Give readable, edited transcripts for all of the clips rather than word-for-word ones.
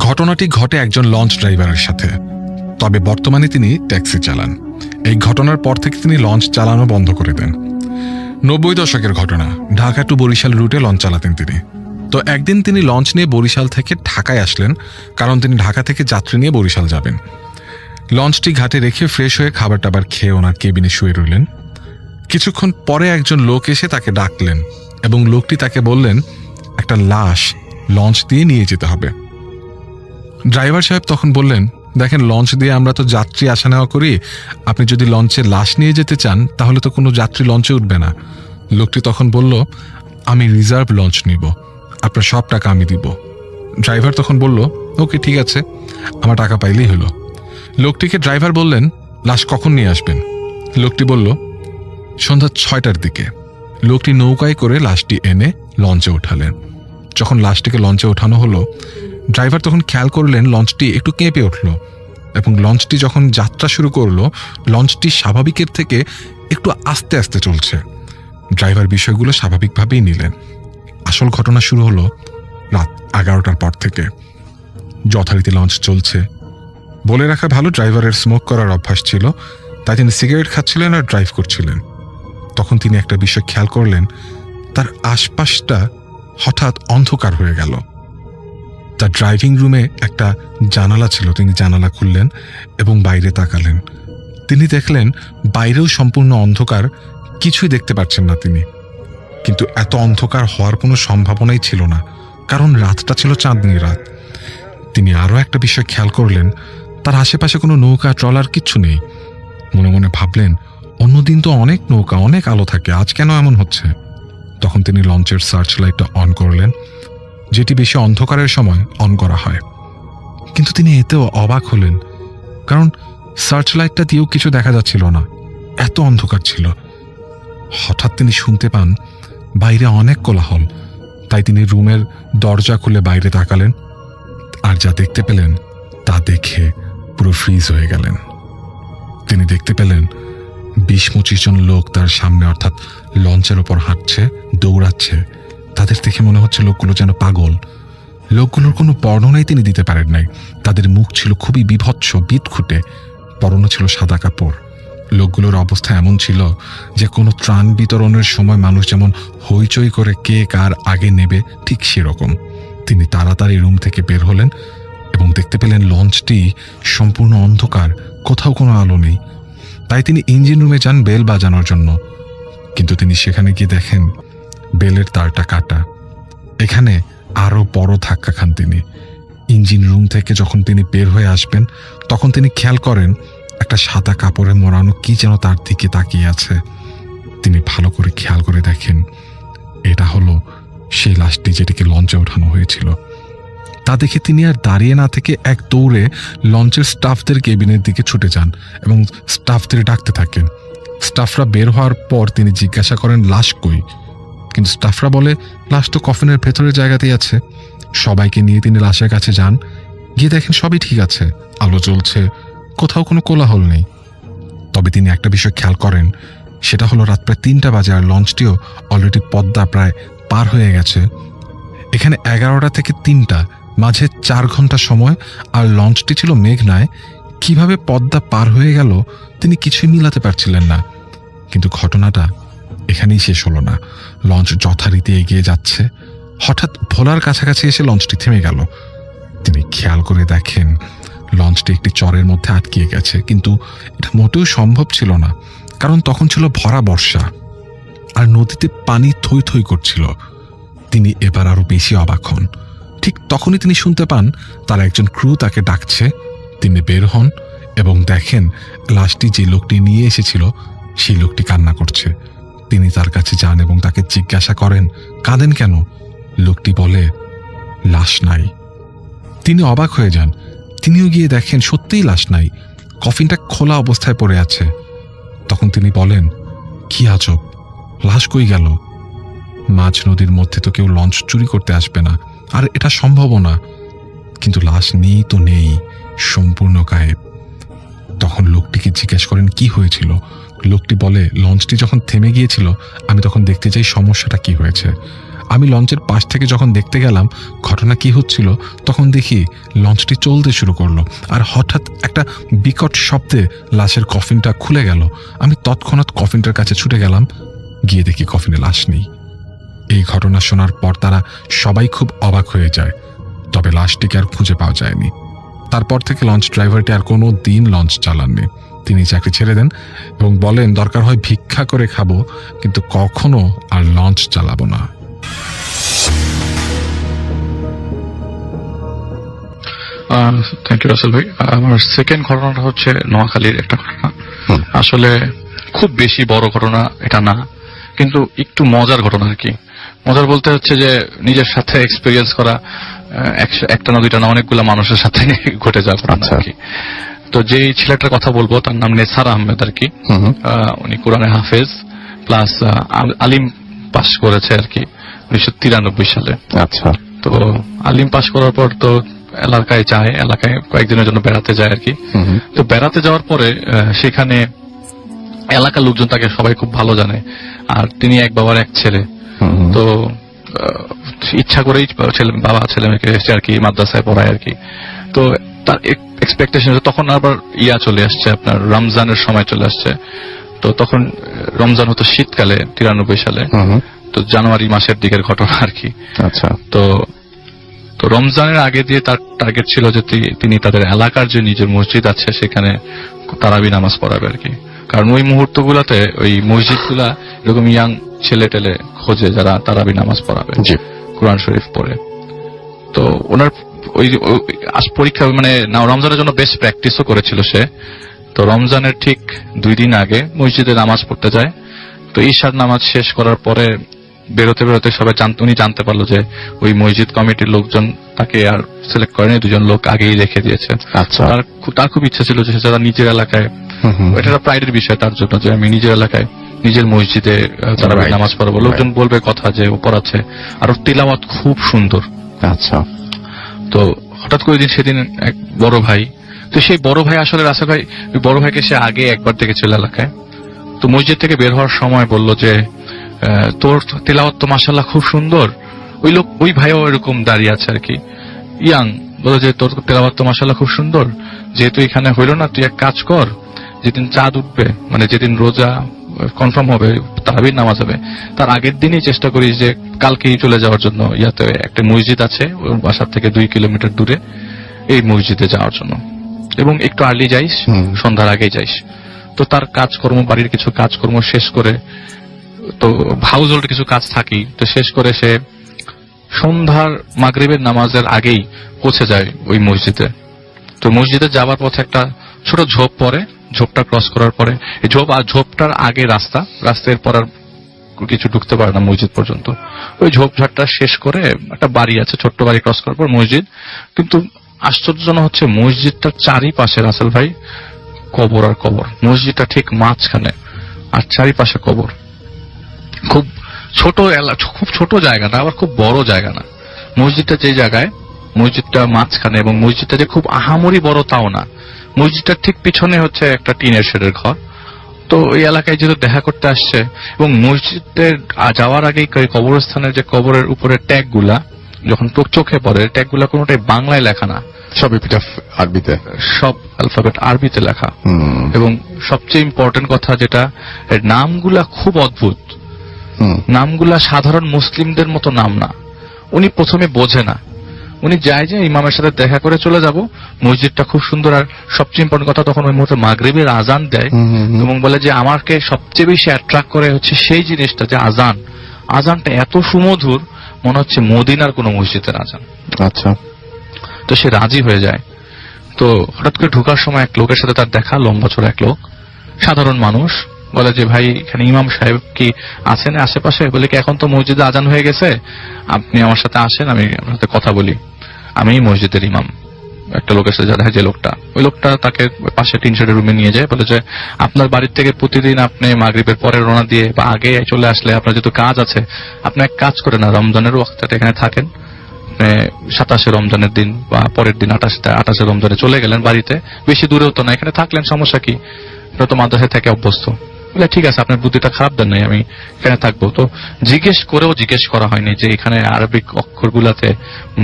ঘটনাটি ঘটে একজন লঞ্চ ড্রাইভারের সাথে, তবে বর্তমানে তিনি ট্যাক্সি চালান। এই ঘটনার পর থেকে তিনি লঞ্চ চালানো বন্ধ করে দেন। 90 দশকের ঘটনা, ঢাকা টু বরিশাল রুটে লঞ্চ চালাতেন তিনি। তো একদিন তিনি লঞ্চ নিয়ে বরিশাল থেকে ঢাকায় আসলেন, কারণ তিনি ঢাকা থেকে যাত্রী নিয়ে বরিশাল যাবেন। লঞ্চটি ঘাটে রেখে ফ্রেশ হয়ে খাবার টাবার খেয়ে ওনার কেবিনে শুয়ে রইলেন। কিছুক্ষণ পরে একজন লোক এসে তাকে ডাকলেন এবং লোকটি তাকে বললেন একটা লাশ লঞ্চ দিয়ে নিয়ে যেতে হবে। ড্রাইভার সাহেব তখন বললেন, দেখেন, লঞ্চ দিয়ে আমরা তো যাত্রী আসা নেওয়া করি, আপনি যদি লঞ্চে লাশ নিয়ে যেতে চান তাহলে তো কোনো যাত্রী লঞ্চে উঠবে না। লোকটি তখন বলল, আমি রিজার্ভ লঞ্চ নিব, আপনার সব টাকা আমি দিব। ড্রাইভার তখন বলল, ওকে ঠিক আছে, আমার টাকা পাইলেই হলো। লোকটিকে ড্রাইভার বললেন, লাশ কখন নিয়ে আসবেন? লোকটি বলল, সন্ধ্যা 6টার দিকে। লোকটি নৌকায় করে লাশটি এনে লঞ্চে ওঠালেন। যখন লাশটিকে লঞ্চে ওঠানো হলো, ড্রাইভার তখন খেয়াল করলেন লঞ্চটি একটু কেঁপে উঠল এবং লঞ্চটি যখন যাত্রা শুরু করলো, লঞ্চটি স্বাভাবিকের থেকে একটু আস্তে আস্তে চলছে। ড্রাইভার বিষয়গুলো স্বাভাবিকভাবেই নিলেন। আসল ঘটনা শুরু হলো রাত 11টার পর থেকে। যথারীতি লঞ্চ চলছে। বলে রাখা ভালো, ড্রাইভারের স্মোক করার অভ্যাস ছিল, তাই তিনি সিগারেট খাচ্ছিলেন আর ড্রাইভ করছিলেন। তখন তিনি একটা বিষয় খেয়াল করলেন, তার আশপাশটা হঠাৎ অন্ধকার হয়ে গেল। তার ড্রাইভিং রুমে একটা জানালা ছিল, তিনি জানালা খুললেন এবং বাইরে তাকালেন। তিনি দেখলেন বাইরেও সম্পূর্ণ অন্ধকার, কিছুই দেখতে পাচ্ছেন না তিনি। কিন্তু এত অন্ধকার হওয়ার কোনো সম্ভাবনাই ছিল না, কারণ রাতটা ছিল চাঁদনি রাত। তিনি আরও একটা বিষয় খেয়াল করলেন, তার আশেপাশে কোনো নৌকা ট্রলার কিচ্ছু নেই। মনে মনে ভাবলেন, অন্যদিন তো অনেক নৌকা, অনেক আলো থাকে, আজ কেন এমন হচ্ছে? তখন তিনি লঞ্চের সার্চ লাইটটা অন করলেন, যেটি বেশি অন্ধকারের সময় অন করা হয়। কিন্তু তিনি এতেও অবাক হলেন, কারণ সার্চ লাইটটা দিয়েও কিছু দেখা যাচ্ছিল না, এত অন্ধকার ছিল। হঠাৎ তিনি শুনতে পান বাইরে অনেক কোলাহল, তাই তিনি রুমের দরজা খুলে বাইরে তাকালেন, আর যা দেখতে পেলেন তা দেখে পুরো ফ্রিজ হয়ে গেলেন। তিনি দেখতে পেলেন 20-25 জন লোক তার সামনে, অর্থাৎ লঞ্চের ওপর হাঁটছে, দৌড়াচ্ছে। তাদের দেখে মনে হচ্ছে লোকগুলো যেন পাগল। লোকগুলোর কোনো বর্ণনাই তিনি দিতে পারেন নাই। তাদের মুখ ছিল খুবই বিভৎস, বিদঘুটে, পরনে ছিল সাদা কাপড়। লোকগুলোর অবস্থা এমন ছিল যে কোনো ত্রাণ বিতরণের সময় মানুষ যেমন হইচই করে কে কার আগে নেবে, ঠিক সেরকম। তিনি তাড়াতাড়ি রুম থেকে বের হলেন এবং দেখতে পেলেন লঞ্চটি সম্পূর্ণ অন্ধকার, কোথাও কোনো আলো নেই। তাই তিনি ইঞ্জিন রুমে যান বেল বাজানোর জন্য, কিন্তু তিনি সেখানে গিয়ে দেখেন বেলের তারটা কাটা। এখানে আরও বড় ধাক্কা খান তিনি। ইঞ্জিন রুম থেকে যখন তিনি বের হয়ে আসবেন, তখন তিনি খেয়াল করেন একটা সাদা কাপড়ে মোড়ানো কি যেন তার দিকে তাকিয়ে আছে। তিনি ভালো করে খেয়াল করে দেখেন এটা হলো সেই লাশটি যেটিকে লঞ্চে ওঠানো হয়েছিল। তা দেখে তিনি আর দাঁড়িয়ে না থেকে এক দৌড়ে লঞ্চের স্টাফদের কেবিনের দিকে ছুটে যান এবং স্টাফদের ডাকতে থাকেন। স্টাফরা বের হওয়ার পর তিনি জিজ্ঞাসা করেন লাশ কই, কিন্তু স্টাফরা বলে লাশ তো কফিনের ভেতরের জায়গাতেই আছে। সবাইকে নিয়ে তিনি লাশের কাছে যান, গিয়ে দেখেন সবই ঠিক আছে, আলো জ্বলছে, কোথাও কোনো কোলাহল নেই। তবে তিনি একটা বিষয় খেয়াল করেন, সেটা হলো রাত প্রায় 3টা বাজে আর লঞ্চটিও অলরেডি পদ্মা প্রায় পার হয়ে গেছে। এখানে 11টা থেকে 3টা, মাঝে 4 ঘন্টা সময়, আর লঞ্চটি ছিল মেঘনায়। কিভাবে পদ্মা পার হয়ে গেল তিনি কিছুই মিলাতে পারছিলেন না। কিন্তু ঘটনাটা এখানেই শেষ হলো না। লঞ্চ যথারীতি এগিয়ে যাচ্ছে। হঠাৎ ভোলার কাছাকাছি এসে লঞ্চটি থেমে গেল। তিনি খেয়াল করে দেখেন লঞ্চটি একটি চরের মধ্যে আটকিয়ে গেছে, কিন্তু এটা মোটেও সম্ভব ছিল না, কারণ তখন ছিল ভরা বর্ষা আর নদীতে পানি থই থই করছিল। তিনি এবার আরো বেশি অবাক হন। ঠিক তখনই তিনি শুনতে পান তার একজন ক্রু তাকে ডাকছে। তিনি বের হন এবং দেখেন লাশটি যে লোকটি নিয়ে এসেছিল সেই লোকটি কান্না করছে। তিনি তার কাছে যান এবং তাকে জিজ্ঞাসা করেন, কাঁদেন কেন? লোকটি বলে, লাশ নাই। তিনি অবাক হয়ে যান। তিনিও গিয়ে দেখেন সত্যিই লাশ নাই, কফিনটা খোলা অবস্থায় পড়ে আছে। তখন তিনি বলেন, কি আজব, লাশ কই গেল? মাঝ নদীর মধ্যে তো কেউ লঞ্চ চুরি করতে আসবে না, আর এটা সম্ভবও না। কিন্তু লাশ নেই তো নেই, সম্পূর্ণ গায়েব। তখন লোকটিকে জিজ্ঞেস করেন কি হয়েছিল। লোকটি বলে, লঞ্চটি যখন থেমে গিয়েছিল আমি তখন দেখতে চাই সমস্যাটা কি হয়েছে। আমি লঞ্চের পাশ থেকে যখন দেখতে গেলাম ঘটনা কি হচ্ছিল, তখন দেখি লঞ্চটি চলতে শুরু করলো, আর হঠাৎ একটা বিকট শব্দে লাশের কফিনটা খুলে গেল। আমি তৎক্ষণাৎ কফিনটার কাছে ছুটে গেলাম, গিয়ে দেখি কফিনে লাশ নেই। এই ঘটনা শোনার পর তারা সবাই খুব অবাক হয়ে যায়, তবে লাশটিকে আর খুঁজে পাওয়া যায়নি। তারপর থেকে লঞ্চ ড্রাইভারটি আর কোনো দিন লঞ্চ চালাননি। তিনি চাকরি ছেড়ে দেন এবং বলেন, দরকার হয় ভিক্ষা করে খাবো, কিন্তু কখনো আর লঞ্চ চালাবো না। থ্যাংক ইউ রাসেল ভাই। আমার সেকেন্ড ঘটনাটা হচ্ছে নোয়াখালীর একটা ঘটনা। আসলে খুব বেশি বড় ঘটনা এটা না, কিন্তু একটু মজার ঘটনা আর কি। মজার বলতে হচ্ছে যে নিজের সাথে এক্সপিরিয়েন্স করা, একটা না দুইটা না, অনেকগুলো মানুষের সাথে ঘটে যাওয়া ঘটনা আর কি। তো যে ছেলেটার কথা বলবো তার নাম নেসার আহমেদ আর কি। উনি কোরআনে হাফেজ প্লাস আলিম পাস করেছে আর কি 1993 সালে। আচ্ছা। তো আলিম পাস করার পর তো এলাকায় যায়, এলাকায় কয়েকদিনের জন্য বেড়াতে যায় আর কি। তো বেড়াতে যাওয়ার পরে সেখানে এলাকার লোকজন তাকে সবাই খুব ভালো জানে, আর তিনি এক বাবার এক ছেলে। তো ইচ্ছা করেই বাবা ছেলে মেয়েকে এসে আর কি মাদ্রাসায় পড়ায় আর কি। তো তার এক্সপেকটেশন, তখন আবার চলে আসছে, আপনার রমজানের সময় চলে আসছে। তো তখন রমজান হতো শীতকালে 93 সালে। তো জানুয়ারি মাসের দিকের ঘটনা আর কি। আচ্ছা। তো রমজানের আগে দিয়ে তার টার্গেট ছিল যে তিনি তাদের এলাকার যে নিজের মসজিদ আছে সেখানে তারাবি নামাজ পড়াবে আর কি। কারণ ওই মুহূর্তগুলোতে ওই মসজিদগুলা এরকম ইয়াং ছেলে টেলে খোঁজে যারা তারাবি নামাজ পড়াবে, কোরআন শরীফ পড়ে। তো ওনার ওই পরীক্ষা মানে রমজানের জন্য বেশ প্র্যাকটিসও করেছিল সে। তো রমজানের ঠিক 2 দিন আগে মসজিদে নামাজ পড়তে যায়। তো ঈশার নামাজ শেষ করার পরে বেরোতে বেরোতে সবাই উনি জানতে পারলো যে ওই মসজিদ কমিটির লোকজন তাকে আর সিলেক্ট করেনি, 2জন লোক আগেই রেখে দিয়েছে। আচ্ছা। তার খুব ইচ্ছা ছিল যে যারা নিজের এলাকায়, এটা প্রাইডের বিষয় তার জন্য, যে আমি নিজের এলাকায় নিজের মসজিদে তারা নামাজ পড়াবো, লোকজন বলবে কথা যে ও পড়াচ্ছে, আর ওর তিলাওয়াত খুব সুন্দর। আচ্ছা। তো হঠাৎ করে সেদিন এক বড় ভাই, তো সেই বড় ভাই আসলে রাসেল ভাই, ওই বড় ভাইকে সে আগে একবার দেখেছিল এলাকায়। তো মসজিদ থেকে বের হওয়ার সময় বলল যে তোর তিলাওয়াত তো মাশাআল্লাহ খুব সুন্দর। ওই ভাইও এরকম দাঁড়িয়ে আছে আর কি, ইয়াং, বলো যে তোর তিলাওয়াত তো মাশাআল্লাহ খুব সুন্দর, যেহেতু এখানে হইলো না, তুই এক কাজ কর, যেদিন চাঁদ উঠবে মানে যেদিন রোজা কনফার্ম হবে, তারাবির নামাজ হবে, তার আগের দিনই চেষ্টা করিস যে কালকেই চলে যাওয়ার জন্য ইয়াতে একটা মসজিদ আছে ওর বাসার থেকে 2 কিলোমিটার দূরে, এই মসজিদে যাওয়ার জন্য, এবং একটু আর্লি যাইস, সন্ধ্যার আগেই যাইস। তো তার কাজকর্ম, বাড়ির কিছু কাজকর্ম শেষ করে, তো হাউস হোল্ড কিছু কাজ থাকি, তো শেষ করে সে সন্ধ্যার মাগরিবের নামাজের আগেই পৌঁছে যায় ওই মসজিদে। তো মসজিদে যাওয়ার পথে একটা ছোট ঝোপ পড়ে, ঝোপটা ক্রস করার পরে ঝোপটার আগে রাস্তার পর আর কিছু ঢুকতে পারে না মসজিদ পর্যন্ত। ওই ঝোপঝাড়টা শেষ করে একটা বাড়ি আছে, ছোট্ট বাড়ি ক্রস করার পর মসজিদ। কিন্তু আশ্চর্যজনক হচ্ছে মসজিদটার চারিপাশে রাসেল ভাই কবর আর কবর, মসজিদটা ঠিক মাঝখানে আর চারিপাশে কবর। খুব ছোট জায়গা না, আবার খুব বড় জায়গা না। মসজিদটা যে জায়গায়, মসজিদটা মাঝখানে, এবং মসজিদটা যে খুব আহামরি বড় তাও না। মসজিদটার ঠিক পিছনে হচ্ছে একটা টিনের শেডের ঘর। তো ওই এলাকায় যেহেতু দেখা করতে আসছে, এবং মসজিদের যাওয়ার আগেই কবরস্থানের যে কবরের উপরে ট্যাগ গুলা যখন চোখে পড়ে, ট্যাগ গুলা কোনোটাই বাংলায় লেখা না, সব আরবিতে, সব অ্যালফাবেট আরবিতে লেখা। এবং সবচেয়ে ইম্পর্টেন্ট কথা যেটা, নামগুলা খুব অদ্ভুত। নামগুলা সাধারণ মুসলিমদের মতো নাম না। উনি প্রথমে বোঝে না, উনি যায় যে ইমামের সাথে দেখা করে চলে যাব, মসজিদটা খুব সুন্দর। আর সবচেয়ে ইম্পর্টেন্ট কথা, তখন ওই মুহূর্তে মাগরিবের আজান দেয়, এবং বলে যে আমাকে সবচেয়ে বেশি অ্যাট্রাক্ট করে হচ্ছে সেই জিনিসটা যে আজানটা এত সুমধুর, মনে হচ্ছে মদিনার কোন মসজিদের আজান। আচ্ছা। তো সে রাজি হয়ে যায়। তো হঠাৎ করে ঢোকার সময় এক লোকের সাথে তার দেখা, লম্বা চড়া এক লোক, সাধারণ মানুষ, বলে যে ভাই এখানে ইমাম সাহেব কি আছেন আশেপাশে? বলে কি এখন তো মসজিদে আজান হয়ে গেছে, আপনি আমার সাথে আসেন, আমি আপনার সাথে কথা বলি, আমি মসজিদের ইমাম। একটা লোকের সাথে দেখা, যে লোকটা, ওই লোকটা তাকে পাশে টিন শেডের রুমে নিয়ে যায়, বলে যে আপনার বাড়ির থেকে প্রতিদিন আপনি মাগরিবের পরে রওনা দিয়ে বা আগে চলে আসলে আপনার যেহেতু কাজ আছে, আপনি এক কাজ করে না, রমজানের ওয়াক্তে এখানে থাকেন, 27 রমজানের দিন বা পরের দিন 28 রমজানে চলে গেলেন বাড়িতে, বেশি দূরেও তো না, এখানে থাকলেন, সমস্যা কি, আপনারা তো মাদ্রাসায় থেকে অভ্যস্ত, বলে ঠিক আছে, আপনার বুদ্ধিটা খারাপ দেন নাই, আমি এখানে থাকবো। তো জিজ্ঞেস করা হয়নি যে এখানে আরবিক অক্ষরগুলাতে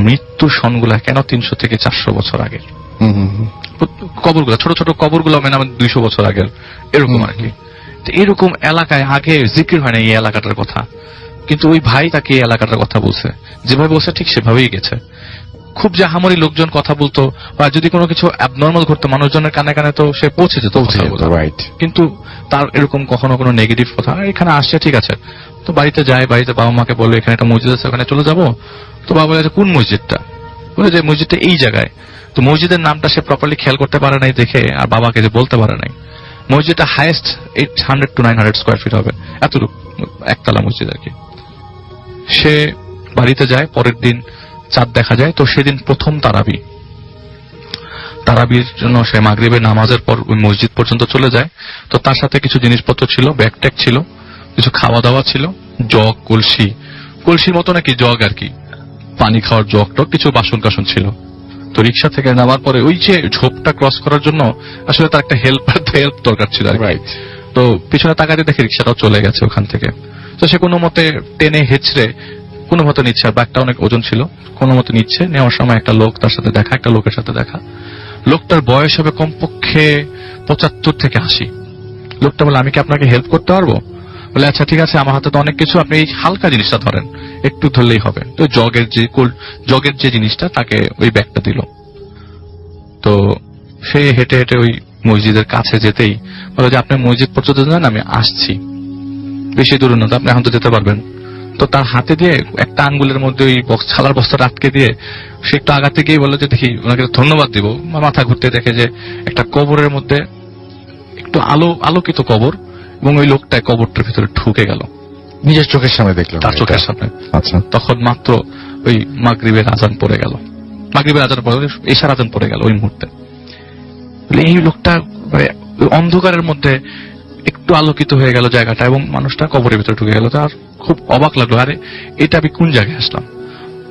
মৃত্যু সনগুলা কেন 300 থেকে 400 বছর আগে, কবরগুলা ছোট ছোট কবরগুলো মানে 200 বছর আগের, এরকম আর কি। তো এরকম এলাকায় আগে জিকির হয় না এই এলাকাটার কথা, কিন্তু ওই ভাই তাকে এই এলাকাটার কথা বলছে, যেভাবে বলছে ঠিক সেভাবেই গেছে। খুব যে হামারি লোকজন কথা বলতো বা যদি কোনো কিছু অ্যাবনর্মাল ঘটতো মানুষজনের কানে কানে তো সে পৌঁছে যেত, রাইট। কিন্তু তার এরকম কখনো কোনো নেগেটিভ কথা, এখানে আসছে ঠিক আছে, তো বাড়িতে যায়, বাড়িতে বাবা মাকে বলে এখানে একটা মসজিদ আছে ওখানে চলে যাবো। তো বাবা বলে কোন মসজিদটা, বলে যে মসজিদটা এই জায়গায়। তো মসজিদের নামটা সে প্রপারলি খেয়াল করতে পারে নাই দেখে আর বাবাকে যে বলতে পারে নাই। মসজিদটা হাইয়েস্ট 800 to 900 স্কোয়ার ফিট হবে, এতটুকু একতলা মসজিদ আর কি। সে বাড়িতে যায়, পরের দিন চাঁদ দেখা যায়। তো সেদিন প্রথম তারাবির জন্য সে মাগরিবের নামাজের পর ওই মসজিদ পর্যন্ত চলে যায়। তো তার সাথে কিছু জিনিসপত্র ছিল, ব্যাগট্যাগ ছিল, কিছু খাওয়া দাওয়া ছিল, জগ, কলসির মতো নাকি জগ আর কি, পানি খাওয়ার জগ টগ, কিছু বাসন কাসন ছিল। তো রিক্সা থেকে নামার পরে ওই যে ঝোপটা ক্রস করার জন্য আসলে তার একটা হেল্প দরকার ছিল আর কি। তো পিছনে তাকাতে দেখে রিক্সাটাও চলে গেছে ওখান থেকে। তো সে কোনো মতে টেনে হেঁচড়ে কোনো মতো নিচ্ছে, আর ব্যাগটা অনেক ওজন ছিল, কোনো মতো নিচ্ছে। নেওয়ার সময় একটা লোকের সাথে দেখা। লোকটার বয়স হবে কমপক্ষে 75 থেকে 80। লোকটা বলে আমি কি আপনাকে হেল্প করতে পারবো? বলে আচ্ছা ঠিক আছে, আমার হাতে তো অনেক কিছু, আপনি এই হালকা জিনিসটা ধরেন, একটু ধরলেই হবে। তো জগের যে জিনিসটা তাকে ওই ব্যাগটা দিল। তো সে হেঁটে হেঁটে ওই মসজিদের কাছে যেতেই বলে যে আপনি মসজিদ পর্যন্ত যান, আমি আসছি, বেশি দূর না, আপনি এখন তো যেতে পারবেন। তো তার হাতে দিয়ে একটা আঙ্গুলের মধ্যে ওই ছালার বস্তাটা আটকে দিয়ে সে একটু আগাতে গিয়ে বললো যে দেখি ওনাকে ধন্যবাদ দিব। মাথা ঘুরতে দেখে যে একটা কবরের মধ্যে একটু আলোকিত কবর, এবং ওই লোকটা কবরটার ভিতরে ঢুকে গেল নিজের চোখের সামনে দেখলো, তার চোখের সামনে। আচ্ছা, তখন মাত্র ওই মাগরিবের আজান পড়ে গেল, এশার আজান পড়ে গেল ওই মুহূর্তে। এই লোকটা মানে অন্ধকারের মধ্যে একটু আলোকিত হয়ে গেল জায়গাটা, এবং মানুষটা কবরের ভিতরে ঢুকে গেল। তার খুব অবাক লাগলো, আরে এটা আমি কোন জায়গায় আসলাম।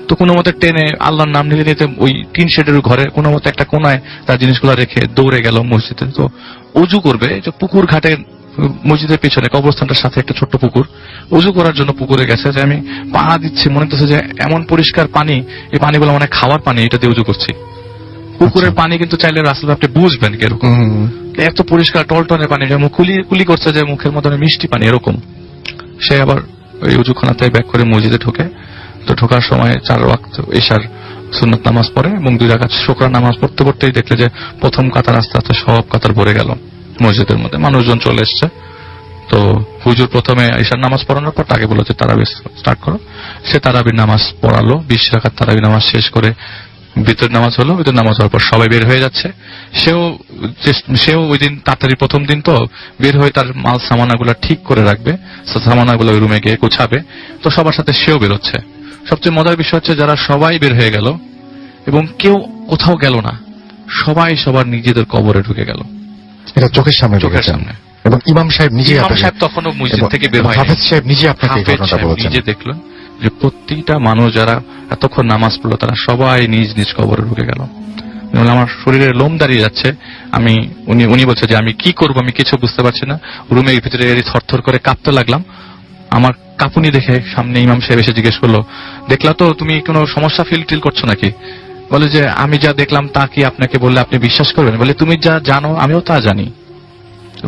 তো কোনো মতে টেনে আল্লাহর নাম নিতে নিতে ওই টিন শেডের ঘরে কোনো মতে একটা কোনায় তার জিনিসগুলো রেখে দৌড়ে গেল মসজিদে। তো অজু করবে, যে পুকুর ঘাটে, মসজিদের পেছনে কবরস্থানটার সাথে একটা ছোট্ট পুকুর, অজু করার জন্য পুকুরে গেছে। যে আমি পা দিচ্ছি, মনে হচ্ছে যে এমন পরিষ্কার পানি, এই পানিগুলো মানে খাওয়ার পানি, এটা দিয়ে অজু করছি। পুকুরের পানি কিন্তু চাইলে রাস্তাতে আপনি বুঝবেন কিরকম, এত পরিষ্কার টলটনের পানি, যে মুখ কুলি করছে, যে মুখের মধ্যে মিষ্টি পানি এরকম। সে আবার ওই উজুখানাতে ব্যাক করে মসজিদে ঢোকে। তো ঢোকার সময় 4 ওয়াক্ত এশার সুন্নত নামাজ পড়ে, এবং 2 রাকাত শুকরা নামাজ পড়তে পড়তেই দেখলে যে প্রথম কাতার আস্তে আস্তে সব কাতার ভরে গেল মসজিদের মধ্যে, মানুষজন চলে এসছে। তো হুজুর প্রথমে এশার নামাজ পড়ানোর পর তাকে বললো যে তারাবি স্টার্ট করো। সে তারাবির নামাজ পড়ালো, 20 রাকাত তারাবি নামাজ শেষ করে ভিতর নামাজ হলো। ভিতর নামাজ হওয়ার পর সবাই বের হয়ে যাচ্ছে। সেও ওই দিন তাড়াতাড়ি, প্রথম দিন তো, বের হয়ে তার মাল সামানাগুলো ঠিক করে রাখবে, সামানাগুলো ওই রুমে গিয়ে গোছাবে। তো সবার সাথে সেও বেরোচ্ছে। সবচেয়ে মজার বিষয় হচ্ছে যারা সবাই বের হয়ে গেল এবং কেউ কোথাও গেল না, সবাই সবার নিজেদের কবরে ঢুকে গেল, এটা চোখের সামনে, এবং ইমাম সাহেব তখনও মসজিদ থেকে বের হয়, হাফেজ সাহেব নিজে আপনাকে নিজে দেখলো যে প্রত্যেকটা মানুষ যারা এতক্ষণ নামাজ পড়লো তারা সবাই নিজ নিজ কবরে ঢুকে গেল। আমার শরীরের লোম দাঁড়িয়ে যাচ্ছে। উনি বলছে যে আমি কি করবো, আমি কিছু বুঝতে পারছি না। রুমের ভিতরে থরথর করে কাঁপতে লাগলাম। আমার কাঁপুনি দেখে সামনে ইমাম সাহেব এসে জিজ্ঞেস করলো, দেখলা তো, তুমি কোনো সমস্যা ফিল করছো নাকি? বলে যে আমি যা দেখলাম তা কি আপনাকে বললে আপনি বিশ্বাস করবেন? বলে তুমি যা জানো আমিও তা জানি।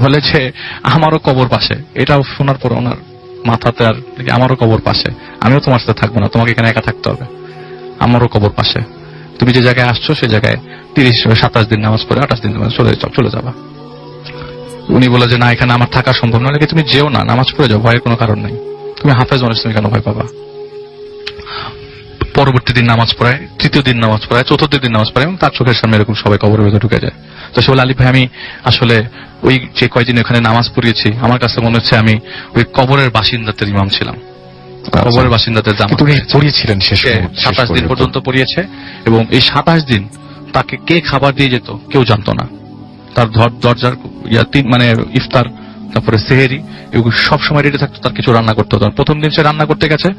বলে যে আমারও কবর পাশে। এটাও শোনার পর ওনার মাথাতে আর, আমারও কবর পাশে, আমিও তোমার সাথে থাকবো না, তোমাকে এখানে একা থাকতে হবে, আমারও কবর পাশে। তুমি যে জায়গায় আসছো সে জায়গায় 27 দিন নামাজ পড়ে 28 দিন চলে যাবা। উনি বলে যে না, এখানে আমার থাকা সম্ভব না, তুমি যেও না, নামাজ পড়ে যাও, ভয়ের কোনো কারণ নাই, তুমি হাফেজ মানুষ, তুমি কেন ভয় পাবা। পরবর্তী দিন নামাজ পড়ায়, 3য় দিন নামাজ পড়ায়, 4র্থ দিন নামাজ পড়ায়, এবং তার চোখের সামনে এরকম সবাই কবরের ভেতরে ঢুকে যায়। তো সে বলে, আলিফ ভাই, আমি আসলে ওই যে কয়দিন ওখানে নামাজ পড়িয়েছি, আমার কাছে মনে হচ্ছে আমি ওই কবরের বাসিন্দাদের ইমাম ছিলাম, কবরের বাসিন্দাদের জামাত পড়িয়েছিলেন। 27 দিন পর্যন্ত পড়িয়েছে, এবং এই 27 দিন তাকে কে খাবার দিয়ে যেত কেউ জানতো না। তার দরজার মানে ইফতার, তারপরে সেহেরি, এগুলো সবসময় রেডি থাকতো, তার কিছু রান্না করতে হতো। প্রথম দিন সে রান্না করতে গেছে,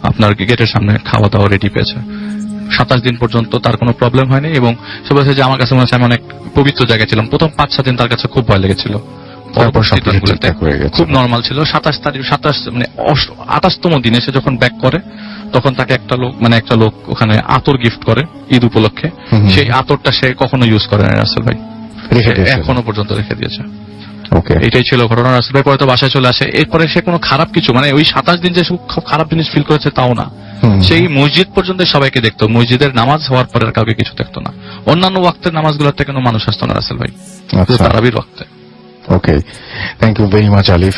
আপনার গেটের সামনে খাওয়া দাওয়া রেডি পেয়েছে। 27 দিন পর্যন্ত তার কোনো প্রবলেম হয়নি, এবং সে বলছে যে আমার কাছে মনে হচ্ছে আমি অনেক পবিত্র জায়গায় ছিলাম। প্রথম 5-6 দিন তার কাছে খুব ভয় লেগেছিল, তারপর পরবর্তী সবকিছু দিনগুলোতে ঠিকঠাক হয়ে গেছে। খুব নর্মাল ছিল। 27 মানে 28তম দিনে সে যখন ব্যাক করে তখন তাকে একটা লোক ওখানে আতর গিফট করে ঈদ উপলক্ষে। সেই আতরটা সে কখনো ইউজ করে না রাসেল ভাই, রেখে দিয়েছে। এখনো পর্যন্ত রেখে দিয়েছে। ওকে, এটাই ছিল ঘটনা। রাসেল ভাই পরে তো বাসায় চলে আসে। এরপরে সে কোনো খারাপ কিছু, মানে ওই 27 দিন যে খুব খারাপ জিনিস ফিল করেছে তাও না। সেই মসজিদ পর্যন্ত সবাইকে দেখতো, মসজিদের নামাজ হওয়ার পরে আর কাউকে কিছু দেখতো না। অন্যান্য ওয়াক্তের নামাজগুলোতে কোনো মানুষ আসতো না রাসেল ভাই, আচ্ছা। তারাবির ওয়াক্তে। ওকে, থ্যাংক ইউ ভেরি মাচ আলিফ।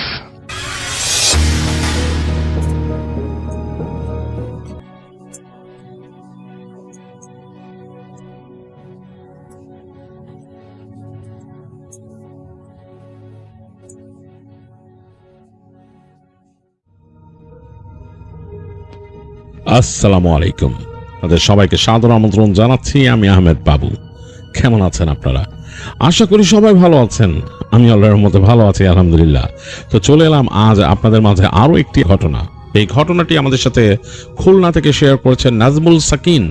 আসসালামু আলাইকুম, আপনাদের সবাইকে সাদর আমন্ত্রণ জানাচ্ছি। আমি আহমেদ বাবু। কেমন আছেন আপনারা? আশা করি সবাই ভালো আছেন। আমি আল্লাহর মধ্যে ভালো আছি, আলহামদুলিল্লাহ। তো চলে এলাম আজ আপনাদের মাঝে আরো একটি ঘটনা। এই ঘটনাটি আমাদের সাথে খুলনা থেকে শেয়ার করেছেন নাজমুল সাকিন।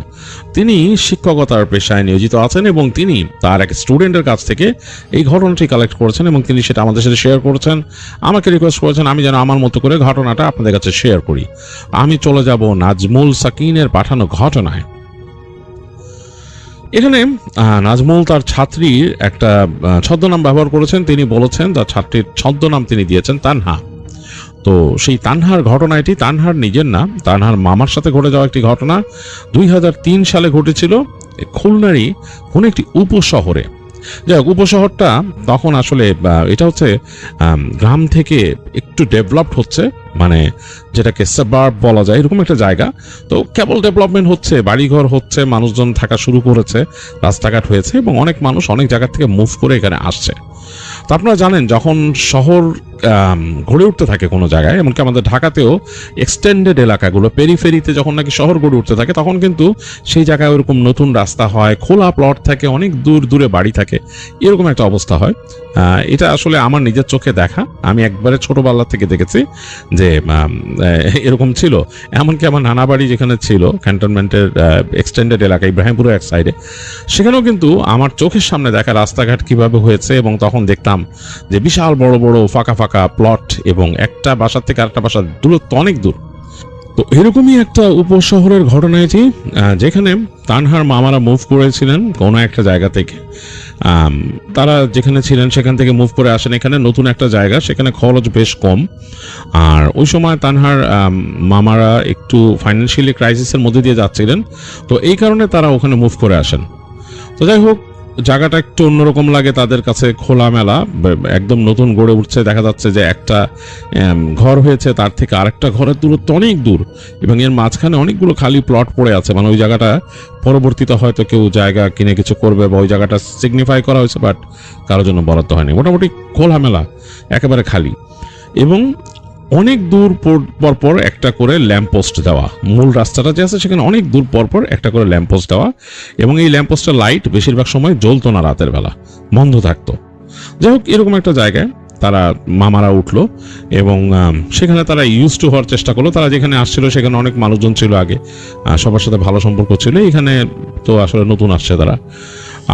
তিনি শিক্ষকতার পেশায় নিয়োজিত আছেন এবং তিনি তার এক স্টুডেন্টের কাছ থেকে এই ঘটনাটি কালেক্ট করেছেন এবং তিনি সেটা আমাদের সাথে শেয়ার করেছেন। আমাকে রিকোয়েস্ট করেছেন আমি যেন আমার মতো করে ঘটনাটা আপনাদের কাছে শেয়ার করি। আমি চলে যাব নাজমুল সাকিনের পাঠানো ঘটনায়। এখানে নাজমুল তার ছাত্রীর একটা ছদ্মনাম ব্যবহার করেছেন। তিনি বলেছেন তার ছাত্রীর ছদ্মনাম তিনি দিয়েছেন তানহা। তো সেই তানহার ঘটনাটি তানহার নিজের না, তানহার মামার সাথে ঘটে যাওয়া একটি ঘটনা। 2003 সালে ঘটেছিল খুলনারই কোন একটি উপশহরে। যাই হোক, উপশহরটা তখন আসলে এটা হচ্ছে গ্রাম থেকে একটু ডেভেলপড হচ্ছে, মানে যেটাকে সাবার্ব বলা যায়, এরকম একটা জায়গা। তো কেবল ডেভেলপমেন্ট হচ্ছে, বাড়িঘর হচ্ছে, মানুষজন থাকা শুরু করেছে, রাস্তাঘাট হয়েছে এবং অনেক মানুষ অনেক জায়গা থেকে মুভ করে এখানে আসছে। তো আপনারা জানেন যখন শহর গড়ে উঠতে থাকে কোনো জায়গায়, এমনকি আমাদের ঢাকাতেও এক্সটেন্ডেড এলাকাগুলো পেরিফেরিতে যখন নাকি শহর গড়ে উঠতে থাকে তখন কিন্তু সেই জায়গায় ওরকম নতুন রাস্তা হয়, খোলা প্লট থাকে, অনেক দূর দূরে বাড়ি থাকে, এরকম একটা অবস্থা হয়। এটা আসলে আমার নিজের চোখে দেখা। আমি একবারে ছোটবেলা থেকে দেখেছি যে এরকম ছিল। এমনকি আমার নানা বাড়ি যেখানে ছিল ক্যান্টনমেন্টের এক্সটেন্ডেড এলাকা ইব্রাহিমপুরের এক সাইডে, সেখানেও কিন্তু আমার চোখের সামনে দেখা রাস্তাঘাট কিভাবে হয়েছে এবং তখন দেখতাম যে বিশাল বড় বড় ফাঁকা ফাঁকা প্লট এবং একটা বাসার থেকে আরেকটা বাসার দূরত্ব অনেক দূর। তো এরকমই একটা উপশহরের ঘটনা এটি, যেখানে তানহার মামারা মুভ করেছিলেন কোনো একটা জায়গা থেকে। তারা যেখানে ছিলেন সেখান থেকে মুভ করে আসেন এখানে নতুন একটা জায়গা, সেখানে খরচ বেশ কম। আর ওই সময় তানহার মামারা একটু ফাইন্যান্সিয়ালি ক্রাইসিসের মধ্যে দিয়ে যাচ্ছিলেন, তো এই কারণে তারা ওখানে মুভ করে আসেন। তো যাই হোক, জায়গাটা একটু অন্যরকম লাগে তাদের কাছে, খোলামেলা, একদম নতুন গড়ে উঠছে। দেখা যাচ্ছে যে একটা ঘর হয়েছে, তার থেকে আরেকটা ঘরের দূরত্ব অনেক দূর এবং এর মাঝখানে অনেকগুলো খালি প্লট পড়ে আছে। মানে ওই জায়গাটা পরবর্তীতে হয়তো কেউ জায়গা কিনে কিছু করবে বা ওই জায়গাটা সিগনিফাই করা হয়েছে, বাট কারোর জন্য বরাদ্দ হয়নি। মোটামুটি খোলামেলা, একেবারে খালি এবং অনেক দূর পর পর একটা করে ল্যাম্পপোস্ট দেওয়া। মূল রাস্তাটা যে আছে সেখানে অনেক দূর পর পর একটা করে ল্যাম্পপোস্ট দেওয়া এবং এই ল্যাম্পপোস্টের লাইট বেশিরভাগ সময় জ্বলতো না, রাতের বেলা বন্ধ থাকতো। যাই হোক, এরকম একটা জায়গায় তারা মামারা উঠলো এবং সেখানে তারা ইউজ টু হওয়ার চেষ্টা করলো। তারা যেখানে আসছিল সেখানে অনেক মানুষজন ছিল আগে, সবার সাথে ভালো সম্পর্ক ছিল। এখানে তো আসলে নতুন আসছে তারা।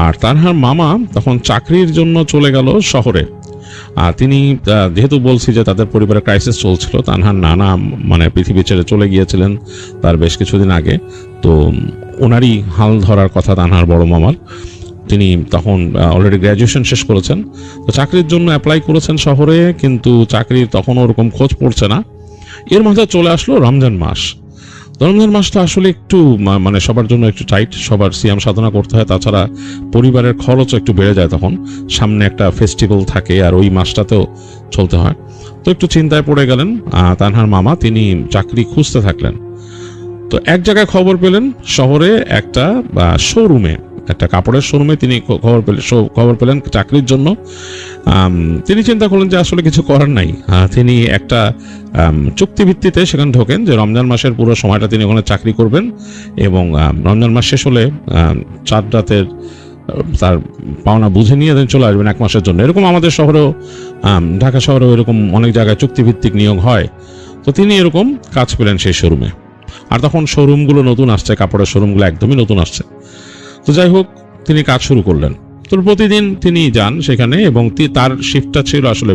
আর তানহার মামা তখন চাকরির জন্য চলে গেল শহরে। তিনি যেহেতু বলছি যে তাদের পরিবারে ক্রাইসিস চলছিল, তানহার নানা মানে পৃথিবী ছেড়ে চলে গিয়েছিলেন তার বেশ কিছুদিন আগে। তো ওনারই হাল ধরার কথা তানহার বড় মামার। তিনি তখন অলরেডি গ্র্যাজুয়েশন শেষ করেছেন, তো চাকরির জন্য অ্যাপ্লাই করেছেন শহরে, কিন্তু চাকরির তখন ওরকম খোঁজ পড়ছে না। এর মাঝে চলে আসলো রমজান মাস। রমজান মাসটা আসলে একটু মানে সবার জন্য একটু টাইট, সবার সিয়াম সাধনা করতে হয়, তাছাড়া পরিবারের খরচও একটু বেড়ে যায়। তখন সামনে একটা ফেস্টিভ্যাল থাকে আর ওই মাসটাতেও চলতে হয়। তো একটু চিন্তায় পড়ে গেলেন তানহার মামা। তিনি চাকরি খুঁজতে থাকলেন। তো এক জায়গায় খবর পেলেন শহরে একটা শোরুমে, একটা কাপড়ের শোরুমে তিনি খবর পেলেন চাকরির জন্য। তিনি চিন্তা করলেন যে আসলে কিছু করার নাই। তিনি একটা চুক্তিভিত্তিতে সেখানে ঢোকেন যে রমজান মাসের পুরো সময়টা তিনি ওখানে চাকরি করবেন এবং রমজান মাস শেষ হলে 4 রাতের তার পাওনা বুঝে নিয়ে চলে আসবেন 1 মাসের জন্য। এরকম আমাদের শহরেও, ঢাকা শহরেও এরকম অনেক জায়গায় চুক্তিভিত্তিক নিয়োগ হয়। তো তিনি এরকম কাজ পেলেন সেই শোরুমে। আর তখন শোরুমগুলো নতুন আসছে, কাপড়ের শোরুমগুলো একদমই নতুন আসছে। তো যাই হোক, তিনি কাজ শুরু করলেন। তো তো প্রতিদিন তিনি যান সেখানে, এবং তার শিফটটা ছিল আসলে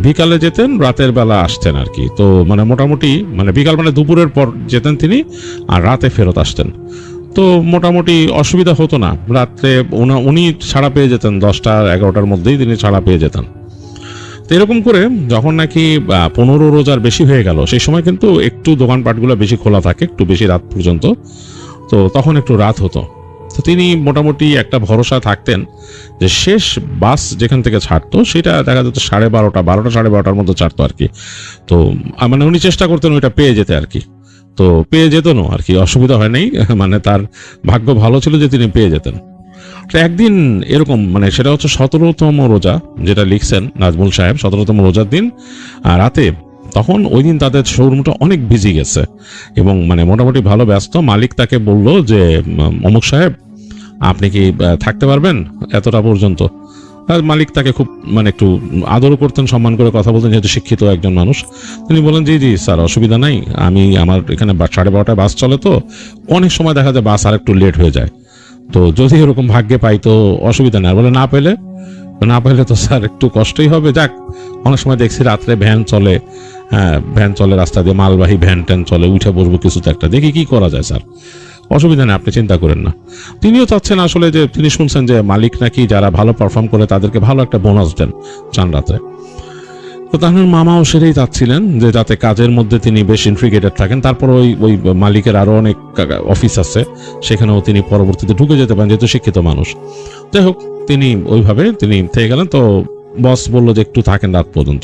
বিকালে যেতেন, রাতের বেলা আসতেন আর কি। তো মানে মোটামুটি মানে বিকাল মানে দুপুরের পর যেতেন তিনি, আর রাতে ফেরত আসতেন। তো মোটামুটি অসুবিধা হতো না, রাত্রে উনি ছাড়া পেয়ে যেতেন, 10টা-11টার মধ্যেই তিনি ছাড়া পেয়ে যেতেন। তো এরকম করে যখন নাকি 15 রোজার বেশি হয়ে গেল, সেই সময় কিন্তু একটু দোকানপাটগুলো বেশি খোলা থাকে, একটু বেশি রাত পর্যন্ত। তো তখন একটু রাত হতো। তো তিনি মোটামুটি একটা ভরসা থাকতেন যে শেষ বাস যেখান থেকে ছাড়তো সেটা দেখা যেত 12:30 মধ্যে ছাড়তো আর কি। তো মানে উনি চেষ্টা করতেন ওইটা পেয়ে যেতে আর কি। তো পেয়ে যেতেনও আর কি, অসুবিধা হয় নাই, মানে তার ভাগ্য ভালো ছিল যে তিনি পেয়ে যেতেন। তো একদিন এরকম মানে সেটা হচ্ছে 17তম রোজা, যেটা লিখছেন নাজমুল সাহেব, 17তম রোজার দিন রাতে, তখন ওই দিন তাদের শোরুমটা অনেক বিজি গেছে এবং মানে মোটামুটি ভালো ব্যস্ত। মালিক তাকে বলল যে অমুক সাহেব আপনি কি থাকতে পারবেন এতটা পর্যন্ত। আর মালিক তাকে খুব মানে একটু আদর করতেন, সম্মান করে কথা বলতেন, যেহেতু শিক্ষিত একজন মানুষ। তিনি বলেন জি জি স্যার, অসুবিধা নাই, আমার এখানে 12:30 বাস চলে, তো অনেক সময় দেখা যায় বাস আর একটু লেট হয়ে যায়, তো যদি এরকম ভাগ্যে পাই তো অসুবিধা নেই। আর বলে না পেলে তো স্যার একটু কষ্টই হবে। যাক, অনেক সময় দেখছি রাত্রে ভ্যান চলে, হ্যাঁ ভ্যান চলে রাস্তা দিয়ে, মালবাহী ভ্যান ট্যান চলে, উঠে বসবো কিছু তো একটা, দেখি কি করা যায় স্যার, অসুবিধা নেই, আপনি চিন্তা করেন না। তিনিও চাচ্ছেন আসলে যে তিনি শুনছেন যে মালিক নাকি যারা ভালো পারফর্ম করে তাদেরকে ভালো একটা বোনাস দেন চান রাত্রে। তো তাহলে মামাও সেটাই চাচ্ছিলেন যে যাতে কাজের মধ্যে তিনি বেশ ইন্ট্রিগেটেড থাকেন। তারপর ওই মালিকের আরো অনেক অফিস আছে, সেখানেও তিনি পরবর্তীতে ঢুকে যেতে পারেন, যেহেতু শিক্ষিত মানুষ। যাই হোক, তিনি ওইভাবে তিনি থেকে গেলেন। তো বস বললো যে একটু থাকেন রাত পর্যন্ত।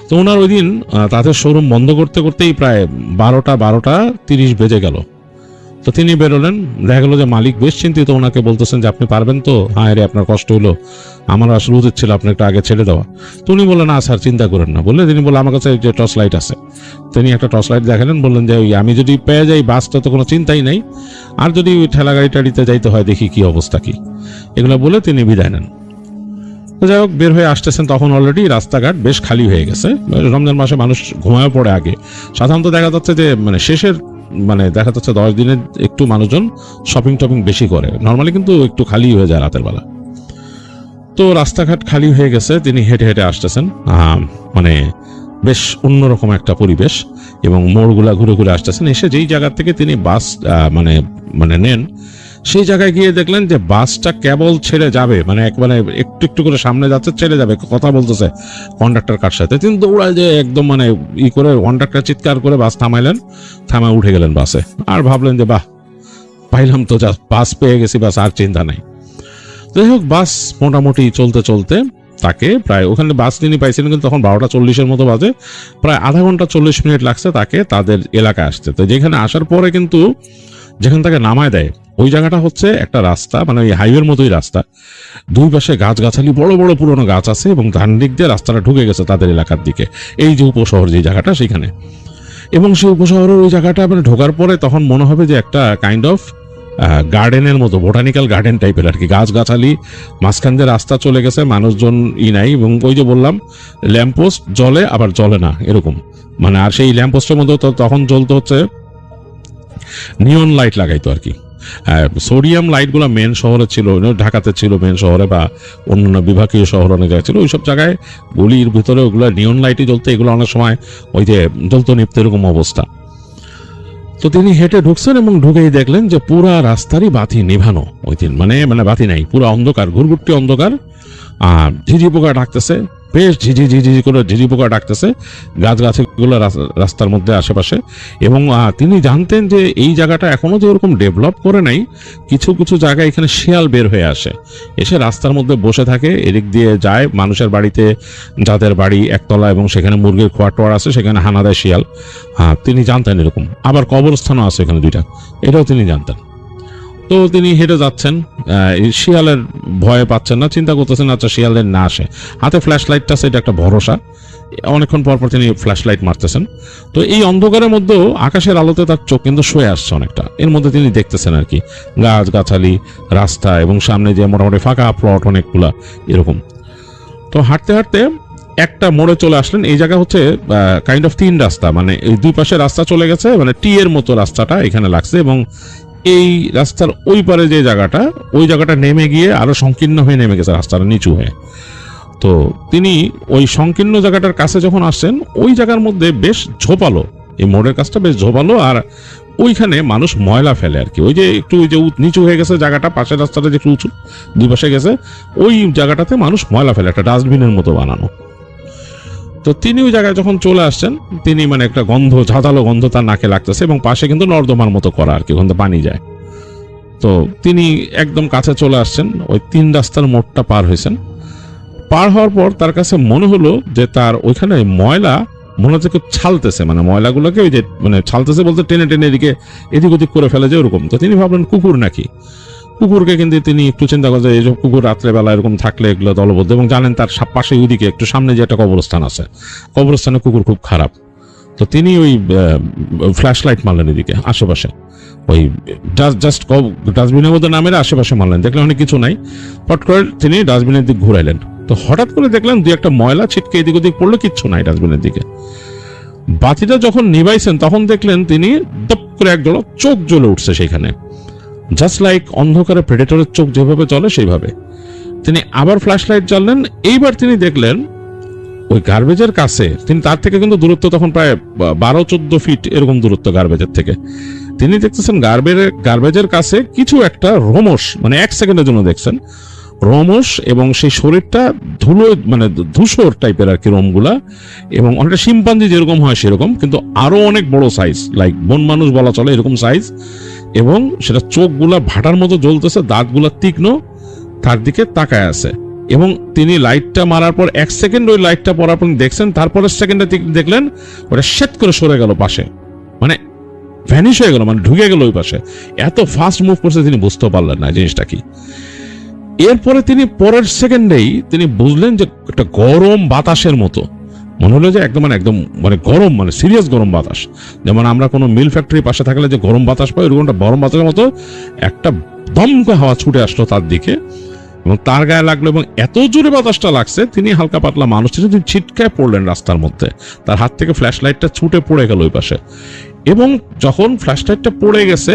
তো ওনার ওই দিন তাদের শোরুম বন্ধ করতে করতেই প্রায় 12:30 বেজে গেল। তো তিনি বেরোলেন, দেখা গেল যে মালিক বেশ চিন্তিত, ওনাকে বলতেছেন যে আপনি পারবেন তো, হ্যাঁ রে আপনার কষ্ট হলো, আমার আসলে উচিত ছিল আপনার একটু আগে ছেড়ে দেওয়া। তো উনি বললেন না স্যার চিন্তা করেন না, বললে তিনি বললেন আমার কাছে যে টর্চ লাইট আছে। তিনি একটা টর্চ লাইট দেখালেন, বললেন যে ওই আমি যদি পেয়ে যাই বাসটা তো কোনো চিন্তাই নাই, আর যদি ওই ঠেলা গাড়ি টাড়িতে যাইতে হয় দেখি কি অবস্থা কি, এগুলো বলে তিনি বিদায় নেন। তো যাই হোক, বের হয়ে আসতেছেন, তখন অলরেডি রাস্তাঘাট বেশ খালি হয়ে গেছে। রমজান মাসে মানুষ ঘুমায় পড়ে আগে, সাধারণত দেখা যাচ্ছে যে মানে শেষের মানে দেখা যাচ্ছে 10 দিনের একটু মানুষজন শপিং টপিং বেশি করে, নর্মালি কিন্তু একটু খালি হয়ে যায় রাতের বেলা। তো রাস্তাঘাট খালি হয়ে গেছে, তিনি হেঁটে হেঁটে আসতেছেন, মানে বেশ অন্যরকম একটা পরিবেশ, এবং মোড়গুলা ঘুরে ঘুরে আসতেছেন। এসে যেই জায়গা থেকে তিনি বাস মানে নেন, সেই জায়গায় গিয়ে দেখলেন যে বাসটা কেবল ছেড়ে যাবে, মানে একবারে একটু একটু করে সামনে যাচ্ছে, ছেড়ে যাবে, কথা বলতেছে কন্ডাক্টর কার সাথে। তিনি দৌড়ায় যে একদম মানে করে কন্ডাক্টর চিৎকার করে বাস থামায় উঠে গেলেন বাসে, আর ভাবলেন যে বাহ পাইলাম তো, যা বাস পেয়ে গেছি, বাস আর চিন্তা নাই। যাই হোক, বাস মোটামুটি চলতে চলতে তাকে প্রায় ওখানে বাস তিনি পাইছিলেন কিন্তু তখন 12:40 মতো বাজে, প্রায় আধা ঘন্টা 40 মিনিট লাগছে তাকে তাদের এলাকায় আসতে। তো যেখানে আসার পরে কিন্তু যেখানে তাকে নামায় দেয় ওই জায়গাটা হচ্ছে একটা রাস্তা, মানে ওই হাইওয়ের মতোই রাস্তা, দুই পাশে গাছগাছালি, বড় বড় পুরোনো গাছ আছে, এবং ডান দিক দিয়ে রাস্তাটা ঢুকে গেছে তাদের এলাকার দিকে, এই যে উপশহর যে জায়গাটা সেখানে। এবং সেই উপশহরের ওই জায়গাটা মানে ঢোকার পরে তখন মনে হবে যে একটা কাইন্ড অফ গার্ডেনের মতো, বোটানিক্যাল গার্ডেন টাইপের আর কি, গাছগাছালি, মাঝখান দিয়ে রাস্তা চলে গেছে, মানুষজন নাই, এবং ওই যে বললাম ল্যাম্পপোস্ট জ্বলে আবার জ্বলে না এরকম, মানে আর সেই ল্যাম্পপোস্টের মধ্যে তখন জ্বলতে হচ্ছে নিয়ন লাইট লাগাইতো আর কি। সোডিয়াম লাইটগুলো মেন শহরে ছিল, ঢাকাতে ছিল মেন শহরে, বা অন্যান্য বিভাগীয় শহর অনেক জায়গায় ছিল, ওইসব জায়গায় গলির ভিতরে ওগুলো নিয়ন লাইটই জ্বলতো, এগুলো অনেক সময় ওই যে জ্বলতো নিপতে, এরকম অবস্থা। তো তিনি হেঁটে ঢুকছেন এবং ঢুকেই দেখলেন যে পুরা রাস্তারই বাতি নিভানো ওই দিন, মানে বাতি নাই, পুরো অন্ধকার, ঘুরঘুরটি অন্ধকার, আর ঝিঝি পোকা ডাকতেছে, বেশ ঝিঝি করে ঝিঝি পোকা ডাকতেছে গাছগাছগুলো রাস্তার মধ্যে আশেপাশে। এবং তিনি জানতেন যে এই জায়গাটা এখনো যে ওরকম ডেভেলপ করে নাই, কিছু কিছু জায়গায় এখানে শিয়াল বের হয়ে আসে, এসে রাস্তার মধ্যে বসে থাকে, এদিক দিয়ে যায় মানুষের বাড়িতে, যাদের বাড়ি একতলা এবং সেখানে মুরগির খোয়াটোয়ার আছে, সেখানে হানা দেয় শিয়াল। তিনি জানতেন এরকম, আবার কবরস্থানও আছে এখানে 2টা, এটাও তিনি জানতেন। তো তিনি হেঁটে যাচ্ছেন, শিয়ালের ভয় পাচ্ছেন না, চিন্তা করতেছেন আচ্ছা শিয়ালের না আসে, হাতে ফ্ল্যাশ লাইটটা সেটা একটা ভরসা, অনেকক্ষণ পর পর তিনি ফ্ল্যাশ লাইট মারতেছেন। তো এই অন্ধকারের মধ্যেও আকাশের আলোতে তার চোখ কিন্তু শুয়ে আসছে অনেকটা, এর মধ্যে তিনি দেখতেছেন আর কি গাছগাছালি, রাস্তা, এবং সামনে যে মোটামুটি ফাঁকা প্লট অনেকগুলা এরকম। তো হাঁটতে হাঁটতে একটা মোড়ে চলে আসলেন, এই জায়গা হচ্ছে কাইন্ড অফ 3 রাস্তা, মানে এই দুই পাশে রাস্তা চলে গেছে, মানে টি এর মতো রাস্তাটা এখানে লাগছে, এবং এই রাস্তার ওই পারে যে জায়গাটা, ওই জায়গাটা নেমে গিয়ে আরো সংকীর্ণ হয়ে নেমে গেছে, রাস্তাটা নিচু হয়ে। তো তিনি ওই সংকীর্ণ জায়গাটার কাছে যখন আসছেন, ওই জায়গার মধ্যে বেশ ঝোপালো, এই মোড়ের কাছটা বেশ ঝোপালো, আর ওইখানে মানুষ ময়লা ফেলে আর কি। ওই যে একটু ওই যে নিচু হয়ে গেছে জায়গাটা, পাশের রাস্তাটা যে একটু উঁচু দুই পাশে গেছে, ওই জায়গাটাতে মানুষ ময়লা ফেলে, একটা ডাস্টবিনের মতো বানানো। তো তিনি ওই জায়গায় যখন চলে আসছেন, তিনি মানে একটা গন্ধ, ঝাঁঝালো গন্ধ তার নাকে লাগতেছে, এবং পাশে কিন্তু নর্দমার মতো করা আর কি, ওখান থেকে পানি যায়। তো তিনি একদম কাছে চলে আসছেন, ওই 3 রাস্তার মোড়টা পার হয়েছেন। পার হওয়ার পর তার কাছে মনে হলো যে তার ওইখানে ময়লা মনে হচ্ছে কেউ ছালতেছে, মানে ময়লাগুলোকে ওই যে মানে ছালতেছে বলতে টেনে টেনে এদিক ওদিক করে ফেলে, যে ওরকম। তো তিনি ভাবলেন কুকুর নাকি, কুকুরকে কিন্তু তিনি একটু চিন্তা করেন যে এই যে কুকুর রাত্রেবেলা এরকম থাকলে এগুলো দলবদ্ধ, এবং জানেন তার পাশে ওইদিকে একটু সামনে যে একটা কবরস্থান আছে, কবরস্থানে কুকুর খুব খারাপ। তো তিনি ওই ফ্ল্যাশ লাইট মারলেন এদিকে আশেপাশে, ওই জাস্ট ডাস্টবিনের মধ্যে নামের আশেপাশে মারলেন, দেখলেন অনেক কিছু নাই। পট করে তিনি ডাস্টবিনের দিক ঘুরাইলেন। তো হঠাৎ করে দেখলেন 2-1 ময়লা ছিটকে এদিক ওদিক পড়লো, কিচ্ছু নাই ডাস্টবিনের দিকে। বাতিটা যখন নিভাইছেন তখন দেখলেন তিনি দপ করে একদল চোখ জ্বলে উঠছে সেখানে, জাস্ট লাইক অন্ধকারে প্রেডেটরের চোখ যেভাবে চলে সেইভাবে। তিনি আবার ফ্ল্যাশ লাইট জ্বাললেন। এইবার তিনি দেখলেন ওই গার্বেজের কাছে, তিনি তার থেকে কিন্তু দূরত্ব তখন প্রায় 12-14 ফিট এরকম দূরত্ব গার্বেজের থেকে। তিনি দেখতেছেন গার্বেজের কাছে কিছু একটা রোমস, মানে 1 সেকেন্ডের জন্য দেখছেন রোমস, এবং সেই শরীরটা ধুলো মানে ধূসর টাইপের আর কি রোমগুলা, এবং অনেকটা শিম্পাঞ্জি যেরকম হয় সেরকম, কিন্তু আরো অনেক বড় সাইজ, লাইক বন মানুষ বলা চলে এরকম সাইজ, এবং সেটা চোখগুলা ভাটার মতো জ্বলতেছে, দাঁতগুলা তীক্ষ্ণ, তার দিকে তাকায় আছে। এবং তিনি লাইটটা মারার পর 1 সেকেন্ড ওই লাইটটা পড়ার পর দেখছেন, তারপরের সেকেন্ডে দেখলেন ওটা শেট করে সরে গেল পাশে, মানে ভ্যানিশ হয়ে গেল, মানে ঢুকে গেল ওই পাশে। এত ফাস্ট মুভ করছে তিনি বুঝতেও পারলেন না জিনিসটা কি। এরপরে তিনি পরের সেকেন্ডেই তিনি বুঝলেন যে একটা গরম বাতাসের মতো মনে হলো, যে একদম মানে গরম, মানে সিরিয়াস গরম বাতাস, যেমন আমরা কোনো মিল ফ্যাক্টরির পাশে থাকলে যে গরম বাতাস পাই, ওরকম একটা গরম বাতাসের মতো একটা দমকা হাওয়া ছুটে আসলো তার দিকে, এবং তার গায়ে লাগলো, এবং এত জোরে বাতাসটা লাগছে তিনি হালকা পাতলা মানুষ ছিল, তিনি ছিটকায় পড়লেন রাস্তার মধ্যে, তার হাত থেকে ফ্ল্যাশ লাইটটা ছুটে পড়ে গেল ওই পাশে। এবং যখন ফ্ল্যাশ লাইটটা পড়ে গেছে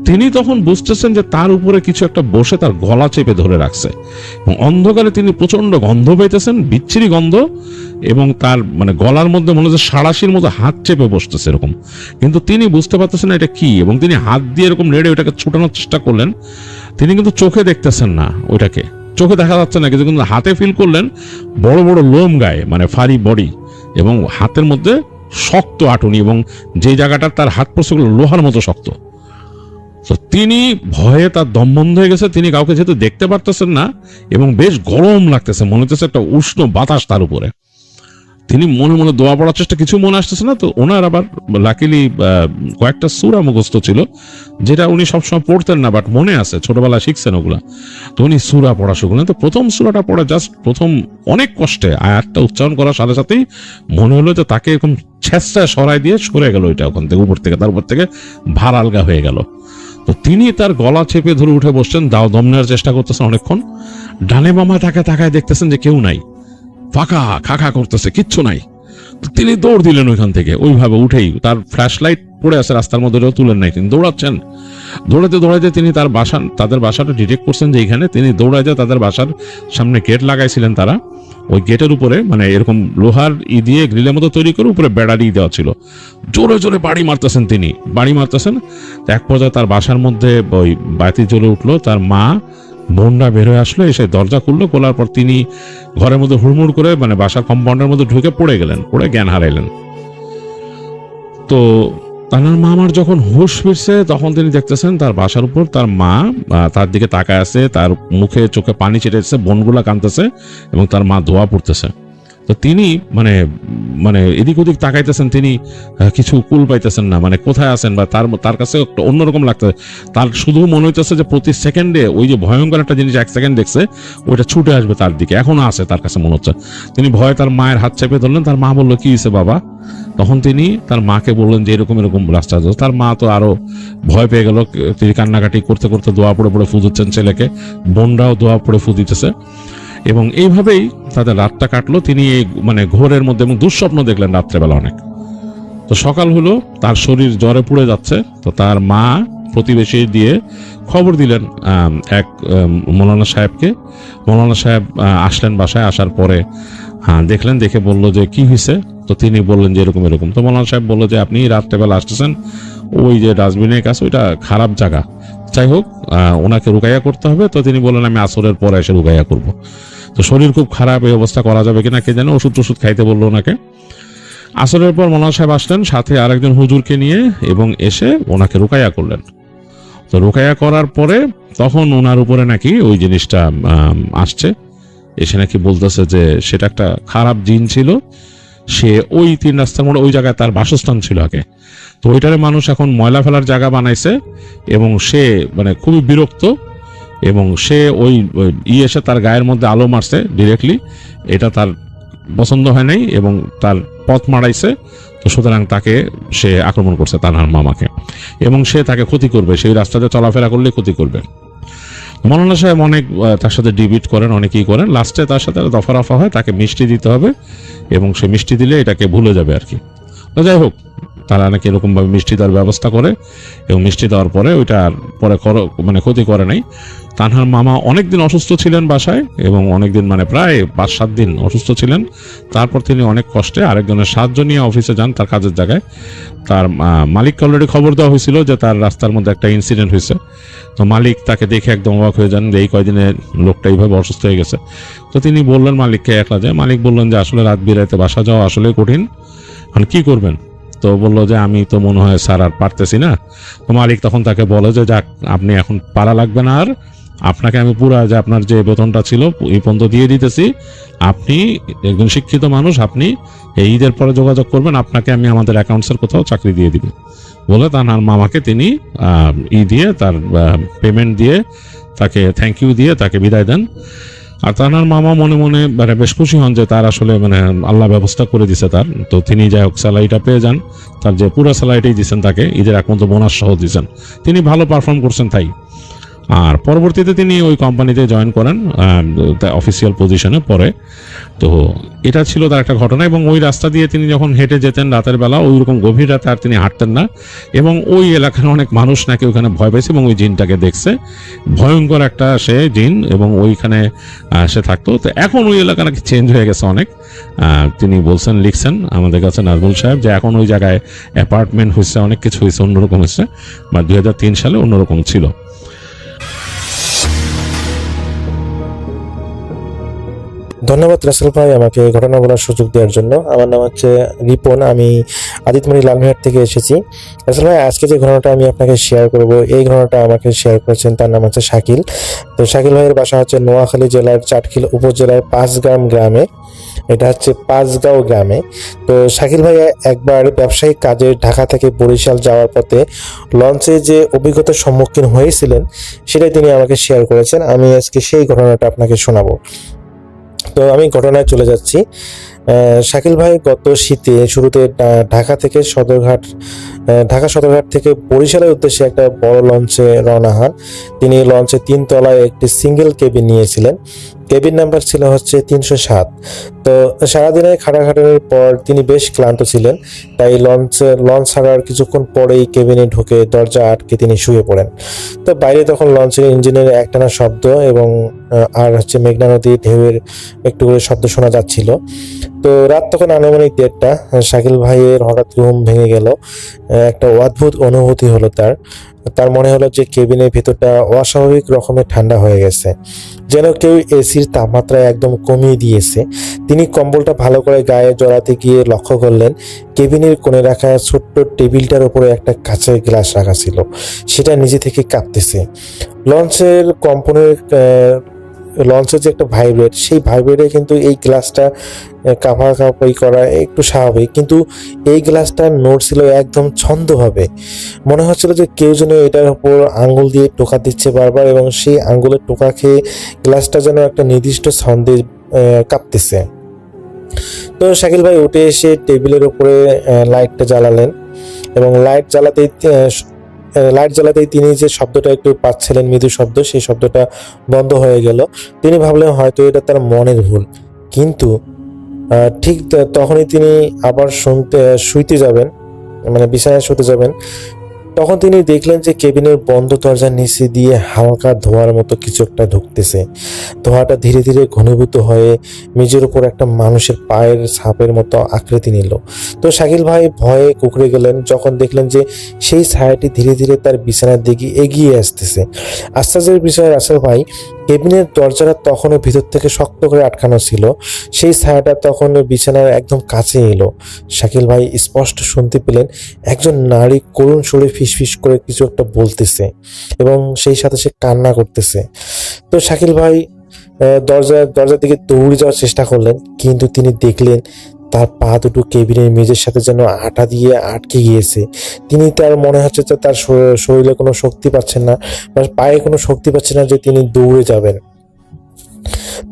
তিনি তখন বুঝতেছেন যে তার উপরে কিছু একটা বসে তার গলা চেপে ধরে রাখছে, এবং অন্ধকারে তিনি প্রচন্ড গন্ধ পাইতেছেন, বিচ্ছিরি গন্ধ, এবং তার মানে গলার মধ্যে মনে হচ্ছে সাঁড়াশির মতো হাত চেপে বসতেছে এরকম, কিন্তু তিনি বুঝতে পারতেছেন না এটা কি, এবং তিনি হাত দিয়ে এরকম নেড়ে ওটাকে ছুটানোর চেষ্টা করলেন। তিনি কিন্তু চোখে দেখতেছেন না, ওইটাকে চোখে দেখা যাচ্ছে না, কিন্তু হাতে ফিল করলেন বড় বড় লোম গায়ে, মানে ফারি বডি, এবং হাতের মধ্যে শক্ত আটুনি, এবং যে জায়গাটা তার হাত পড়ছে লোহার মতো শক্ত। তো তিনি ভয়ে তার দম বন্ধ হয়ে গেছে, তিনি কাউকে যেহেতু দেখতে পারতেছেন না, এবং বেশ গরম লাগতেছে, মনে হচ্ছে একটা উষ্ণ বাতাস তার উপরে। তিনি মনে মনে দোয়া পড়ার চেষ্টা, কিছু মনে আসতেছে না। তো ওনার আবার লাকিলি কয়েকটা সূরা মুখস্থ ছিল, যেটা উনি সবসময় পড়তেন না, বাট মনে আছে, ছোটবেলায় শিখছেন ওগুলা। তো উনি সূরা পড়া শুরু করলেন। তো প্রথম সূরাটা পড়ে জাস্ট প্রথম অনেক কষ্টে আয়াতটা উচ্চারণ করার সাথে সাথেই মনে হলো যে তাকে এরকম ছেঁচড়ায় সরাই দিয়ে সরে গেল ওইটা, ওখান থেকে উপর থেকে, তার উপর থেকে ভার আলগা হয়ে গেল। তো তিনি তার গলা চেপে ধরে উঠে বসছেন, দম নেওয়ার চেষ্টা করতেছেন অনেকক্ষণ। ডানে বামে তাকায় দেখতেছেন যে কেউ নাই, ফাঁকা খাখা করতেছে, কিচ্ছু নাই। তো তিনি দৌড় দিলেন ওইখান থেকে, ওইভাবে উঠেই, তার ফ্ল্যাশ লাইট পড়ে আছে রাস্তার মধ্যে, তুলেন নাই, তিনি দৌড়াচ্ছেন। দৌড়াতে তিনি তাদের বাসাটা ডিটেক্ট করছেন যে এইখানে। তিনি দৌড়াইতে তাদের বাসার সামনে গেট লাগাইছিলেন তারা, ওই গেটের উপরে মানে এরকম লোহার দিয়ে গ্রিলের মতো তৈরি করে উপরে বেড়া দিয়ে দেওয়া ছিল। জোরে জোরে বাড়ি মারতেছেন তিনি, এক পর্যায়ে তার বাসার মধ্যে ওই বাতি জ্বলে উঠলো। তার মা বোনরা বের হয়ে আসলো, এসে দরজা খুললো। খোলার পর তিনি ঘরের মধ্যে হুড়মুড় করে মানে বাসার কম্পাউন্ডের মধ্যে ঢুকে পড়ে গেলেন, পড়ে জ্ঞান হারাইলেন। তো তানার মামার যখন হুঁশ ফিরছে তখন তিনি দেখতেছেন তার বাসার উপর তার মা তার দিকে তাকায় আছে, তার মুখে চোখে পানি ছিটেছে, বোনগুলা কাঁদতেছে, এবং তার মা ধোয়া পড়তেছে। তো তিনি মানে মানে এদিক ওদিক তাকাইতেছেন, তিনি কিছু কুল পাইতেছেন না, মানে কোথায় আছেন, বা তার কাছে একটা অন্যরকম লাগতেছে। তার শুধু মনে হইতেছে যে প্রতি সেকেন্ডে ওই যে ভয়ঙ্কর একটা জিনিস 1 সেকেন্ড দেখছে ওইটা ছুটে আসবে তার দিকে, এখনো আছে তার কাছে মনে হচ্ছে। তিনি ভয়ে তার মায়ের হাত চেপে ধরলেন। তার মা বললো, কি হয়েছে বাবা? তখন তিনি তার মাকে বললেন যে এরকম এরকম রাস্তা। তার মা তো আরো ভয় পেয়ে গেল, তিনি কান্নাকাটি করতে করতে দোয়া পড়ে পড়ে ফু দিচ্ছেন ছেলেকে, বোনরাও দোয়া পড়ে ফু দিতেছে, এবং এইভাবেই তাদের রাতটা কাটলো। তিনি মানে ঘোরের মধ্যে এবং দুঃস্বপ্ন দেখলেন রাত্রেবেলা অনেক। তো সকাল হলো, তার শরীর জ্বরে পুড়ে যাচ্ছে। তো তার মা প্রতিবেশী দিয়ে খবর দিলেন এক মৌলানা সাহেবকে। মৌলানা সাহেব আসলেন বাসায়, আসার পরে দেখলেন, দেখে বলল যে কি হয়েছে। তো তিনি বললেন যে এরকম এরকম। তো মৌলানা সাহেব বললো যে আপনি রাত্রেবেলা আসতেছেন, ওই যে ডাস্টবিনের কাছে, ওইটা খারাপ জায়গা, যাই হোক ওনাকে রুকাইয়া করতে হবে। তো তিনি বললেন আমি আসরের পরে এসে রুকাইয়া করব। তো শরীর খুব খারাপ, এই অবস্থা করা যাবে কিনা কে জানে, ওষুধ টষুধ খাইতে বললো ওনাকে। আসরের পর মৌলানা সাহেব আসলেন সাথে আরেকজন হুজুরকে নিয়ে, এবং এসে ওনাকে রুকাইয়া করলেন। তো রুকাইয়া করার পরে তখন ওনার উপরে নাকি ওই জিনিসটা আসছে, এসে নাকি বলতেছে যে সেটা একটা খারাপ জিন ছিল, সে ওই 3 রাস্তার মোড়ে ওই জায়গায় তার বাসস্থান ছিল আগে। তো ওইটারে মানুষ এখন ময়লা ফেলার জায়গা বানাইছে, এবং সে মানে খুবই বিরক্ত, এবং সে ওই এসে তার গায়ের মধ্যে আলো মারছে ডিরেক্টলি, এটা তার পছন্দ হয় নাই এবং তার পথ মারাইছে। তো সুতরাং তাকে সে আক্রমণ করছে, তানহার মামাকে, এবং সে তাকে ক্ষতি করবে, সেই রাস্তাতে চলাফেরা করলে ক্ষতি করবে। মৌলানা সাহেব অনেক তার সাথে ডিবিট করেন, অনেকেই করেন, লাস্টে তার সাথে দফা রফা হয়, তাকে মিষ্টি দিতে হবে, এবং সে মিষ্টি দিলে এটাকে ভুলে যাবে আর কি। তো যাই হোক, তারা নাকি এরকমভাবে মিষ্টি দেওয়ার ব্যবস্থা করে, এবং মিষ্টি দেওয়ার পরে ওইটা আর পরে মানে ক্ষতি করে নাই। তানহার মামা অনেকদিন অসুস্থ ছিলেন বাসায়, এবং অনেকদিন মানে প্রায় 5-7 দিন অসুস্থ ছিলেন। তারপর তিনি অনেক কষ্টে আরেকজনের সাহায্য নিয়ে অফিসে যান, তার কাজের জায়গায়। তার মালিককে অলরেডি খবর দেওয়া হয়েছিল যে তার রাস্তার মধ্যে একটা ইনসিডেন্ট হয়েছে। তো মালিক তাকে দেখে একদম অবাক হয়ে যান যে এই কয়দিনে লোকটা এইভাবে অসুস্থ হয়ে গেছে। তো তিনি বললেন মালিককে একলা যায়। মালিক বললেন যে আসলে রাত বিরাতে বাসা যাওয়া আসলে কঠিন, এখন কি করবেন? তো বললো যে আমি তো মনে হয় স্যার আর পারতেছি না। তো মালিক তখন তাকে বলে যে যাক, আপনি এখন পারা লাগবে না, আর আপনাকে আমি পুরা যে আপনার যে বেতনটা ছিল এই পর্যন্ত দিয়ে দিতেছি, আপনি একজন শিক্ষিত মানুষ, আপনি এই ঈদের পরে যোগাযোগ করবেন, আপনাকে আমি আমাদের অ্যাকাউন্টসের কোথাও চাকরি দিয়ে দিব বলে তার মামাকে তিনি দিয়ে তার পেমেন্ট দিয়ে তাকে থ্যাংক ইউ দিয়ে তাকে বিদায় দেন। আর তানার মামা মনে মনে মানে বেশ খুশি হন যে তার আসলে মানে আল্লাহ ব্যবস্থা করে দিছে তার। তো তিনি যাই হোক স্যালারিটা পেয়ে যান, তার যে পুরো স্যালারিটাই দিচ্ছেন তাকে, ঈদের একমাত্র বোনাস সহ দিচ্ছেন। তিনি ভালো পারফর্ম করছেন তাই। আর পরবর্তীতে তিনি ওই কোম্পানিতে জয়েন করেন অফিসিয়াল পজিশনে পরে। তো এটা ছিল তার একটা ঘটনা। এবং ওই রাস্তা দিয়ে তিনি যখন হেঁটে যেতেন রাতের বেলা, ওই রকম গভীর রাতে আর তিনি হাঁটতেন না। এবং ওই এলাকার অনেক মানুষ নাকি ওখানে ভয় পেয়েছে এবং ওই জিনটাকে দেখছে, ভয়ঙ্কর একটা সে জিন, এবং ওইখানে সে থাকতো। তো এখন ওই এলাকা নাকি চেঞ্জ হয়ে গেছে অনেক। তিনি বলছেন, লিখছেন আমাদের কাছে নাজমুল সাহেব, যে এখন ওই জায়গায় অ্যাপার্টমেন্ট হয়েছে, অনেক কিছু হয়েছে, অন্যরকম হয়েছে, বা 2003 সালে অন্যরকম ছিল। ধন্যবাদ রাসেল ভাই আমাকে এই ঘটনা বলার সুযোগ দেওয়ার জন্য। আমার নাম হচ্ছে রিপন, আমি আদিতমণি লালমিহাট থেকে এসেছি। রাসেল ভাই, আজকে যে ঘটনাটা আমি আপনাকে শেয়ার করব, এই ঘটনাটা আমাকে শেয়ার করেছেন, তার নাম হচ্ছে শাকিল। তো শাকিল ভাইয়ের বাসা হচ্ছে নোয়াখালী জেলার চাটখিল উপজেলার পাঁচগ্রাম গ্রামে, এটা হচ্ছে পাঁচগাঁও গ্রামে। তো শাকিল ভাই একবার ব্যবসায়িক কাজে ঢাকা থেকে বরিশাল যাওয়ার পথে লঞ্চে যে অভিজ্ঞতার সম্মুখীন হয়েছিলেন সেটাই তিনি আমাকে শেয়ার করেছেন। আমি আজকে সেই ঘটনাটা আপনাকে শোনাবো। তো আমি ঘটনায় চলে যাচ্ছি। শাকিল ভাই গত শীতে শুরুতে ঢাকা সদরঘাট থেকে বরিশালের উদ্দেশ্যে একটা বড় লঞ্চে রওনা হন। তিনি লঞ্চে 3 তলায় একটি সিঙ্গেল কেবিন নিয়েছিলেন। কেবিন নাম্বার ছিল হচ্ছে 307। তো সারাদিনের খাটাখাটনির পর তিনি বেশ ক্লান্ত ছিলেন, তাই লঞ্চ ছাড়ার কিছুক্ষণ পরেই কেবিনে ঢুকে দরজা আটকে তিনি শুয়ে পড়েন। তো বাইরে তখন লঞ্চের ইঞ্জিনের একটানা শব্দ এবং আর হচ্ছে মেঘনা নদীর ঢেউয়ের একটু করে শব্দ শোনা যাচ্ছিল। তো রাত তখন আনুমানিক 1:30। শাকিল ভাইয়ের হঠাৎ ঘুম ভেঙে গেল। একটা অদ্ভুত অনুভূতি হলো তার মনে হলো যে কেবিনের ভেতরটা অস্বাভাবিক রকমের ঠান্ডা হয়ে গেছে, যেন কেউ এসির তাপমাত্রা একদম কমিয়ে দিয়েছে। তিনি কম্বলটা ভালো করে গায়ে জড়াতে গিয়ে লক্ষ্য করলেন কেবিনের কোণে রাখা ছোট্ট টেবিলটার উপরে একটা কাঁচের গ্লাস রাখা ছিল, সেটা নিজে থেকে কাঁপতেছে। লঞ্চের যে একটা ভাইব্রেট, সেই ভাইব্রেটে কিন্তু এই গ্লাসটা কাঁপাকাঁপি করা একটু স্বাভাবিক, কিন্তু এই গ্লাসটা নড়ছিল একদম ছন্দভাবে। মনে হচ্ছিল যে কেউ যেন এটার উপর আঙ্গুল দিয়ে টোকা দিচ্ছে বারবার, এবং সেই আঙ্গুলের টোকা খেয়ে গ্লাসটা যেন একটা নির্দিষ্ট ছন্দে কাঁপতেছে। তো শাকিল ভাই উঠে এসে টেবিলের উপরে লাইটটা জ্বালালেন, এবং লাইট জ্বালাতেই তিনি যে শব্দটা একটু পাচ্ছিলেন, মৃদু শব্দ, সেই শব্দটা বন্ধ হয়ে গেল। তিনি ভাবলেন হয়তো এটা তার মনের ভুল, কিন্তু ঠিক তখনই তিনি আবার শুইতে যাবেন, মানে বিছানায় শুতে যাবেন। তখন তিনি দেখলেন যে কেবিনের বন্ধ দরজার নিচে দিয়ে হালকা ধোঁয়ার মতো কিছু একটা ঢুকতেছে। ধোঁয়াটা ধীরে ধীরে ঘনীভূত হয়ে মেঝের উপর একটা মানুষের পায়ের ছাপের মতো আকৃতি নিল। তো শাকিল ভাই ভয়ে কুঁকড়ে গেলেন যখন দেখলেন যে সেই ছায়াটি ধীরে ধীরে তার বিছানার দিকে এগিয়ে আসতেছে। আশ্চর্যের বিষয় রাসেল ভাই, কেবিনের দরজাটা তখনও ভিতর থেকে শক্ত করে আটকানো ছিল। সেই ছায়াটা তখন বিছানার একদম কাছে এলো। শাকিল ভাই স্পষ্ট শুনতে পেলেন একজন নারী করুণ সুরে ফিসফিস করে কিছু একটা বলতেছে এবং সেই সাথে সে কান্না করতেছে। তো শাকিল ভাই দরজার দিকে দৌড়ে যাওয়ার চেষ্টা করলেন, কিন্তু তিনি দেখলেন তার পা দুটো কেবিনের মেঝের সাথে যেন আঠা দিয়ে আটকে গিয়েছে। তার মনে হচ্ছে যে তার শরীরে কোনো শক্তি পাচ্ছেন না বা পায়ে কোনো শক্তি পাচ্ছেন না যে তিনি দৌড়ে যাবেন।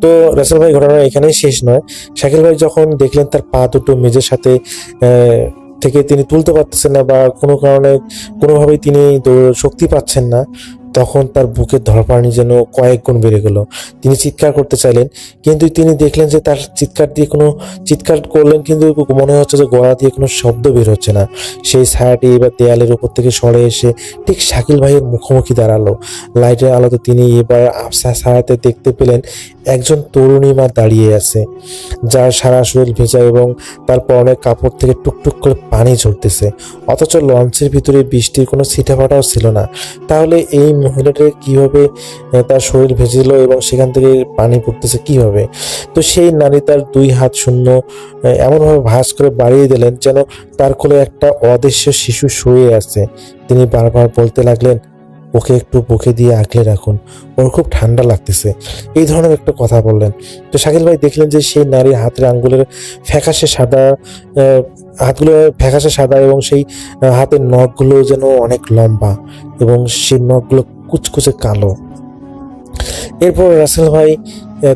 তো রাসেল ভাই ঘটনা এখানেই শেষ নয়। শাকিল ভাই যখন দেখলেন তার পা দুটো মেঝের সাথে থেকে তিনি তুলতে পারতেছেন না বা কোনো কারণে কোনোভাবেই তিনি শক্তি পাচ্ছেন না, তখন তার বুকের ধড়ফড়ানি যেন কয়েক গুণ বেড়ে গেল। তিনি চিৎকার করতে চাইলেন, কিন্তু তিনি দেখলেন যে তার চিৎকার করলেন, কিন্তু মনে হচ্ছে যে গলা দিয়ে কোনো শব্দ বের হচ্ছে না। সেই ছায়াটি এবার দেয়ালের উপর থেকে সরে এসে ঠিক শাকিল ভাইয়ের মুখোমুখি দাঁড়ালো। লাইটের আলোতে তিনি এবার আবছা ছায়াতে দেখতে পেলেন একজন তরুণী মা দাঁড়িয়ে আছে, যার সারা শরীর ভেজা এবং তার পরনের কাপড় থেকে টুকটুক করে পানি ঝরতেছে, অথচ লঞ্চের ভিতরে বৃষ্টির কোনো ছিটেফোঁটাও ছিল না। তাহলে এই মহিলাটা কিভাবে তার শরীর ভেজেছিল এবং সেখান থেকে পানি পড়তেছে কিভাবে? তো সেই নারী তার দুই হাত শূন্য এমনভাবে ভাঁজ করে বাড়িয়ে দিলেন যেন তার কোলে একটা অদৃশ্য শিশু শুয়ে আছে। তিনি বারবার বলতে লাগলেন, ওকে একটু বুকে দিয়ে আগলে রাখুন, ওর খুব ঠান্ডা লাগতেছে, এই ধরনের একটা কথা বললেন। তো শাকিল ভাই দেখলেন যে সেই নারীর হাতের আঙ্গুলের হাতগুলো ফ্যাকাশে সাদা এবং সেই হাতের নখগুলো যেন অনেক লম্বা এবং সেই নখগুলো কুচকুচে কালো। এরপর রাসেল ভাই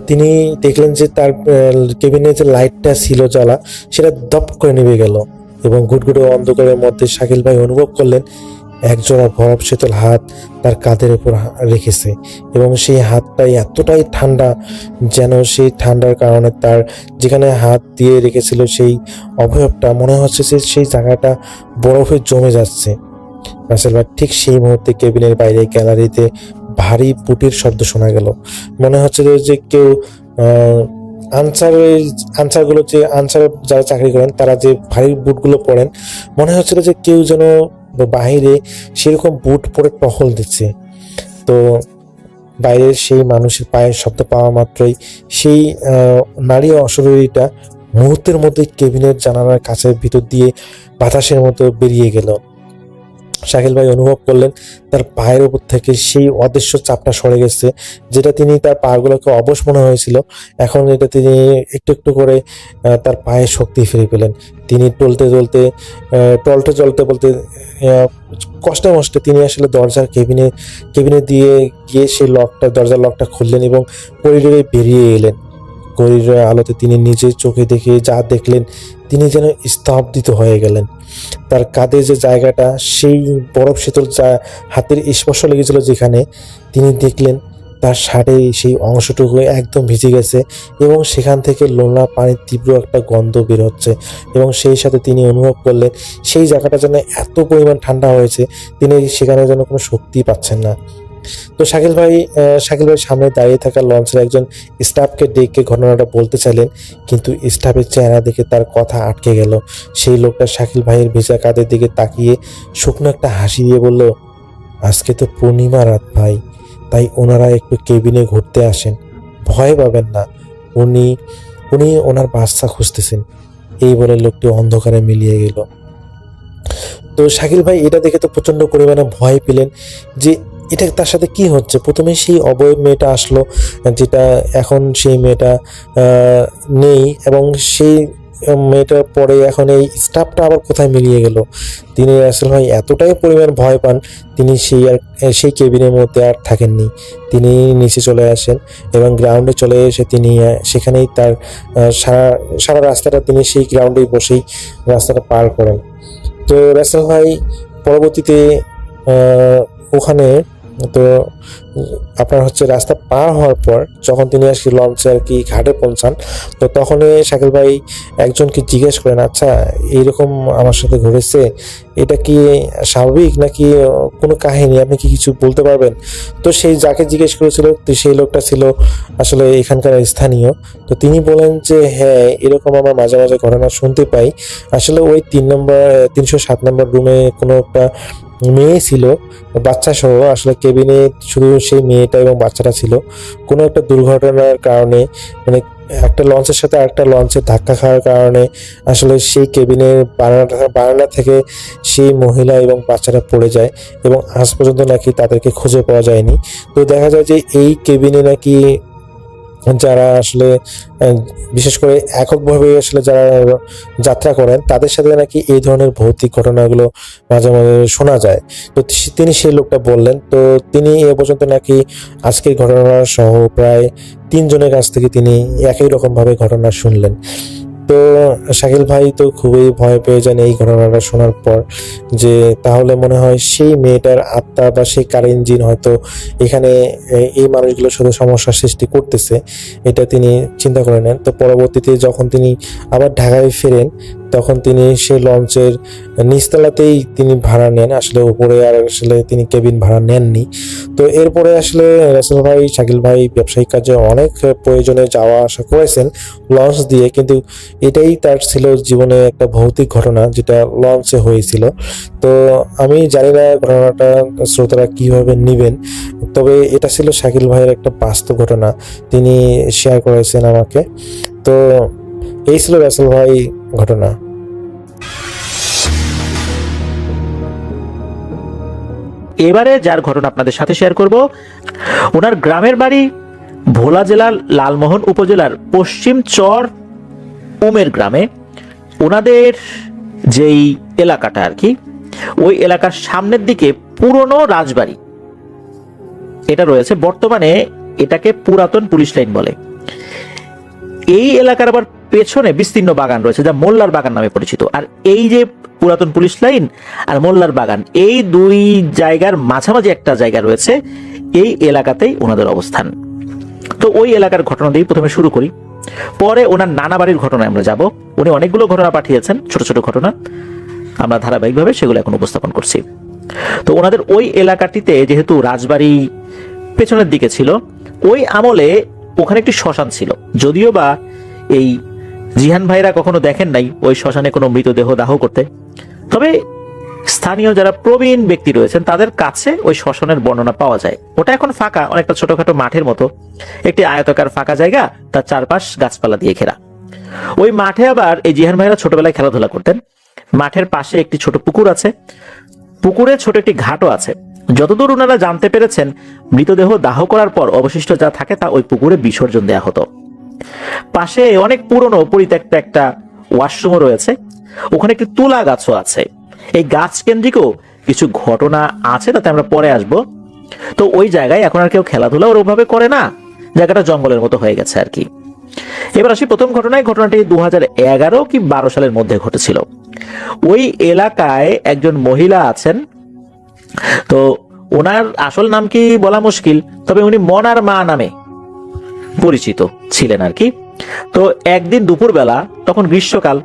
তিনি দেখলেন যে তার কেবিনে যে লাইটটা ছিল জ্বালা, সেটা দপ করে নিভে গেল এবং ঘুটঘুটে অন্ধকারের মধ্যে শাকিল ভাই অনুভব করলেন একজোড়া বরফ শীতল হাত তার কাঁধের উপর রেখেছে এবং সেই হাতটাই এতটাই ঠান্ডা যেন সেই ঠান্ডার কারণে তার যেখানে হাত দিয়ে রেখেছিল সেই অবয়বটা মনে হচ্ছে যে সেই জায়গাটা বরফে জমে যাচ্ছে। রাসেল ভাই ঠিক সেই মুহূর্তে কেবিনের বাইরে গ্যালারিতে ভারী বুটের শব্দ শোনা গেল। মনে হচ্ছে যে কেউ আনসারে যারা চাকরি করেন তারা যে ভারী বুটগুলো পরেন, মনে হচ্ছিল যে কেউ যেন বাহিরে সেরকম বুট পরে টহল দিচ্ছে। তো বাইরের সেই মানুষের পায়ের শব্দ পাওয়া মাত্রই সেই নারী অশরীরীটা মুহূর্তের মধ্যে কেবিনের জানালার কাছের ভিতর দিয়ে বাতাসের মতো বেরিয়ে গেল। শাকিল ভাই অনুভব করলেন তার পায়ের উপর থেকে সেই অদৃশ্য চাপটা সরে গেছে, যেটা তিনি তার পাগুলোকে অবশ মনে হয়েছিল, এখন এটা তিনি একটু একটু করে তার পায়ে শক্তি ফিরে পেলেন। তিনি টলতে বলতে কষ্টে মষ্টে তিনি আসলে কেবিনে দিয়ে গিয়ে সেই দরজার লকটা খুললেন এবং করিডোরে বেরিয়ে এলেন। করিডোরের আলোতে তিনি নিজের চোখে দেখে যা দেখলেন তিনি যেন স্তব্ধিত হয়ে গেলেন। তার কাঁধে যে জায়গাটা সেই বরফ শীতল হাতের স্পর্শ লেগেছিল যেখানে, তিনি দেখলেন তার শার্টে সেই অংশটুকু একদম ভিজে গেছে এবং সেখান থেকে লোনা পানির তীব্র একটা গন্ধ বের হচ্ছে এবং সেই সাথে তিনি অনুভব করলেন সেই জায়গাটা যেন এত পরিমাণ ঠান্ডা হয়েছে তিনি সেখানে যেন কোনো শক্তি পাচ্ছেন না। তো শাকিল ভাই সামনে দাঁড়িয়ে থাকা লঞ্চের একজন স্টাফকে ডেকে ঘটনাটা বলতে চাইলেন, কিন্তু স্টাফের চেহারা দেখে তার কথা আটকে গেল। সেই লোকটা শাকিল ভাইয়ের ভেজা কাঁধের দিকে তাকিয়ে শুকনো একটা হাসি দিয়ে বলল, আজকে তো পূর্ণিমা রাত ভাই, তাই ওনারা একটু কেবিনে ঘুরতে আসেন, ভয় পাবেন না, উনি ওনার বাচ্চা খুঁজতেছেন। এই বলে লোকটি অন্ধকারে মিলিয়ে গেল। তো শাকিল ভাই এটা দেখে তো প্রচন্ড পরিমাণে ভয় পেলেন যে এটা তার সাথে কি হচ্ছে। প্রথমে সেই অবয়ব মেয়েটা আসলো, যেটা এখন সেই মেয়েটা নেই, এবং সেই মেয়েটার পরে এখন এই স্টাফটা আবার কোথায় মিলিয়ে গেল। তিনি আসলে ভাই এতটাই পরিমাণ ভয় পান, তিনি সেই কেবিনের মধ্যে আর থাকেননি। তিনি নিচে চলে আসেন এবং গ্রাউন্ডে চলে এসে তিনি সেখানেই তার সারা রাস্তাটা তিনি সেই গ্রাউন্ডেই বসেই রাস্তাটা পার করেন। তো রাসেল ভাই পরবর্তীতে ওখানে তো আপনার হচ্ছে রাস্তা পার হওয়ার পর যখন তিনি আর কি লঞ্চে আর কি ঘাটে পৌঁছান, তো তখনই শাকিল ভাই একজনকে জিজ্ঞেস করেন, আচ্ছা এইরকম আমার সাথে ঘটেছে, এটা কি স্বাভাবিক নাকি কোনো কাহিনী, আপনি কি কিছু বলতে পারবেন? তো সেই যাকে জিজ্ঞেস করেছিল তো সেই লোকটা ছিল আসলে এখানকার স্থানীয়। তো তিনি বলেন যে হ্যাঁ, এরকম আমরা মাঝে মাঝে ঘটনা শুনতে পাই। আসলে ওই 307 নম্বর রুমে কোনো একটা মেয়ে ছিল, বাচ্চা সহ। আসলে কেবিনে শুধু সেই মেয়েটা এবং বাচ্চাটা ছিল। কোনো একটা দুর্ঘটনার কারণে, মানে একটা লঞ্চের সাথে আরেকটা লঞ্চের ধাক্কা খাওয়ার কারণে আসলে সেই কেবিনের বারান্দা থেকে সেই মহিলা এবং বাচ্চাটা পড়ে যায় এবং আজ পর্যন্ত নাকি তাদেরকে খুঁজে পাওয়া যায়নি। তো দেখা যায় যে এই কেবিনে নাকি যারা আসলে বিশেষ করে এককভাবে আসলে যারা যাত্রা করেন তাদের সাথে নাকি এই ধরনের ভৌতিক ঘটনাগুলো মাঝে মাঝে শোনা যায়। তো তিনি সেই লোকটা বললেন। তো তিনি এ পর্যন্ত নাকি আজকের ঘটনা সহ প্রায় 3 জনের কাছ থেকে তিনি একই রকমভাবে ঘটনা শুনলেন। তো শাকিল ভাই তো খুবই ভয় পেয়ে যান এই ঘটনাটা শোনার পর, যে তাহলে মনে হয় সেই মেয়েটার আত্মা বা সেই কার ইঞ্জিন হয়তো এখানে এই মানুষগুলোর সাথে সমস্যার সৃষ্টি করতেছে, এটা তিনি চিন্তা করে নেন। তো পরবর্তীতে যখন তিনি আবার ঢাকায় ফেরেন তখন তিনি সেই লঞ্চের নিচতলাতেই তিনি ভাড়া নেন, আসলে উপরে আর আসলে তিনি কেবিন ভাড়া নেননি। তো এরপরে আসলে রাসেল ভাই, শাকিল ভাই ব্যবসায়িক কাজে অনেক প্রয়োজনে যাওয়া আসা করেছেন লঞ্চ দিয়ে, কিন্তু এটাই তার ছিল জীবনে একটা ভৌতিক ঘটনা যেটা লঞ্চে হয়েছিল। তো আমি জানি না ঘটনাটা শ্রোতারা কিভাবে নেবেন, তবে এটা ছিল শাকিল ভাইয়ের একটা বাস্তব ঘটনা, তিনি শেয়ার করেছেন আমাকে। তো এই ছিল রাসেল ভাই ঘটনা। এবারে যার ঘটনা আপনাদের সাথে শেয়ার করব, ওনার গ্রামের বাড়ি ভোলা জেলার লালমোহন উপজেলার পশ্চিম চর উমের গ্রামে। ওনাদের যেই এলাকাটা আর কি, ওই এলাকার সামনের দিকে পুরনো রাজবাড়ি এটা রয়েছে। বর্তমানে এটাকে পুরাতন পুলিশ লাইন বলে। এই এলাকার আবার পেছনে বিস্তীর্ণ বাগান রয়েছে যা মোল্লার বাগান নামে পরিচিত। আর এই যে পুরাতন পুলিশ লাইন আর মোল্লার বাগান, এই দুই জায়গার মাঝামাঝি একটা জায়গা রয়েছে, এই এলাকাতেই ওনাদের অবস্থান। তো ওই এলাকার ঘটনা দিয়ে প্রথমে শুরু করি, পরে ওনার নানা বাড়ির ঘটনায় আমরা যাব। উনি অনেকগুলো ঘটনা পাঠিয়েছেন, ছোট ছোট ঘটনা, আমরা ধারাবাহিকভাবে সেগুলো এখন উপস্থাপন করছি। তো ওনাদের ওই এলাকাটিতে যেহেতু রাজবাড়ি পেছনের দিকে ছিল, ওই আমলে ওখানে একটি শ্মশান ছিল। যদিও বা এই জিহান ভাইরা কখনো দেখেন নাই ওই শ্মশানে কোনো মৃতদেহ দাহ করতে, তবে স্থানীয় যারা প্রবীণ ব্যক্তি রয়েছেন তাদের কাছে ওই শ্মশানের বর্ণনা পাওয়া যায়। ওটা এখন ফাঁকা, অনেকটা ছোটখাটো মাঠের মতো একটি আয়তাকার ফাঁকা জায়গা, তার চারপাশ গাছপালা দিয়ে ঘেরা। ওই মাঠে আবার এই জিহান ভাইরা ছোটবেলায় খেলাধুলা করতেন। মাঠের পাশে একটি ছোট পুকুর আছে, পুকুরে ছোট একটি ঘাটও আছে। যতদূর ওনারা জানতে পেরেছেন, মৃতদেহ দাহ করার পর অবশিষ্ট যা থাকে তা ওই পুকুরে বিসর্জন দেয়া হতো। পাশে অনেক পুরনো পরিত্যক্ত একটা ওয়াশরুমও রয়েছে, ওখানে একটি তুলা গাছও আছে। এই গাছ কেন্দ্রিকও কিছু ঘটনা আছে, তাতে আমরা পরে আসব। তো ওই জায়গায় এখন আর কেউ খেলাধুলা ওরভাবে করে না, জায়গাটা জঙ্গলের মতো হয়ে গেছে আর কি। এবার আসি প্রথম ঘটনায়। ঘটনাটি 2011 কি 12 সালের মধ্যে ঘটেছিল। ওই এলাকায় একজন মহিলা আছেন, তো ওনার আসল নাম কি বলা মুশকিল, তবে উনি মনার মা নামে পরিচিত ছিলেন আর কি। তো একদিন দুপুরবেলা, তখন গ্রীষ্মকাল,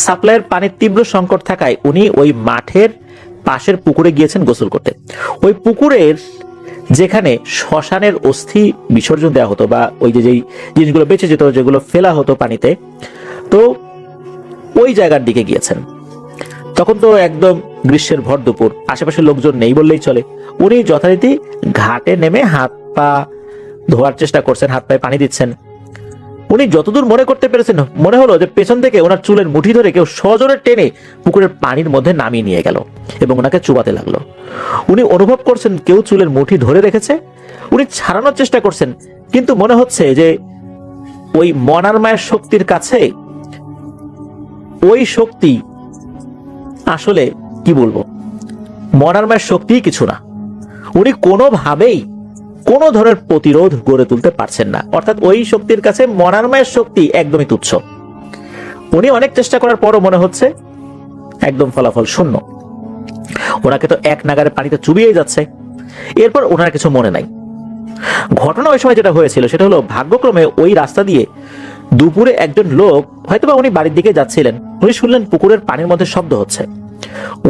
সাপ্লাইয়ের পানির তীব্র সংকট থাকায় উনি ওই মাঠের পাশের পুকুরে গিয়েছেন গোসল করতে। ওই পুকুরের যেখানে শ্মশানের অস্থি বিসর্জন দেওয়া হতো, বা ওই যে যেই জিনিসগুলো বেঁচে যেত, যেগুলো ফেলা হতো পানিতে, তো ওই জায়গার দিকে গিয়েছেন। তখন তো একদম গ্রীষ্মের ভর দুপুর, আশেপাশে লোকজন নেই বললেই চলে। উনি যথারীতি ঘাটে নেমে হাত পা ধোয়ার চেষ্টা করছেন, হাত পায়ে পানি দিচ্ছেন। উনি যতদূর মনে করতে পেরেছেন, মনে হলো যে পেছন থেকে ওনার চুলের মুঠি ধরে কেউ সজোরে টেনে পুকুরের পানির মধ্যে নামিয়ে নিয়ে গেল এবং ওনাকে চুবাতে লাগলো। উনি অনুভব করছেন কেউ চুলের মুঠি ধরে রেখেছে। উনি ছাড়ানোর চেষ্টা করছেন, কিন্তু মনে হচ্ছে যে ওই মনার মায়ের শক্তির কাছে ওই শক্তি আসলে কি বলবো, মনার মায়ের শক্তি কিছু না। উনি কোনোভাবেই কোনো ধরনের প্রতিরোধ গড়ে তুলতে পারছেন না, অর্থাৎ ওই শক্তির কাছে মনার মায়ের শক্তি একদমই তুচ্ছ। উনি অনেক চেষ্টা করার পরও মনে হচ্ছে একদম ফলাফল শূন্য। ওনাকে তো এক নাগারে পানিতে চুবিয়েই যাচ্ছে। এরপর ওনার কিছু মনে নাই। ঘটনা ওই সময় যেটা হয়েছিল সেটা হলো, ভাগ্যক্রমে ওই রাস্তা দিয়ে দুপুরে একজন লোক, হয়তোবা উনি বাড়ির দিকে যাচ্ছিলেন, উনি শুনলেন পুকুরের পানির মধ্যে শব্দ হচ্ছে।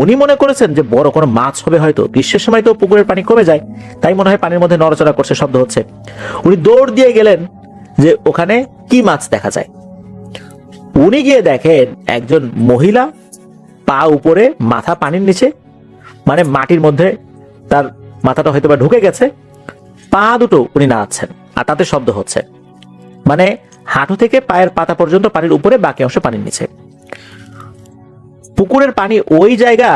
উনি মনে করেছেন যে বড় কোনো মাছ হবে, হয়তো গ্রীষ্মের সময় তো পুকুরের পানি কমে যায়, তাই মনে হয় পানির মধ্যে নড়াচড়া করছে, শব্দ হচ্ছে। উনি দৌড় দিয়ে গেলেন যে ওখানে কি মাছ দেখা যায়। উনি গিয়ে দেখেন একজন মহিলা পা উপরে, মাথা পানির নিচে, মানে মাটির মধ্যে তার মাথাটা হয়তো বা ঢুকে গেছে, পা দুটো উনি নাড়াচ্ছেন আর তাতে শব্দ হচ্ছে, মানে হাঁটু থেকে পায়ের পাতা পর্যন্ত পানির উপরে, বাকি অংশ পানির নিচে। পুকুরের পানি ওই জায়গা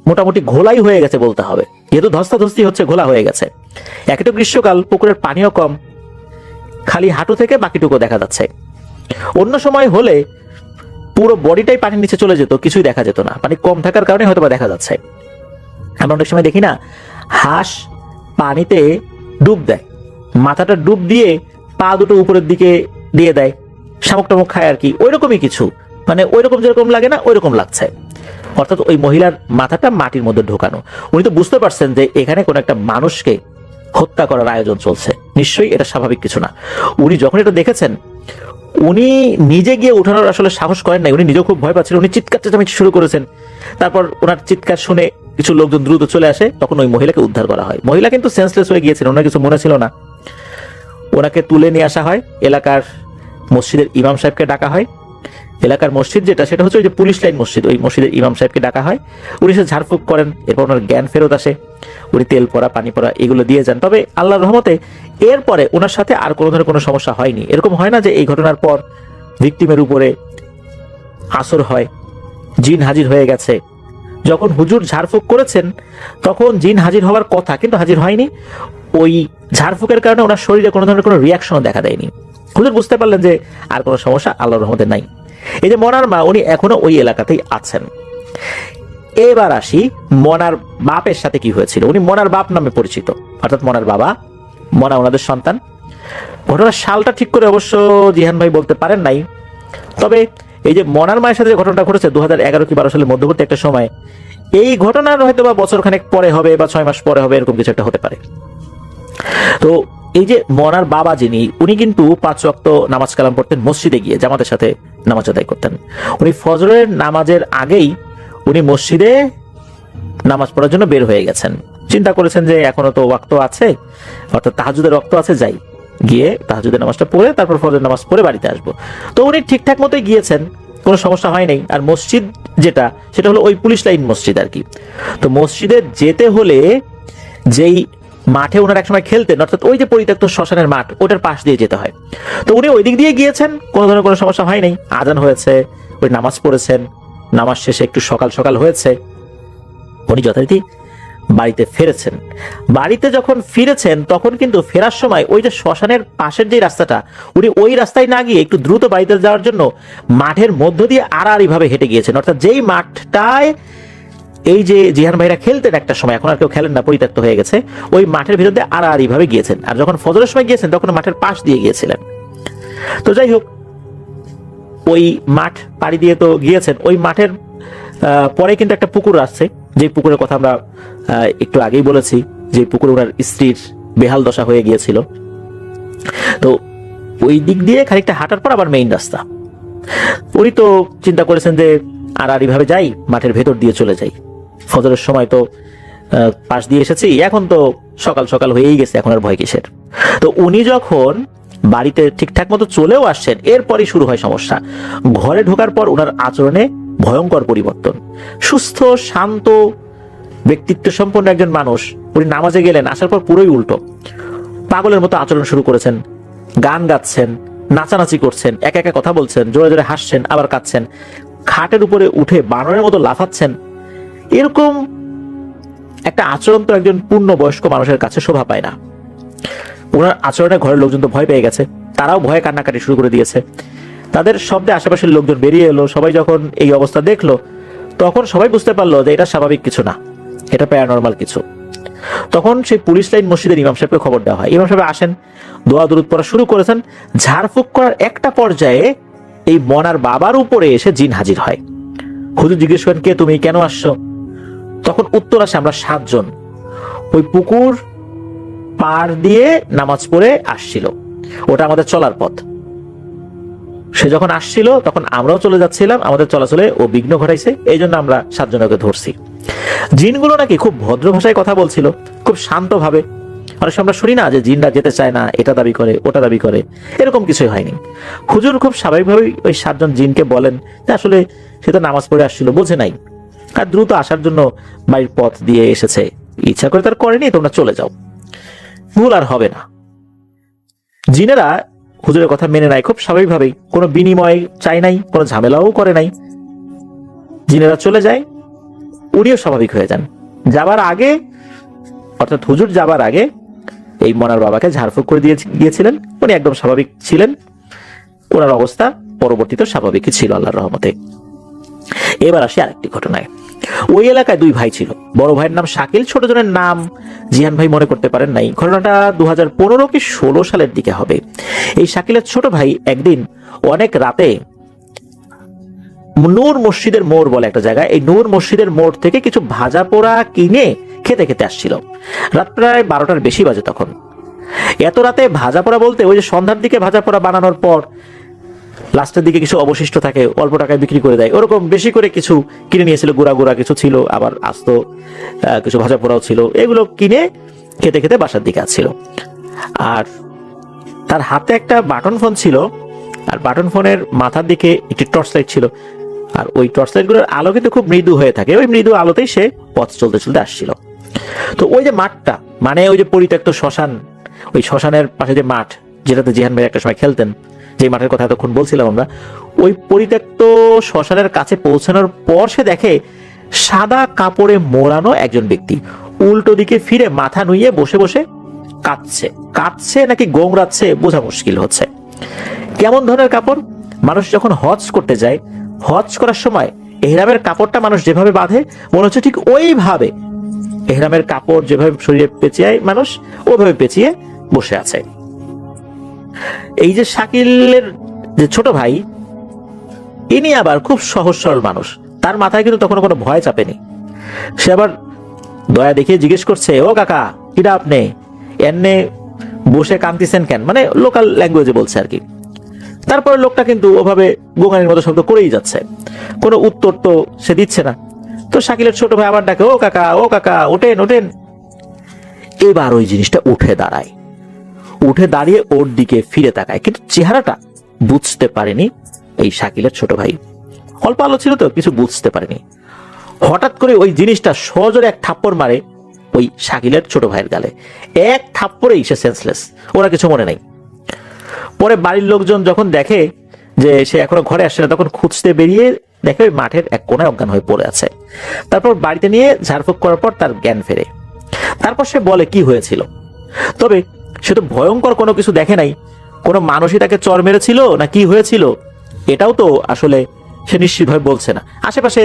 মোটামুটি ঘোলাই হয়ে গেছে বলতে হবে, যেহেতু ধস্তাধস্তি হচ্ছে, ঘোলা হয়ে গেছে। একে তো গ্রীষ্মকাল, পুকুরের পানিও কম, খালি হাঁটু থেকে বাকিটুকু দেখা যাচ্ছে। অন্য সময় হলে পুরো বডিটাই পানির নিচে চলে যেত, কিছুই দেখা যেত না, পানি কম থাকার কারণে হয়তো বা দেখা যাচ্ছে। আমরা অনেক সময় দেখি না, হাঁস পানিতে ডুব দেয়, মাথাটা ডুব দিয়ে পা দুটো উপরের দিকে দিয়ে দেয়, শামুক টামুক খায় আর কি, ওইরকমই কিছু, মানে ওইরকম যেরকম লাগে না ওইরকম লাগছে। অর্থাৎ ওই মহিলার মাথাটা মাটির মধ্যে ঢোকানো। উনি তো বুঝতে পারছেন যে এখানে কোনো একটা মানুষকে হত্যা করার আয়োজন চলছে, নিশ্চয়ই এটা স্বাভাবিক কিছু না। উনি যখন এটা দেখেছেন, উনি নিজে গিয়ে উঠানোর আসলে সাহস করেন নাই, উনি নিজেও খুব ভয় পাচ্ছিলেন, উনি চিৎকার চেঁচামেচি শুরু করেছেন। তারপর ওনার চিৎকার শুনে কিছু লোকজন দ্রুত চলে আসে, তখন ওই মহিলাকে উদ্ধার করা হয়। মহিলা কিন্তু সেন্সলেস হয়ে গিয়েছিলেন, ওনার কিছু মনে ছিল না। ওনাকে তুলে নিয়ে আসা হয়, এলাকার মসজিদের ইমাম সাহেবকে ডাকা হয়। এলাকার মসজিদ যেটা, সেটা হচ্ছে ওই যে পুলিশ লাইন মসজিদ, ওই মসজিদের ইমাম সাহেবকে ডাকা হয়। উনি সে ঝাড়ফুঁক করেন, এরপর ওনার জ্ঞান ফেরত আসে, উনি তেল পড়া, পানি পড়া এগুলো দিয়ে যান। তবে আল্লাহর রহমতে এরপরে ওনার সাথে আর কোনো ধরনের কোনো সমস্যা হয়নি। এরকম হয় না যে এই ঘটনার পর ভিকটিমের উপরে আসর হয়, জিন হাজির হয়ে গেছে। যখন হুজুর ঝাড়ফুঁক করেছেন তখন জিন হাজির হওয়ার কথা, কিন্তু হাজির হয়নি। ওই ঝাড়ফুঁকের কারণে ওনার শরীরে কোনো ধরনের কোনো রিয়াকশনও দেখা দেয়নি। হুজুর বুঝতে পারলেন যে আর কোনো সমস্যা আল্লাহর রহমতে নাই। এই যে মনার মা, উনি এখনো ওই এলাকাতেই আছেন। এবার আসি মনার বাপের সাথে কি হয়েছিল। উনি মনার বাপ নামে পরিচিত, অর্থাৎ মনার বাবা, মনা ওনাদের সন্তান। ঘটনার সালটা ঠিক করে অবশ্য জিহান ভাই বলতে পারেন নাই, তবে এই যে মনার মায়ের সাথে যে ঘটনাটা ঘটেছে 2011 কি 12 সালের মধ্যবর্তী একটা সময়, এই ঘটনার হয়তো বা বছরখানেক পরে হবে বা 6 মাস পরে হবে, এরকম কিছু একটা হতে পারে। তো এই যে মনার বাবা যিনি, উনি কিন্তু 5 ওয়াক্ত নামাজ কালাম পড়তেন, মসজিদে গিয়ে জামাতের সাথে নামাজ আদায় করতেন। উনি ফজরের নামাজের আগেই উনি মসজিদে নামাজ পড়ার জন্য বের হয়ে গেছেন। চিন্তা করেছেন যে এখনো তো ওয়াক্ত আছে, অর্থাৎ তাহাজ্জুদের ওয়াক্ত আছে, যাই গিয়ে তাহাজ্জুদের নামাজটা পড়ে তারপর ফজরের নামাজ পড়ে বাড়িতে আসবো। তো উনি ঠিকঠাক মতোই গিয়েছেন, কোনো সমস্যা হয় নাই। আর মসজিদ যেটা, সেটা হলো ওই পুলিশ লাইন মসজিদ আর কি। তো মসজিদে যেতে হলে যেই মাঠে ওনার একসময় খেলতেন, অর্থাৎ ওই যে পরিত্যক্ত শ্মশানের মাঠ, ওটার পাশ দিয়ে যেতে হয়। তো উনি ওই দিক দিয়ে গিয়েছেন, কোনো ধরনের কোনো সমস্যা হয় নাই। আজান হয়েছে, ওই নামাজ পড়েছেন, নামাজ শেষে একটু সকাল সকাল হয়েছে, উনি যথারীতি বাড়িতে ফিরেছেন। বাড়িতে যখন ফিরেছেন তখন কিন্তু ফেরার সময় ওই যে শ্মশানের পাশের যে রাস্তাটা, উনি ওই রাস্তায় না গিয়ে একটু দ্রুত বাড়িতে যাওয়ার জন্য মাঠের মধ্য দিয়ে আড়াআড়ি ভাবে হেঁটে গিয়েছেন। অর্থাৎ যেই মাঠটায় এই যে জিহান ভাইরা খেলতেন একটা সময়, এখন আর কেউ খেলেন না, পরিত্যক্ত হয়ে গেছে, ওই মাঠের ভিতর দিয়ে আড়াআড়ি ভাবে গিয়েছেন। আর যখন ফজরের সময় গিয়েছেন তখন মাঠের পাশ দিয়ে গিয়েছিলেন। তো যাই হোক, ওই মাঠ পাড়ি দিয়ে তো গিয়েছেন। ওই মাঠের পরে কিন্তু একটা পুকুর আসছে, যে পুকুরের কথা আমরা একটু আগেই বলেছি, যে পুকুরে ওনার স্ত্রীর বেহাল দশা হয়ে গিয়েছিল। তো ওই দিক দিয়ে খানিকটা হাঁটার পর আবার মেইন রাস্তা। উনি তো চিন্তা করেছেন যে আড়াআড়ি ভাবে যাই, মাঠের ভেতর দিয়ে চলে যাই, ফজরের সময় তো পাশ দিয়ে এসেছি, এখন তো সকাল সকাল হয়েই গেছে, এখন আর ভয় কিসের। তো উনি যখন বাড়িতে ঠিকঠাক মতো চলেও আসছেন, এরপরই শুরু হয় সমস্যা। ঘরে ঢোকার পর ওনার আচরণে ভয়ঙ্কর পরিবর্তন। সুস্থ শান্ত ব্যক্তিত্ব সম্পন্ন একজন মানুষ, উনি নামাজে গেলেন, আসার পর পুরোই উল্টো, পাগলের মতো আচরণ শুরু করেছেন, গান গাচ্ছেন, নাচানাচি করছেন, একা একা কথা বলছেন, জোরে জোরে হাসছেন, আবার কাঁদছেন, খাটের উপরে উঠে বানরের মতো লাফাচ্ছেন। এরকম একটা আচরণ তো একজন পূর্ণবয়স্ক মানুষের কাছে শোভা পায় না। ওনার আচরণে ঘরের লোকজন তো ভয় পেয়ে গেছে, তারাও ভয়ে কান্নাকাটি শুরু করে দিয়েছে। তাদের শব্দে আশেপাশের লোকজন বেরিয়ে এলো। সবাই যখন এই অবস্থা দেখলো তখন সবাই বুঝতে পারলো যে এটা স্বাভাবিক কিছু না, এটা প্যারানর্মাল কিছু। তখন সেই পুলিশ লাইন মসজিদের ইমাম সাহেবকে খবর দেওয়া হয়। ইমাম সাহেব আসেন, দোয়া দুরুদ পড়া শুরু করেছেন। ঝাড়ফুঁক করার একটা পর্যায়ে এই মনার বাবার উপরে এসে জিন হাজির হয়। হুজুর জিজ্ঞেস করেন, কে তুমি, কেন আসছো? তখন উত্তর আসে, আমরা 7 জন। ওই পুকুর পার দিয়ে নামাজ পড়ে আসছিল, ওটা আমাদের চলার পথ। সে যখন আসছিল তখন আমরাও চলে যাচ্ছিলাম, আমাদের চলাচলে ও বিঘ্ন ঘটাইছে, এই জন্য আমরা 7 জনকে ধরছি। জিনগুলো নাকি খুব ভদ্র ভাষায় কথা বলছিল, খুব শান্ত ভাবে। অনেক সময় আমরা শুনি না যে জিনরা যেতে চায় না, এটা দাবি করে ওটা দাবি করে, এরকম কিছুই হয়নি। হুজুর খুব স্বাভাবিকভাবেই ওই 7 জন জিনকে বলেন যে আসলে সে তো নামাজ পড়ে আসছিল, বোঝে নাই, আর দ্রুত আসার জন্য বাড়ির পথ দিয়ে এসেছে, ইচ্ছা করে তার করেনি, তোমরা চলে যাও, ভুল আর হবে না। জিনেরা হুজুরের কথা মেনে নেয় খুব স্বাভাবিকভাবেই, কোনো বিনিময় চাই নাই, কোনো ঝামেলাও করে নাই। জিনেরা চলে যায়, উনিও স্বাভাবিক হয়ে যান। যাবার আগে, অর্থাৎ হুজুর যাবার আগে এই মনার বাবাকে ঝাড়ফুঁক করে দিয়েছিলেন, উনি একদম স্বাভাবিক ছিলেন, ওনার অবস্থা পরবর্তীতে স্বাভাবিকই ছিল আল্লাহর রহমতে। এবার আসি আরেকটি ঘটনায়। ওই এলাকায় 2 ভাই ছিল, বড় ভাইয়ের নাম শাকিল, ছোট জনের নাম জিহান ভাই মনে করতে পারেন নাই। ঘটনাটা 2015 কি 16 সালের দিকে হবে। এই শাকিলের ছোট ভাই একদিন অনেক রাতে নূর মসজিদের মোড় বলে একটা জায়গায়, এই নূর মসজিদের মোড় থেকে কিছু ভাজা পোড়া কিনে খেতে খেতে আসছিল। রাত প্রায় 12টার বেশি বাজে তখন। এত রাতে ভাজা পোড়া বলতে ওই যে সন্ধ্যার দিকে ভাজা পোড়া বানানোর পর লাস্টের দিকে কিছু অবশিষ্ট থাকে, অল্প টাকায় বিক্রি করে দেয়, ওরকম বেশি করে কিছু কিনে নিয়েছিল। গুঁড়া গুঁড়া কিছু ছিল, আবার আস্ত কিছু ভাজা পোড়াও ছিল। এগুলো কিনে খেতে খেতে বাসার দিকে আসছিল। আর তার হাতে একটা বাটন ফোন ছিল, আর বাটন ফোনের মাথার দিকে একটি টর্চ লাইট ছিল। আর ওই টর্চ লাইটগুলোর আলো কিন্তু খুব মৃদু হয়ে থাকে, ওই মৃদু আলোতেই সে পথ চলতে চলতে আসছিল। তো ওই যে মাঠটা, মানে ওই যে পরিত্যক্ত শ্মশান, ওই শ্মশানের পাশে যে মাঠ, যেটাতে জিহান ভাই একটা সময় খেলতেন, যে মাঠের কথা এতক্ষণ বলছিলাম আমরা, ওই পরিত্যক্ত শ্মশানের কাছে পৌঁছানোর পর সে দেখে সাদা কাপড়ে মোড়ানো একজন ব্যক্তি উল্টো দিকে ফিরে মাথা নুইয়ে বসে বসে কাঁদছে নাকি গোংরাচ্ছে বোঝা মুশকিল হচ্ছে। কেমন ধরনের কাপড়? মানুষ যখন হজ করতে যায়, হজ করার সময় এহরামের কাপড়টা মানুষ যেভাবে বাঁধে, মনে হচ্ছে ঠিক ওইভাবে এহরামের কাপড় যেভাবে শরীরে পেঁচিয়ে মানুষ, ওইভাবে পেঁচিয়ে বসে আছে। এই যে শাকিলের যে ছোট ভাই, ইনি আবার খুব সহজ সরল মানুষ, তার মাথায় কিন্তু তখন কোনো ভয় চাপেনি। সে আবার দয়া দেখিয়ে জিজ্ঞেস করছে, ও কাকা, কিরা আপনি এনে বসে কাঁদতেছেন কেন? মানে লোকাল ল্যাঙ্গুয়েজে বলছে আর কি। তারপরে লোকটা কিন্তু ওভাবে গোঙানির মতো শব্দ করেই যাচ্ছে, কোনো উত্তর তো সে দিচ্ছে না। তো শাকিলের ছোট ভাই আবার ডাকে, ও কাকা, ও কাকা, ওঠেন ওঠেন। এবার ওই জিনিসটা উঠে দাঁড়িয়ে ওর দিকে ফিরে তাকায়, কিন্তু চেহারাটা বুঝতে পারেনি এই শাকিলের ছোট ভাই। অল্প আলো ছিল তো, কিছু বুঝতে পারেনি। হঠাৎ করে ওই জিনিসটা সজোরে এক থাপ্পড় মারে ওই শাকিলের ছোট ভাইয়ের গালে। এক থাপ্পড়েই সে সেন্সলেস, ওরা কিছু মনে নাই। পরে বাড়ির লোকজন যখন দেখে যে সে এখনো ঘরে আসছে না, তখন খুঁজতে বেরিয়ে দেখে ওই মাঠের এক কোণায় অজ্ঞান হয়ে পড়ে আছে। তারপর বাড়িতে নিয়ে ঝাড়ফুঁক করার পর তার জ্ঞান ফেরে। তারপর সে বলে কি হয়েছিল। তবে সে তো ভয়ঙ্কর কোনো কিছু দেখে নাই, কোনো মানুষই তাকে চর মেরেছিল না কি হয়েছিল, এটাও তো আসলে সে নিশ্চিতভাবে বলছে না। আশেপাশে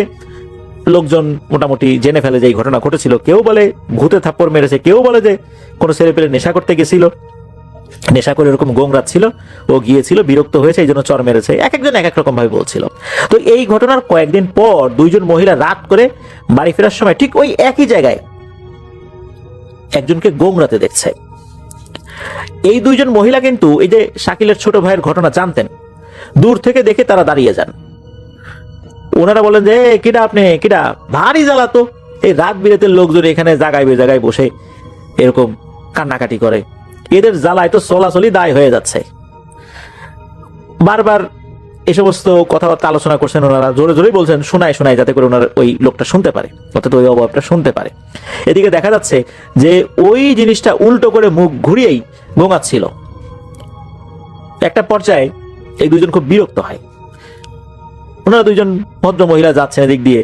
লোকজন মোটামুটি জেনে ফেলে যে এই ঘটনা ঘটেছিল। কেউ বলে ভূতে থাপ্পড় মেরেছে, কেউ বলে যে কোনো ছেলে পেলে নেশা করতে গেছিল, নেশা করে এরকম গোংরাত ছিল, ও গিয়েছিল, বিরক্ত হয়েছে, এই জন্য চর মেরেছে। এক একজন এক এক রকম ভাবে বলছিল। তো এই ঘটনার কয়েকদিন পর 2 জন মহিলা রাত করে বাড়ি ফেরার সময় ঠিক ওই একই জায়গায় একজনকে গোংরাতে দেখছে। এই 2 জন মহিলা কিন্তু এই যে শাকিলের ছোট ভাইয়ের ঘটনা জানতেন। দূর থেকে দেখে তারা দাঁড়িয়ে যান। ওনারা বলেন যে, কিডা আপনি, কিডা? ভারী জ্বালা তো, এই রাত বিরেতের লোকজন এখানে জায়গায় জায়গায় বসে এরকম কান্নাকাটি করে, এদের জ্বালায় তো চলাচলই দায় হয়ে যাচ্ছে। বারবার এই সমস্ত কথাবার্তা আলোচনা করছেন ওনারা, জোরে জোরে বলছেন, শোনায় যাতে করে ওনার ওই লোকটা শুনতে পারে, অর্থাৎ ওই অভাবটা শুনতে পারে। এদিকে দেখা যাচ্ছে যে ওই জিনিসটা উল্টো করে মুখ ঘুরিয়েই গোঙাচ্ছিল। একটা পর্যায়ে এই 2 জন খুব বিরক্ত হয়। ওনারা 2 জন ভদ্র মহিলা যাচ্ছেন এদিক দিয়ে,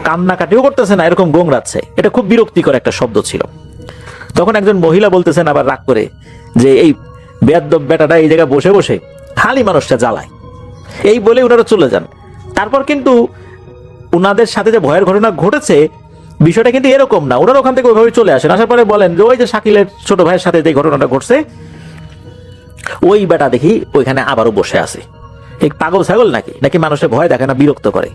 কান্নাকাটিও করতেছে না, এরকম গোংরাচ্ছে। এটা খুব বিরক্তিকর একটা শব্দ ছিল। তখন একজন মহিলা বলতেছেন আবার রাগ করে যে, এই বেয়াদ্দব বেটাটা এই জায়গায় বসে বসে খালি মানুষটা জ্বালায়, এই বলে ওনারা চলে যান। তারপর কিন্তু ওনাদের সাথে যে ভয়ের ঘটনা ঘটেছে, বিষয়টা কিন্তু এরকম না। ওনারা ওখান থেকে ওইভাবে চলে আসেন। আসার পরে বলেন যে, ওই যে শাকিলের ছোট ভাইয়ের সাথে যে ঘটনাটা ঘটছে, ওই বেটা দেখি ওইখানে আবারও বসে আছে। এই পাগল ছাগল নাকি মানুষের ভয় দেখে না, বিরক্ত করে।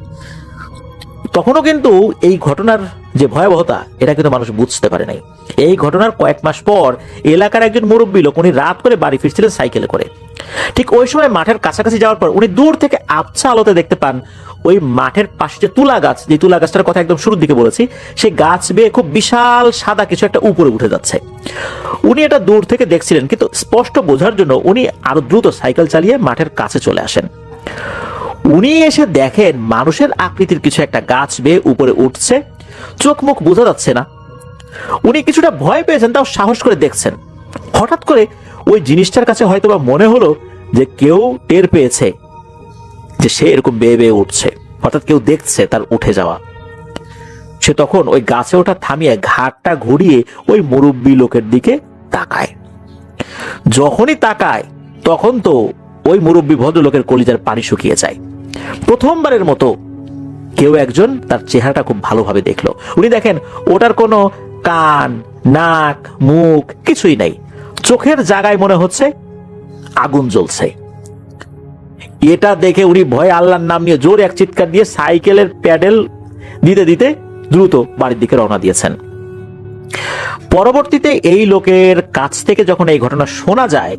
তখনও কিন্তু এই ঘটনার যে ভয়াবহতা এটা কিন্তু মানুষ বুঝতে পারে নাই। এই ঘটনার কয়েক মাস পর এলাকার একজন মুরব্বী লোক, উনি রাত করে বাড়ি ফিরছিলেন সাইকেলে করে। ঠিক ওই সময় মাঠের কাছাকাছি যাওয়ার পর উনি দূর থেকে আবছা আলোতে দেখতে পান ওই মাঠের পাশে যে তুলা গাছ, যে তুলা গাছটার কথা একদম শুরুর দিকে বলেছি, সেই গাছ বেয়ে খুব বিশাল সাদা কিছু একটা উপরে উঠে যাচ্ছে। উনি এটা দূর থেকে দেখছিলেন, কিন্তু স্পষ্ট বোঝার জন্য উনি আরো দ্রুত সাইকেল চালিয়ে মাঠের কাছে চলে আসেন। উনি এসে দেখেন মানুষের আকৃতির কিছু একটা গাছ বেয়ে উপরে উঠছে, চোখ মুখ বোঝা যাচ্ছে না। উনি কিছুটা ভয় পেয়েছেন, তাও সাহস করে দেখছেন। হঠাৎ করে ওই জিনিসটার কাছে হয়তোবা মনে হলো যে কেউ টের পেয়েছে যে সে এরকম বেয়ে বেয়ে উঠছে, অর্থাৎ কেউ দেখছে তার উঠে যাওয়া। সে তখন ওই গাছে ওঠা থামিয়ে ঘাটটা ঘুরিয়ে ওই মুরব্বী লোকের দিকে তাকায়। যখনই তাকায় তখন তো ওই মুরব্বী ভদ্রলোকের কলিজার পানি শুকিয়ে যায়। প্রথমবারের মতো কেউ একজন তার চেহারাটা খুব ভালোভাবে দেখলো। উনি দেখেন ওটার কোনো কান, নাক, মুখ কিছুই নাই, চোখের জায়গায় মনে হচ্ছে আগুন জ্বলছে। এটা দেখে উনি ভয়ে আল্লাহর নাম নিয়ে জোরে এক চিৎকার দিয়ে সাইকেলের প্যাডেল দিতে দিতে দ্রুত বাড়ির দিকে রওনা দিয়েছেন। পরবর্তীতে এই লোকের কাছ থেকে যখন এই ঘটনা শোনা যায়,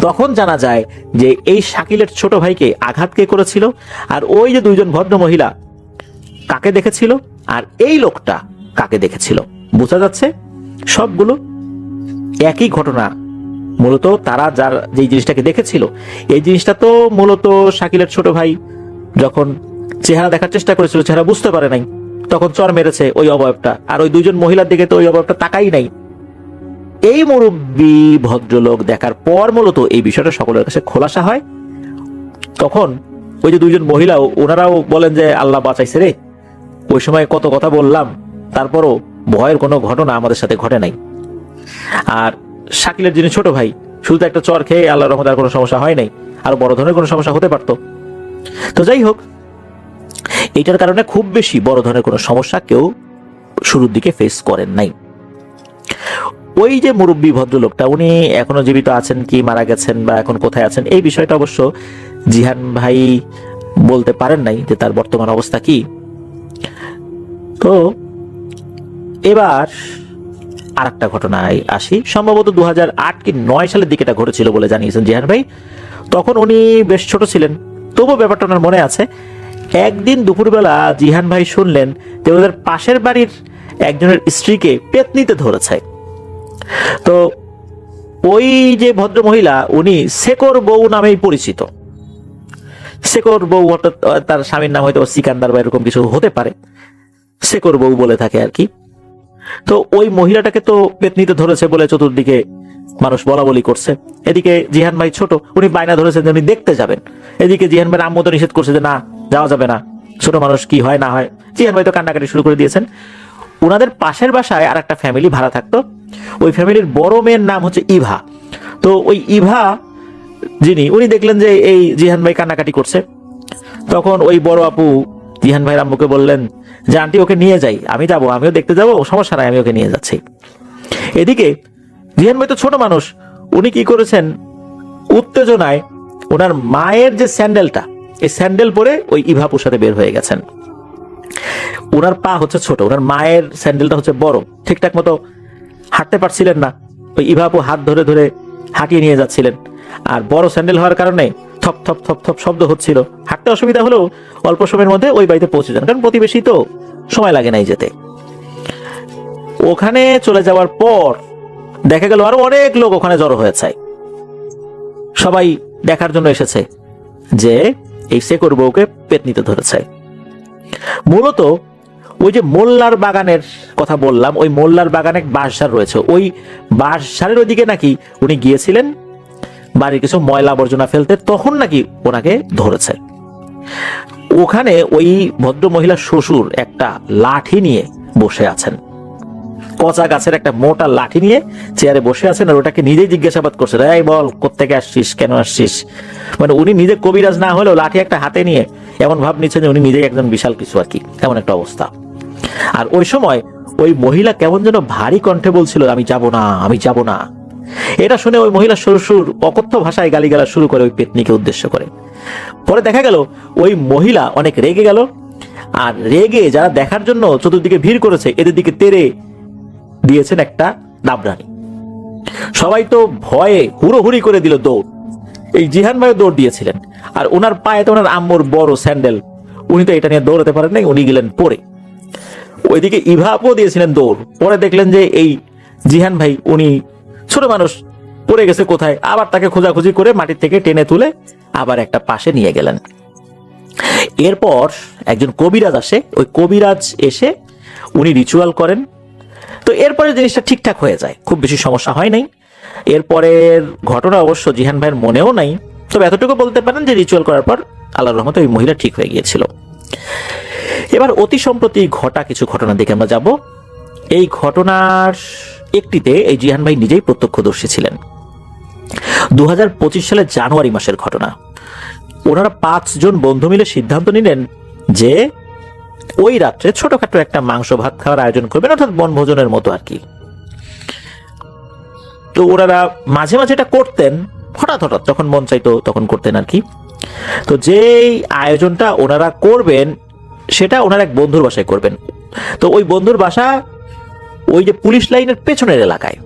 তখন জানা যায় যে এই শাকিলের ছোট ভাইকে আঘাত কে করেছিল, আর ওই যে দুইজন ভদ্র মহিলা কাকে দেখেছিল, আর এই লোকটা কাকে দেখেছিল। বোঝা যাচ্ছে সবগুলো একই ঘটনা। মূলত তারা যার যে জিনিসটাকে দেখেছিল, এই জিনিসটা তো মূলত শাকিলের ছোট ভাই যখন চেহারা দেখার চেষ্টা করেছিল, চেহারা বুঝতে পারে নাই, তখন চর মেরেছে ওই অবয়বটা, আর ওই দুইজন মহিলার দিকে তো ওই অবয়বটা তাকাই নাই। এই মুরব্বী ভদ্রলোক দেখার পর মূলত এই বিষয়টা সকলের কাছে খোলাসা হয়। তখন ওই যে দুইজন মহিলা, ওনারাও বলেন যে আল্লাহ বাঁচাইছে রে, ওই সময় কত কথা বললাম, তারপরও ভয়ের কোনো ঘটনা আমাদের সাথে ঘটে নাই। আর শাকিলের যিনি ছোট ভাই, শুধু একটা চর খেয়ে আল্লাহর রহমতে আর কোনো সমস্যা হয় নাই, আর বড় ধরনের কোনো সমস্যা হতে পারতো। তো যাই হোক, এইটার কারণে খুব বেশি বড় ধরনের কোনো সমস্যা কেউ শুরুর দিকে ফেস করেন নাই। ওই যে মুরব্বী ভদ্রলোকটা, উনি এখনো জীবিত আছেন কি মারা গেছেন বা এখন কোথায় আছেন, এই বিষয়টা অবশ্য জিহান ভাই বলতে পারেন নাই যে তার বর্তমান অবস্থা কি। তো এবার আর একটা ঘটনায় আসি। সম্ভবত 2008 কি 9 সালের দিকে এটা ঘটেছিল বলে জানিয়েছেন জিহান ভাই। তখন উনি বেশ ছোট ছিলেন, তবুও ব্যাপারটা ওনার মনে আছে। একদিন দুপুরবেলা জিহান ভাই শুনলেন যে ওদের পাশের বাড়ির একজনের স্ত্রীকে পেতনিতে ধরেছে। তো ওই যে ভদ্র মহিলা, উনি শেকর বউ নামেই পরিচিত। শেকর বউ অর্থাৎ তার স্বামীর নাম হয়তো সিকান্দার বা এরকম কিছু হতে পারে, শেকর বউ বলে থাকে আর কি। তো ওই মহিলাটাকে তো পেতনিতে ধরেছে বলে চতুর্দিকে মানুষ বলা বলি করছে। এদিকে জিহান ভাই ছোট, উনি বায়না ধরেছেন যে উনি দেখতে যাবেন। এদিকে জিহান ভাই আম্মু তো নিষেধ করছে যে না, যাওয়া যাবে না, ছোট মানুষ কি হয় না হয়। জিহান ভাই তো কান্নাকাটি শুরু করে দিয়েছেন। ওনাদের পাশের বাসায় আর একটা ফ্যামিলি ভাড়া থাকতো। ওই ফ্যামিলির বড় মেয়ের নাম হচ্ছে ইভা। তো ওই ইভা যিনি, উনি দেখলেন যে এই জিহান ভাই কান্নাকাটি করছে। তখন ওই বড় আপু জিহান ভাইয়ের আম্মুকে বললেন যে আন্টি ওকে নিয়ে যাই, আমি যাবো, আমিও দেখতে যাবো, সমস্যা নাই, আমি ওকে নিয়ে যাচ্ছি। এদিকে জিহান ভাই তো ছোট মানুষ, উনি কি করেছেন, উত্তেজনায় ওনার মায়ের যে স্যান্ডেলটা, এই স্যান্ডেল পরে ওই ইভাপুর সাথে বের হয়ে গেছেন। ওনার পা হচ্ছে ছোট, ওনার মায়ের স্যান্ডেলটা হচ্ছে বড়, ঠিকঠাক মতো হাঁটতে পারছিলেন না। ওই ইভাপু হাত ধরে ধরে হাঁটিয়ে নিয়ে যাচ্ছিলেন, আর বড় স্যান্ডেল হওয়ার কারণে থপ থপ থপ থপ শব্দ হচ্ছিল। হাঁটতে অসুবিধা হলেও অল্প সময়ের মধ্যে ওই বাড়িতে পৌঁছে যান, কারণ প্রতিবেশী তো, সময় লাগে নাই যেতে। ওখানে চলে যাওয়ার পর দেখা গেল আরো অনেক লোক ওখানে জড়ো হয়েছে। সবাই দেখার জন্য এসেছে যে এই শেকর বউকে পেতনিতে ধরেছে। মূলত ওই যে মোল্লার বাগানের কথা বললাম, ওই মোল্লার বাগানে বাঁশঝাড় রয়েছে, ওই বাঁশঝাড়ের ওইদিকে নাকি উনি গিয়েছিলেন বাড়ির কিছু ময়লা আবর্জনা ফেলতে, তখন নাকি ওনাকে ধরেছে। ওখানে ওই ভদ্র মহিলার শ্বশুর একটা লাঠি নিয়ে বসে আছেন, কচা গাছের একটা মোটা লাঠি নিয়ে চেয়ারে বসে আছেন, আর ওটাকে নিজেই জিজ্ঞাসাবাদ করছে, এই বল কোত্থেকে আসছিস, কেন আসছিস। মানে উনি নিজে কবিরাজ না হলেও লাঠি একটা হাতে নিয়ে এমন ভাব নিচ্ছেন যে উনি নিজেই একজন বিশাল কিছু আর কি, এমন একটা অবস্থা। আর ওই সময় ওই মহিলা কেমন যেন ভারী কণ্ঠে বলছিল, আমি যাব না, আমি যাব না। এটা শুনে ওই মহিলা শ্বশুর অকথ্য ভাষায় গালিগালাজ শুরু করে ওই পেতনিকে উদ্দেশ্য করে। পরে দেখা গেল ওই মহিলা অনেক রেগে গেল, আর রেগে যারা দেখার জন্য চতুর্দিকে ভিড় করেছে এদের দিকে তেড়ে দিয়েছেন একটা দাবরানি। সবাই তো ভয়ে হুড়োহুড়ি করে দিল দৌড়। এই জিহান ভাইও দৌড় দিয়েছিলেন, আর ওনার পায়ে তো ওনার আম্মুর বড় স্যান্ডেল, উনি তো এটা নিয়ে দৌড়াতে পারেন নাই, উনি গেলেন পরে। ওইদিকে ইভাপও দিয়েছিলেন দৌড়, পরে দেখলেন যে এই জিহান ভাই উনি ছোট মানুষ পড়ে গেছে কোথায়, আবার তাকে খোঁজাখুঁজি করে মাটির থেকে টেনে তুলে আবার একটা পাশে নিয়ে গেলেন। এরপর একজন কবিরাজ আসে, ওই কবিরাজ এসে উনি রিচুয়াল করেন। তো এরপরে জিনিসটা ঠিকঠাক হয়ে যায়, খুব বেশি সমস্যা হয় নাই। এরপরের ঘটনা অবশ্য জিহান ভাইয়ের মনেও নাই, তবে এতটুকু বলতে পারেন যে রিচুয়াল করার পর আল্লাহর রহমতে ওই মহিলা ঠিক হয়ে গিয়েছিল। এবার অতি সম্প্রতি ঘটা কিছু ঘটনা দেখে আমরা যাব। এই ঘটনার একটিতে এই জিহান ভাই নিজেই প্রত্যক্ষদর্শী ছিলেন। 2025 সালের জানুয়ারি মাসের ঘটনা। ওনারা 5 জন বন্ধু মিলে সিদ্ধান্ত নিলেন যে ওই রাত্রে ছোটখাটো একটা মাংস ভাত খাওয়ার আয়োজন করবেন, অর্থাৎ বনভোজনের মতো আর কি। তো ওনারা মাঝে মাঝে এটা করতেন, হঠাৎ হঠাৎ যখন মন চাইতো তখন করতেন আর কি। তো যেই আয়োজনটা ওনারা করবেন সেটা ওনার এক বন্ধুর বাসায় করবেন। তো ওই বন্ধুর বাসা ওই যে পুলিশ লাইনের পেছনের এলাকায়।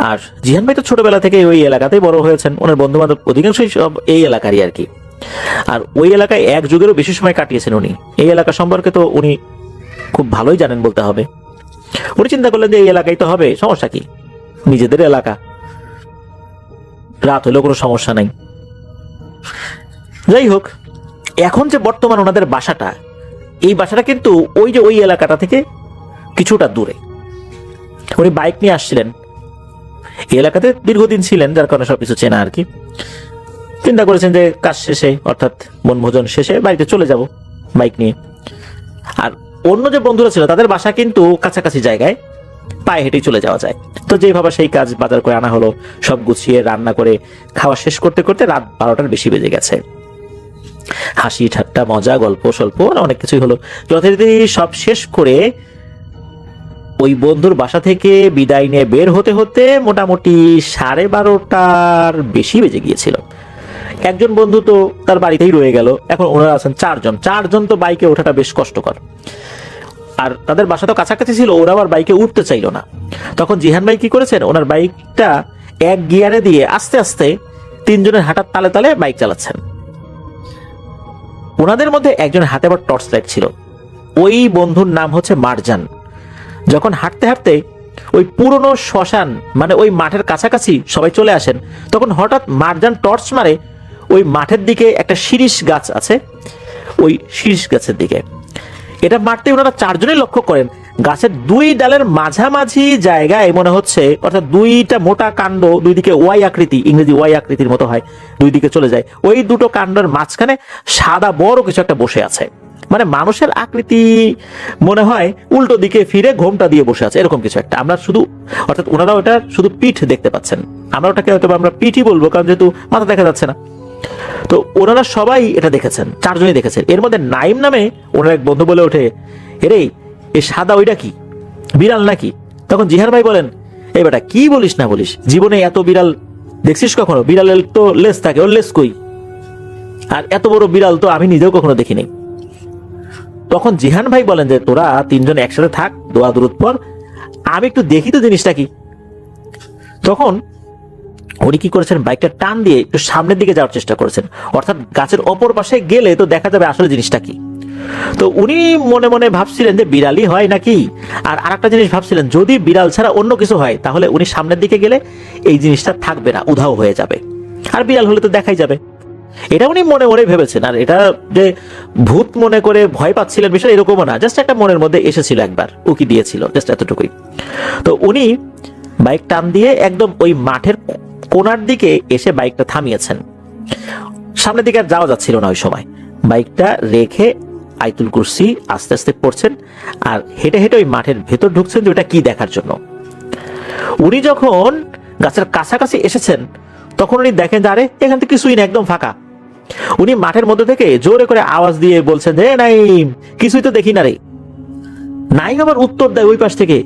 আর জিহান ভাই তো ছোটবেলা থেকে ওই এলাকাতেই বড় হয়েছেন, ওনার বন্ধু বান্ধব অধিকাংশই সব এই এলাকারই আর কি। আর ওই এলাকায় এক যুগেরও বেশি সময় কাটিয়েছেন উনি। এই এলাকা সম্পর্কে তো উনি খুব ভালোই জানেন বলতে হবে। উনি চিন্তা করলেন যে এই এলাকায় তো হবে, সমস্যা কি, নিজেদের এলাকা, রাত হলেও কোনো সমস্যা নাই। যাই হোক, এখন যে বর্তমান ওনাদের বাসাটা, এই বাসাটা কিন্তু ওই যে ওই এলাকাটা থেকে কিছুটা দূরে। উনি বাইক নিয়ে আসছিলেন, এই এলাকাতে দীর্ঘদিন ছিলেন, যার কারণে সবকিছু চেনা আর কি। চিন্তা করেছেন যে কাজ শেষে অর্থাৎ বনভোজন শেষে বাড়িতে চলে যাব বাইক নিয়ে। আর অন্য যে বন্ধুরা ছিল তাদের বাসা কিন্তু কাছাকাছি জায়গায়, পায়ে হেঁটেই চলে যাওয়া যায়। তো যেভাবে সেই কাজ বাজার করে আনা হলো, সব গুছিয়ে রান্না করে খাওয়া শেষ করতে করতে রাত 12টার বেশি বেজে গেছে। হাসি ঠাট্টা মজা গল্প স্বল্প অনেক কিছুই হলো। যথারীতি সব শেষ করে ওই বন্ধুর বাসা থেকে বিদায় নিয়ে বের হতে হতে মোটামুটি 12:30টার বেশি বেজে গিয়েছিল। একজন বন্ধু তো তার বাড়িতেই রয়ে গেল। এখন ওনারা আছেন 4 জন। 4 জন তো বাইকে ওঠাটা বেশ কষ্টকর, আর তাদের বাসা তো কাছাকাছি ছিল, ওরা আবার বাইকে উঠতে চাইলো না। তখন জিহান ভাই কি করেছেন, ওনার বাইকটা এক গিয়ারে দিয়ে আস্তে আস্তে 3 জনের হাঁটার তালে তালে বাইক চালাচ্ছেন। ওনাদের মধ্যে একজন হাতে আবার টর্চ লাইট ছিল। ওই বন্ধুর নাম হচ্ছে মারজান। যখন হাঁটতে হাঁটতে ওই পুরনো শ্মশান মানে ওই মাঠের কাছাকাছি সবাই চলে আসেন, তখন হঠাৎ মারজান টর্চ মারে ওই মাঠের দিকে একটা শিরিষ গাছ আছে, ওই শিরিষ গাছের দিকে। এটা মারতে ওনারা 4 জনেই লক্ষ্য করেন গাছের 2 ডালের মাঝামাঝি জায়গায় মনে হচ্ছে, অর্থাৎ 2টা মোটা কাণ্ড, 2 দিকে ওয়াই আকৃতি, ইংরেজি ওয়াই আকৃতির মতো হয়, 2 দিকে চলে যায়। ওই 2টো কাণ্ডের মাঝখানে সাদা বড় কিছু একটা বসে আছে, মানে মানুষের আকৃতি মনে হয়, উল্টো দিকে ফিরে ঘোমটা দিয়ে বসে আছে, এরকম কিছু একটা। আমরা শুধু অর্থাৎ ওনারা ওটা শুধু পিঠ দেখতে পাচ্ছেন, আমরা ওটাকে হয়তো আমরা পিঠই বলবো, কারণ যেহেতু মাথা দেখা যাচ্ছে না। তো ওনারা সবাই এটা দেখেছেন, 4 জনই দেখেছেন। এর মধ্যে নাইম নামে ওনার এক বন্ধু বলে ওঠে, এরে এই সাদা ওইটা কি, বিড়াল নাকি? তখন জিহান ভাই বলেন, এই বেটা কি বলিস না বলিস, জীবনে এত বিড়াল দেখছিস কখনো? বিড়ালের তো লেজ থাকে, ওর লেজ কই? আর এত বড় বিড়াল তো আমি নিজেও কখনো দেখিনি। তখন জিহান ভাই বলেন যে তোরা 3 জন একসাথে থাক, দোয়া দুরুদ পর, আমি একটু দেখি তো জিনিসটা কি। তখন উনি কি করেছেন, বাইকটা টান দিয়ে একটু সামনের দিকে যাওয়ার চেষ্টা করেছেন, অর্থাৎ গাছের অপর পাশে গেলে তো দেখা যাবে আসলে জিনিসটা কি। তো উনি মনে মনে ভাবছিলেন যে বিড়ালই হয় নাকি, আর আরেকটা জিনিস ভাবছিলেন, যদি বিড়াল ছাড়া অন্য কিছু হয় তাহলে উনি সামনের দিকে গেলে এই জিনিসটা থাকবে না, উধাও হয়ে যাবে, আর বিড়াল হলে তো দেখাই যাবে। এটা উনি মনে মনে ভেবেছেন। আর এটা যে ভূত মনে করে ভয় পাচ্ছিলেন বিষয় এরকমও না, জাস্ট একটা মনের মধ্যে এসেছিল, একবার উকি দিয়েছিল, জাস্ট এতটুকুই। তো উনি বাইক টান দিয়ে একদম ওই মাঠের কোনার দিকে এসে বাইকটা থামিয়েছেন। সামনের দিকে আর যাওয়া যাচ্ছিল না ওই সময়। বাইকটা রেখে আয়াতুল কুরসি আস্তে আস্তে পড়ছেন আর হেঁটে হেঁটে ওই মাঠের ভেতর ঢুকছেন যে ওটা কি দেখার জন্য। উনি যখন গাছের কাছাকাছি এসেছেন তখন উনি দেখেন যে আরে এখান থেকে কিছুই না, একদম ফাঁকা। উনি মাঠের মধ্যে থেকে জোরে করে আওয়াজ দিয়ে বলছেন যে নাইম, কিছুই তো দেখি না রে। নাইম আবার উত্তর দেয় ওই পাশ থেকে,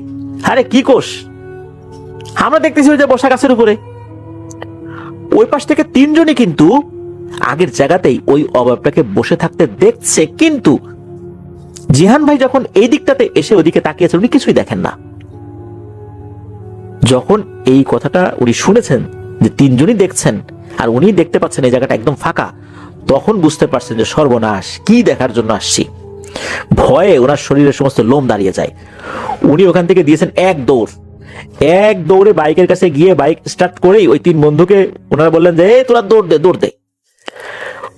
আরে কি কোষ, আমরা দেখতেছি ওই যে বসা গাছের উপরে। ওই পাশ থেকে 3 জনই কিন্তু আগের জায়গাতেই ওই অভাবটাকে বসে থাকতে দেখছে, কিন্তু জিহান ভাই যখন এই দিকটাতে এসে ওদিকে তাকিয়েছেন, উনি কিছুই দেখেন না। যখন এই কথাটা উনি শুনেছেন যে তিনজনই দেখছেন আর উনি দেখতে পাচ্ছেন এই জায়গাটা একদম ফাঁকা, তখন বুঝতে পারছেন যে সর্বনাশ, কি দেখার জন্য আসছি। ভয়ে ওনার শরীরের সমস্ত লোম দাঁড়িয়ে যায়। উনি ওখান থেকে দিয়েছেন এক দৌড়ে বাইকের কাছে গিয়ে বাইক স্টার্ট করেই ওই তিন বন্ধুকে ওনারা বললেন যে তোরা দৌড় দে।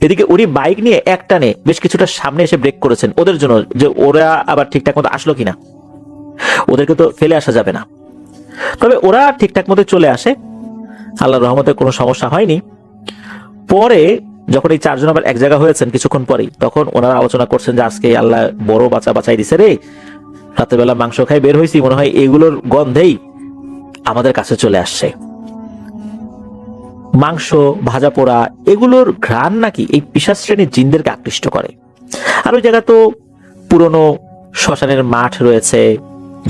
এদিকে উনি বাইক নিয়ে এক টানে বেশ কিছুটা সামনে এসে ব্রেক করেছেন ওদের জন্য, যে ওরা আবার ঠিকঠাক মতো আসলো কিনা, ওদেরকে তো ফেলে আসা যাবে না। তবে ওরা ঠিকঠাক মতো চলে আসে, আল্লাহর রহমতে কোনো সমস্যা হয়নি। পরে যখন এই চারজন আবার এক জায়গা হয়েছেন কিছুক্ষণ পরেই, তখন ওনারা আলোচনা করছেন যে আজকে আল্লাহ বড় বাঁচাই দিছে রে, রাতের বেলা মাংস খাই বের হয়েছি, মনে হয় এগুলোর গন্ধেই আমাদের কাছে চলে আসছে। মাংস, ভাজা পোড়া এগুলোর ঘ্রাণ নাকি এই পিশাচ শ্রেণীর জিনদেরকে আকৃষ্ট করে। আর ওই জায়গা তো পুরনো শ্মশানের মাঠ রয়েছে,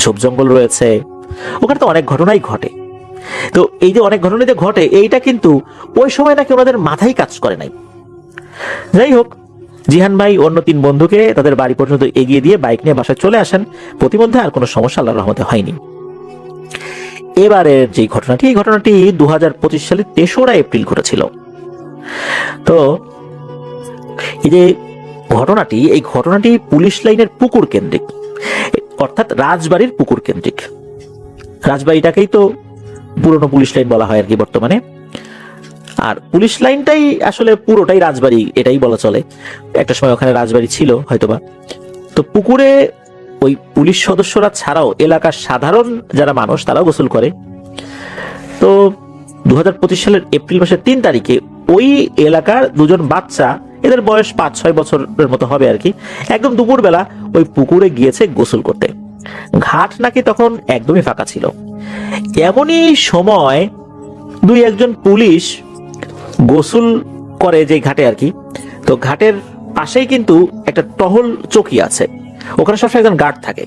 ঝোপ জঙ্গল রয়েছে, ওখানে তো অনেক ঘটনাই ঘটে। তো এই যে অনেক ঘটনা যে ঘটে, এইটা কিন্তু ওই সময় নাকি ওনাদের মাথায় কাজ করে নাই। যাই হোক, জিহান ভাই অন্য তিন বন্ধুকে তাদের বাড়ি পর্যন্ত এগিয়ে দিয়ে বাইক নিয়ে বাসায় চলে আসেন। প্রতিমধ্যে আর কোনো সমস্যা আল্লাহর রহমতে হয়নি। এবারের যে ঘটনাটি, এই ঘটনাটি 2025 সালের 3রা এপ্রিল ঘটেছিল। তো এই যে এই ঘটনাটি পুলিশ লাইনের পুকুর কেন্দ্রিক, অর্থাৎ রাজবাড়ির পুকুর কেন্দ্রিক। রাজবাড়িটাকেই তো পুরনো পুলিশ লাইন বলা হয় আর কি বর্তমানে। আর পুলিশ লাইনটাই আসলে পুরোটাই রাজবাড়ি, এটাই বলা চলে। একটা সময় ওখানে রাজবাড়ি ছিল হয়তোবা। তো পুকুরে ওই পুলিশ সদস্যরা ছাড়াও এলাকার সাধারণ যারা মানুষ তারাও গোসল করে। তো 2025 সালের এপ্রিল মাসের 3 তারিখে ওই এলাকার দুজন বাচ্চা, এদের বয়স 5-6 বছরের মতো হবে আর কি, একদম দুপুরবেলা ওই পুকুরে গিয়েছে গোসল করতে। ঘাট নাকি তখন একদমই ফাঁকা ছিল। এমনই সময় 2-1জন পুলিশ গোসল করে যে ঘাটে আর কি। তো ঘাটের পাশেই কিন্তু একটা টহল চৌকি আছে, ওখানে সবসময় একজন গার্ড থাকে।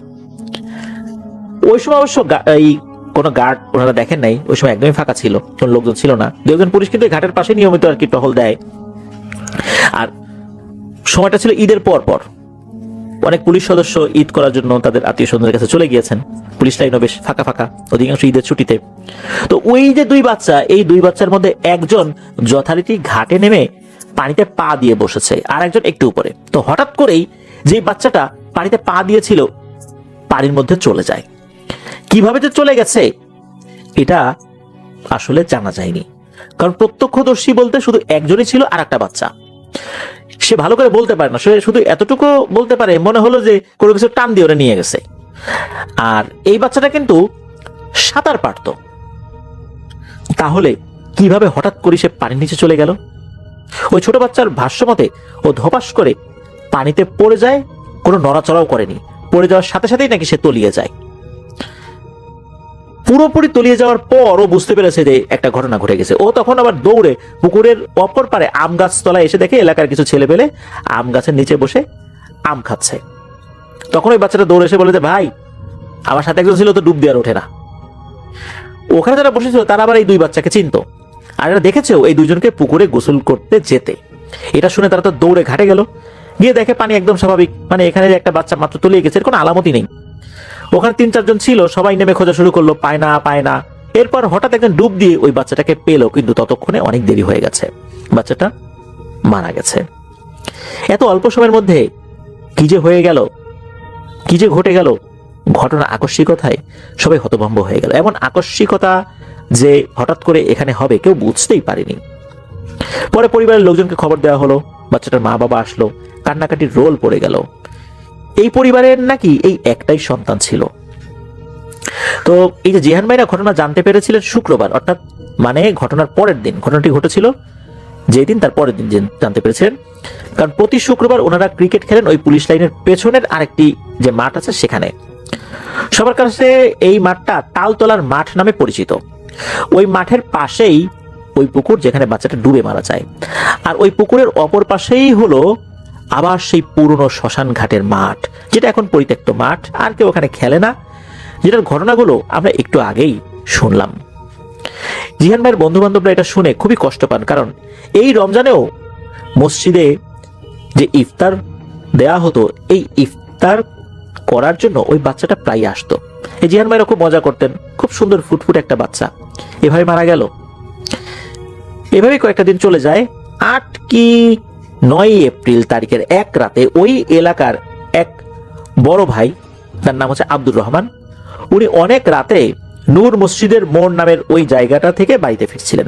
ওই সময় অবশ্য এই কোনো গার্ড ওনারা দেখেন নাই, ওই সময় একদমই ফাঁকা ছিল, কোন লোকজন ছিল না। 2-1জন পুলিশ কিন্তু ঘাটের পাশে নিয়মিত আর কি টহল দেয়। আর সময়টা ছিল ঈদের পর। অনেক পুলিশ সদস্য ঈদ করার জন্য তাদের আত্মীয় স্বজনদের কাছে চলে গিয়েছেন। পুলিশ লাইনও বেশ ফাঁকা, অধিকাংশ ঈদের ছুটিতে। তো ওই যে 2 বাচ্চা, এই 2 বাচ্চার মধ্যে একজন যথারীতি ঘাটে নেমে পানিতে পা দিয়ে বসেছে, আর একজন একটু উপরে। তো হঠাৎ করেই যে বাচ্চাটা পানিতে পা দিয়েছিল পানির মধ্যে চলে যায়। কিভাবে যে চলে গেছে এটা আসলে জানা যায়নি, কারণ প্রত্যক্ষদর্শী বলতে শুধু একজনই ছিল, আর একটা বাচ্চা। সে ভালো করে বলতে পারে না, সে শুধু এতটুকু বলতে পারে মনে হলো যে কোনো কিছু টান দিয়ে ওরা নিয়ে গেছে। আর এই বাচ্চাটা কিন্তু সাঁতার পারতো। তাহলে কিভাবে হঠাৎ করে সে পানির নিচে চলে গেল? ওই ছোট বাচ্চার ভাষ্যমতে ও ধপাস করে পানিতে পড়ে যায়, কোনো নড়াচড়াও করেনি। পড়ে যাওয়ার সাথে সাথেই নাকি সে তলিয়ে যায়। পুরোপুরি তলিয়ে যাওয়ার পর ও বুঝতে পেরেছে যে একটা ঘটনা ঘটে গেছে। ও তখন আবার দৌড়ে পুকুরের অপর পারে আম গাছ তলায় এসে দেখে এলাকার কিছু ছেলে পেলে আম গাছের নিচে বসে আম খাচ্ছে। তখন ওই বাচ্চাটা দৌড়ে এসে বলে যে ভাই, আমার সাথে একজন ছিল, তো ডুব দিয়ে আর ওঠে না। ওখানে যারা বসেছিল তারা আবার এই 2 বাচ্চাকে চিনতো, আর এরা দেখেছেও এই 2জনকে পুকুরে গোসল করতে যেতে। এটা শুনে তারা তো দৌড়ে ঘাটে গেল, গিয়ে দেখে পানি একদম স্বাভাবিক, মানে এখানে যে একটা বাচ্চা মাত্র তলিয়ে গেছে এর কোনো আলামতই নেই। ওখানে 3-4জন ছিল, সবাই নেমে খোঁজা শুরু করলো, পায় না। এরপর হঠাৎ একজন ডুব দিয়ে ওই বাচ্চাটাকে পেলো, কিন্তু ততক্ষণে অনেক দেরি হয়ে গেছে, বাচ্চাটা মারা গেছে। এত অল্প সময়ের মধ্যে কি যে হয়ে গেল, কি যে ঘটে গেল, ঘটনা আকস্মিকতায় সবাই হতভম্ব হয়ে গেল। এমন আকস্মিকতা যে হঠাৎ করে এখানে হবে কেউ বুঝতেই পারেনি। পরে পরিবারের লোকজনকে খবর দেওয়া হলো, বাচ্চাটার মা বাবা আসলো, কান্নাকাটির রোল পড়ে গেল। এই পরিবারের নাকি এই একটাই সন্তান ছিল। তো এই যে জিহান ভাইরা ঘটনা জানতে পেরেছিলেন শুক্রবার, অর্থাৎ মানে ঘটনার পরের দিন, ঘটনাটি ঘটেছিল যেদিন তার পরের দিন জানতে পেরেছিলেন। কারণ প্রতি শুক্রবার ওনারা ক্রিকেট খেলেন ওই পুলিশ লাইনের পেছনের আরেকটি যে মাঠ আছে সেখানে। সবার কাছে এই মাঠটা তালতলার মাঠ নামে পরিচিত। ওই মাঠের পাশেই ওই পুকুর যেখানে বাচ্চাটা ডুবে মারা যায়, আর ওই পুকুরের অপর পাশেই হলো আবার সেই পুরনো শ্মশান ঘাটের মাঠ, যেটা এখন পরিত্যক্ত মাঠ, আর কেউ ওখানে খেলে না, যেটার ঘটনাগুলো আমরা একটু আগেই শুনলাম। জিহান ভাইয়ের বন্ধু বান্ধবরা এটা শুনে খুবই কষ্ট পান, কারণ এই রমজানেও মসজিদে যে ইফতার দেয়া হতো, এই গ্রেপ্তার করার জন্য ওই বাচ্চাটা প্রায় আসতো। এই জিহান ভাইরা খুব মজা করতেন, খুব সুন্দর ফুটফুট একটা বাচ্চা এভাবে মারা গেল। এভাবে কয়েকটা দিন চলে যায়। 8 কি 9 এপ্রিল তারিখের এক রাতে ওই এলাকার এক বড় ভাই, তার নাম হচ্ছে আব্দুর রহমান, উনি অনেক রাতে নূর মসজিদের মোড় নামের ওই জায়গাটা থেকে বাড়িতে ফিরছিলেন।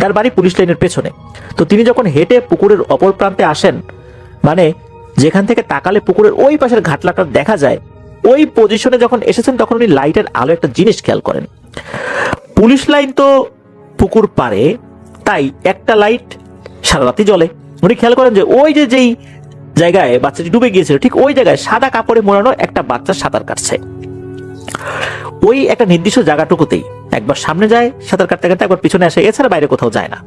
তার বাড়ি পুলিশ লাইনের পেছনে। তো তিনি যখন হেঁটে পুকুরের অপর প্রান্তে আসেন, মানে যেখান থেকে তাকালে পুকুরের ওই পাশের ঘাটলাটা দেখা যায়, ওই পজিশনে যখন এসেছেন তখন উনি লাইটের আলো একটা জিনিস খেয়াল করেন। পুলিশ লাইন তো পুকুর পারে, তাই একটা লাইট সারা রাতি জ্বলে। উনি খেয়াল করেন যে ওই যে যেই জায়গায় বাচ্চাটি ডুবে গিয়েছিল ঠিক ওই জায়গায় সাদা কাপড়ে মোড়ানো একটা বাচ্চা সাঁতার কাটছে। ওই একটা নির্দিষ্ট জায়গাটুকুতেই একবার সামনে যায় সাঁতার কাটতে কাটতে, একবার পিছনে আসে, এছাড়া বাইরে কোথাও যায় না।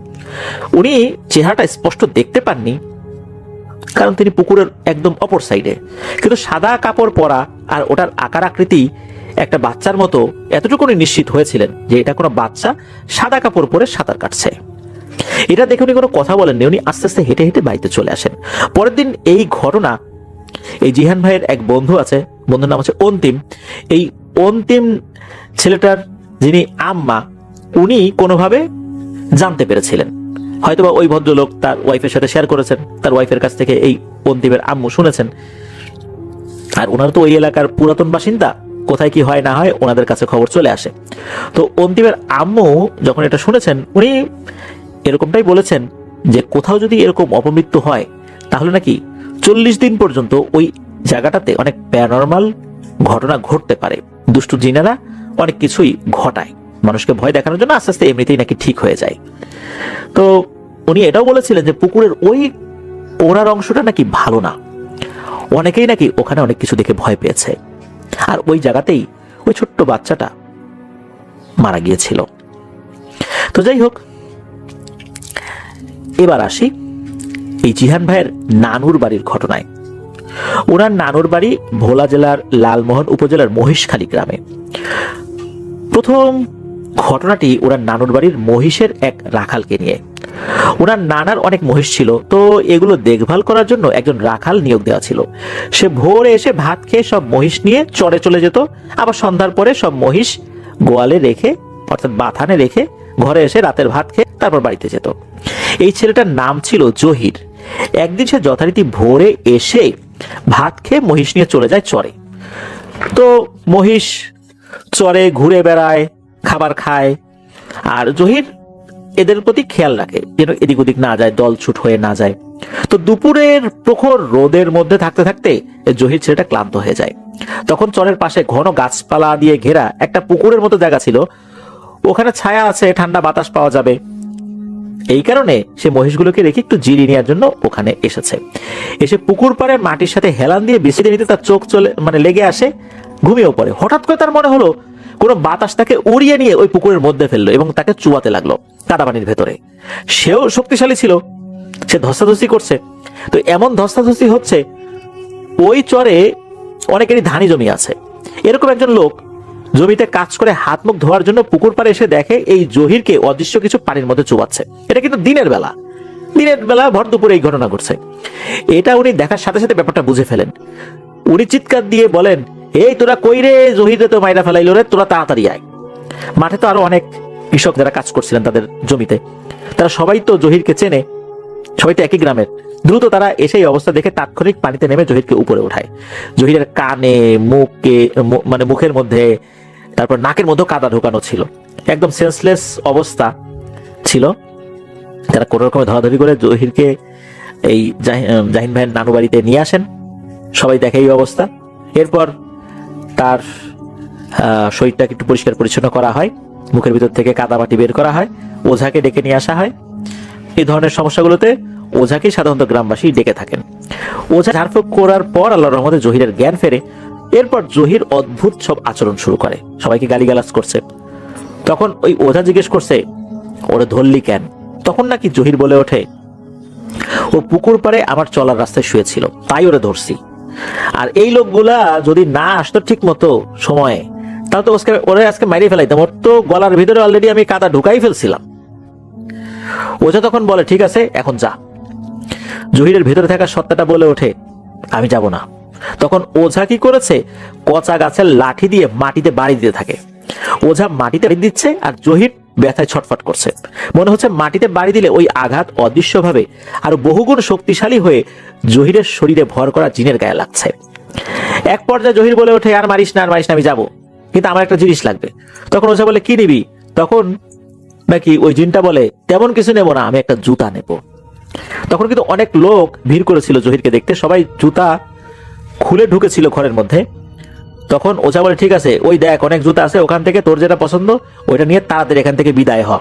উনি চেহারাটা স্পষ্ট দেখতে পাননি, কারণ তিনি পুকুরের একদম অপর সাইডে। কিন্তু সাদা কাপড় পরা আর ওটার আকার আকৃতি একটা বাচ্চার মতো, এতটুকু উনি নিশ্চিত হয়েছিলেন যে এটা কোনো বাচ্চা সাদা কাপড় পরে সাঁতার কাটছে। এটা দেখে উনি কোনো কথা বলেননি, উনি আস্তে আস্তে হেঁটে হেঁটে বাড়িতে চলে আসেন। পরের দিন এই ঘটনা, এই জিহান ভাইয়ের এক বন্ধু আছে, বন্ধুর নাম হচ্ছে অন্তিম। এই অন্তিম ছেলেটার যিনি আম্মা, উনি কোনোভাবে জানতে পেরেছিলেন, হয়তোবা ওই ভদ্রলোক তার ওয়াইফের সাথে শেয়ার করেছেন, তার ওয়াইফের কাছ থেকে এই অন্তিমের আম্মু শুনেছেন। আর ওনারা তো ওই এলাকার পুরাতন বাসিন্দা, কোথায় কি হয় না হয় ওনাদের কাছে খবর চলে আসে। তো অন্তিমের আম্মু যখন এটা শুনেছেন, উনি এরকমটাই বলেছেন যে কোথাও যদি এরকম অপমৃত্যু হয় তাহলে নাকি 40 দিন পর্যন্ত ওই জায়গাটাতে অনেক প্যারানরমাল ঘটনা ঘটতে পারে। দুষ্টু জিনেরা অনেক কিছুই ঘটায়, মানুষকে ভয় দেখানোর জন্য আস্তে আস্তে এমনিতেই নাকি ঠিক হয়ে যায়। তো উনি এটাও বলেছিলেন যে পুকুরের ওই ওড়ার অংশটা নাকি ভালো না, অনেকেই নাকি ওখানে অনেক কিছু দেখে ভয় পেয়েছে। আর ওই জায়গাতেই ওই ছোট্ট বাচ্চাটা মারা গিয়েছিল। তো যাই হোক, এবার আসি এই জিহান ভাইয়ের নানুর বাড়ির ঘটনায়। ওনার নানুর বাড়ি ভোলা জেলার লালমোহন উপজেলার মহিষখালী গ্রামে। প্রথম ঘটনাটি ওনার নানুর বাড়ির মহিষের এক রাখালকে নিয়ে। ওনার নানার অনেক মহিষ ছিল, তো এগুলো দেখভাল করার জন্য একজন রাখাল নিয়োগ দেওয়া ছিল। সে ভোরে এসে ভাত খেয়ে সব মহিষ নিয়ে চরে চলে যেত, আবার সন্ধ্যার পরে সব মহিষ গোয়ালে রেখে, অর্থাৎ বাথানে রেখে ঘরে এসে রাতের ভাত খেয়ে তারপর বাড়িতে যেত। এই ছেলেটার নাম ছিল জহির। একদিন সে যথারীতি ভোরে এসে ভাত খেয়ে মহিষ নিয়ে চলে যায় চরে। তো মহিষ চরে ঘুরে বেড়ায়, খাবার খায়, আর জহির এদের প্রতি খেয়াল রাখে যেন এদিক ওদিক না যায়, দল ছুট হয়ে না যায়। তো দুপুরের প্রখর রোদের মধ্যে থাকতে থাকতে জহির ছেলেটা ক্লান্ত হয়ে যায়। তখন চরের পাশে ঘন গাছপালা দিয়ে ঘেরা একটা পুকুরের মতো জায়গা ছিল, ওখানে ছায়া আছে, ঠান্ডা বাতাস পাওয়া যাবে। এই কারণে সে মহিষগুলোকে রেখে একটু জিরি নেওয়ার জন্য ওখানে এসেছে। এসে পুকুর পাড়ে মাটির সাথে হেলান দিয়ে বিছিয়ে নিতে তার চোখ লেগে আসে, ঘুমিয়েও পড়ে। হঠাৎ করে তার মনে হলো কোনো বাতাস তাকে উড়িয়ে নিয়ে ওই পুকুরের মধ্যে ফেললো এবং তাকে চুয়াতে লাগলো কাদা পানির ভেতরে। সেও শক্তিশালী ছিল, সে ধস্তাধস্তি করছে। তো এমন ধস্তাধস্তি হচ্ছে, ওই চরে অনেকেরই ধানি জমি আছে। এরকম একজন লোক জমিতে কাজ করে হাত মুখ ধোয়ার জন্য পুকুর পাড়ে এসে দেখে এই জহিরকে অদৃশ্য কিছু পানির মধ্যে চুবাচ্ছে। এটা কিন্তু দিনের বেলা ভর দুপুরে এই ঘটনা ঘটছে। এটা উনি দেখার সাথে সাথে ব্যাপারটা বুঝে ফেলেন। উনি চিৎকার দিয়ে বলেন, এই তোরা কই রে, জহিরে তো মাইরা ফেলাইলো রে, তোরা তাড়াতাড়ি আয়। মাঠে তো আরো অনেক কৃষক যারা কাজ করছিলেন তাদের জমিতে, তারা সবাই তো জহিরকে চেনে, সবাই তো একই গ্রামের। দ্রুত তারা এসে এই অবস্থা দেখে তাৎক্ষণিক পানিতে নেমে জহিরকে উপরে উঠায়। জহিরের কানে, মুখের মধ্যে, তারপর নাকের মধ্যে কাদা ঢোকানো ছিল, একদম সেন্সলেস অবস্থা ছিল। তারা কোন রকমে ধরাধরি করে জহিরকে এই জাহিন ভাইয়ের নানু বাড়িতে নিয়ে আসেন। সবাই দেখে এই অবস্থা। এরপর তার শরীরটাকে একটু পরিষ্কার পরিচ্ছন্ন করা হয়, মুখের ভিতর থেকে কাদা মাটি বের করা হয়, ওঝাকে ডেকে নিয়ে আসা হয়। এই ধরনের সমস্যাগুলোতে ওঝাকে সাধারণত গ্রামবাসী ডেকে থাকেন। ওঝা ঝাড়ফুঁক করার পর আল্লাহর রহমতে জহিরের জ্ঞান ফেরে। এরপর জহির অদ্ভুত সব আচরণ শুরু করে, সবাইকে গালিগালাজ করছে। তখন ওই ওঝা জিজ্ঞেস করছে, ওরে ধরলি কেন? তখন নাকি জহির বলে ওঠে, ও পুকুর পাড়ে আমার চলার রাস্তায় শুয়েছিল, তাই ওরে ধরছি। আর এই লোকগুলা যদি না আসতো ঠিক মতো সময়ে, তাহলে তো ওরে আজকে মারিয়ে ফেলাইতাম। ওর তো গলার ভিতরে অলরেডি আমি কাদা ঢুকাই ফেলছিলাম। ওঝা তখন বলে, ঠিক আছে, এখন যা। জহিরের ভিতরে থাকা সত্তাটা বলে ওঠে, আমি যাব না, তখন ওঝা কি করেছে, কচা গাছের লাঠি দিয়ে মাটিতে বাড়ি দিতে থাকে। ওঝা মাটিতে বাড়ি দিচ্ছে আর জহির ব্যথায় ছটফট করছে। মনে হচ্ছে মাটিতে বাড়ি দিলে ওই আঘাত অদৃশ্যভাবে আরো বহুগুণ শক্তিশালী হয়ে জহিরের শরীরে ভর করা জিনের গায়ে লাগছে। এক পর্যায়ে জহির বলে ওঠে, আর মারিস না, আমি যাবো, কিন্তু আমার একটা জিনিস লাগবে। তখন ওঝা বলে, কি নিবি? তখন নাকি ওই জিনটা বলে, তেমন কিছু নেবো না, আমি একটা জুতা নেব। তখন কিন্তু অনেক লোক ভিড় করেছিল জহিরকে দেখতে, সবাই জুতা খুলে ঢুকেছিল ঘরের মধ্যে। তখন ওঝা বলে, ঠিক আছে, ওই দেখ অনেক জুতা আছে, ওখান থেকে তোর যেটা পছন্দ ওইটা নিয়ে তাড়াতাড়ি এখান থেকে বিদায় হ।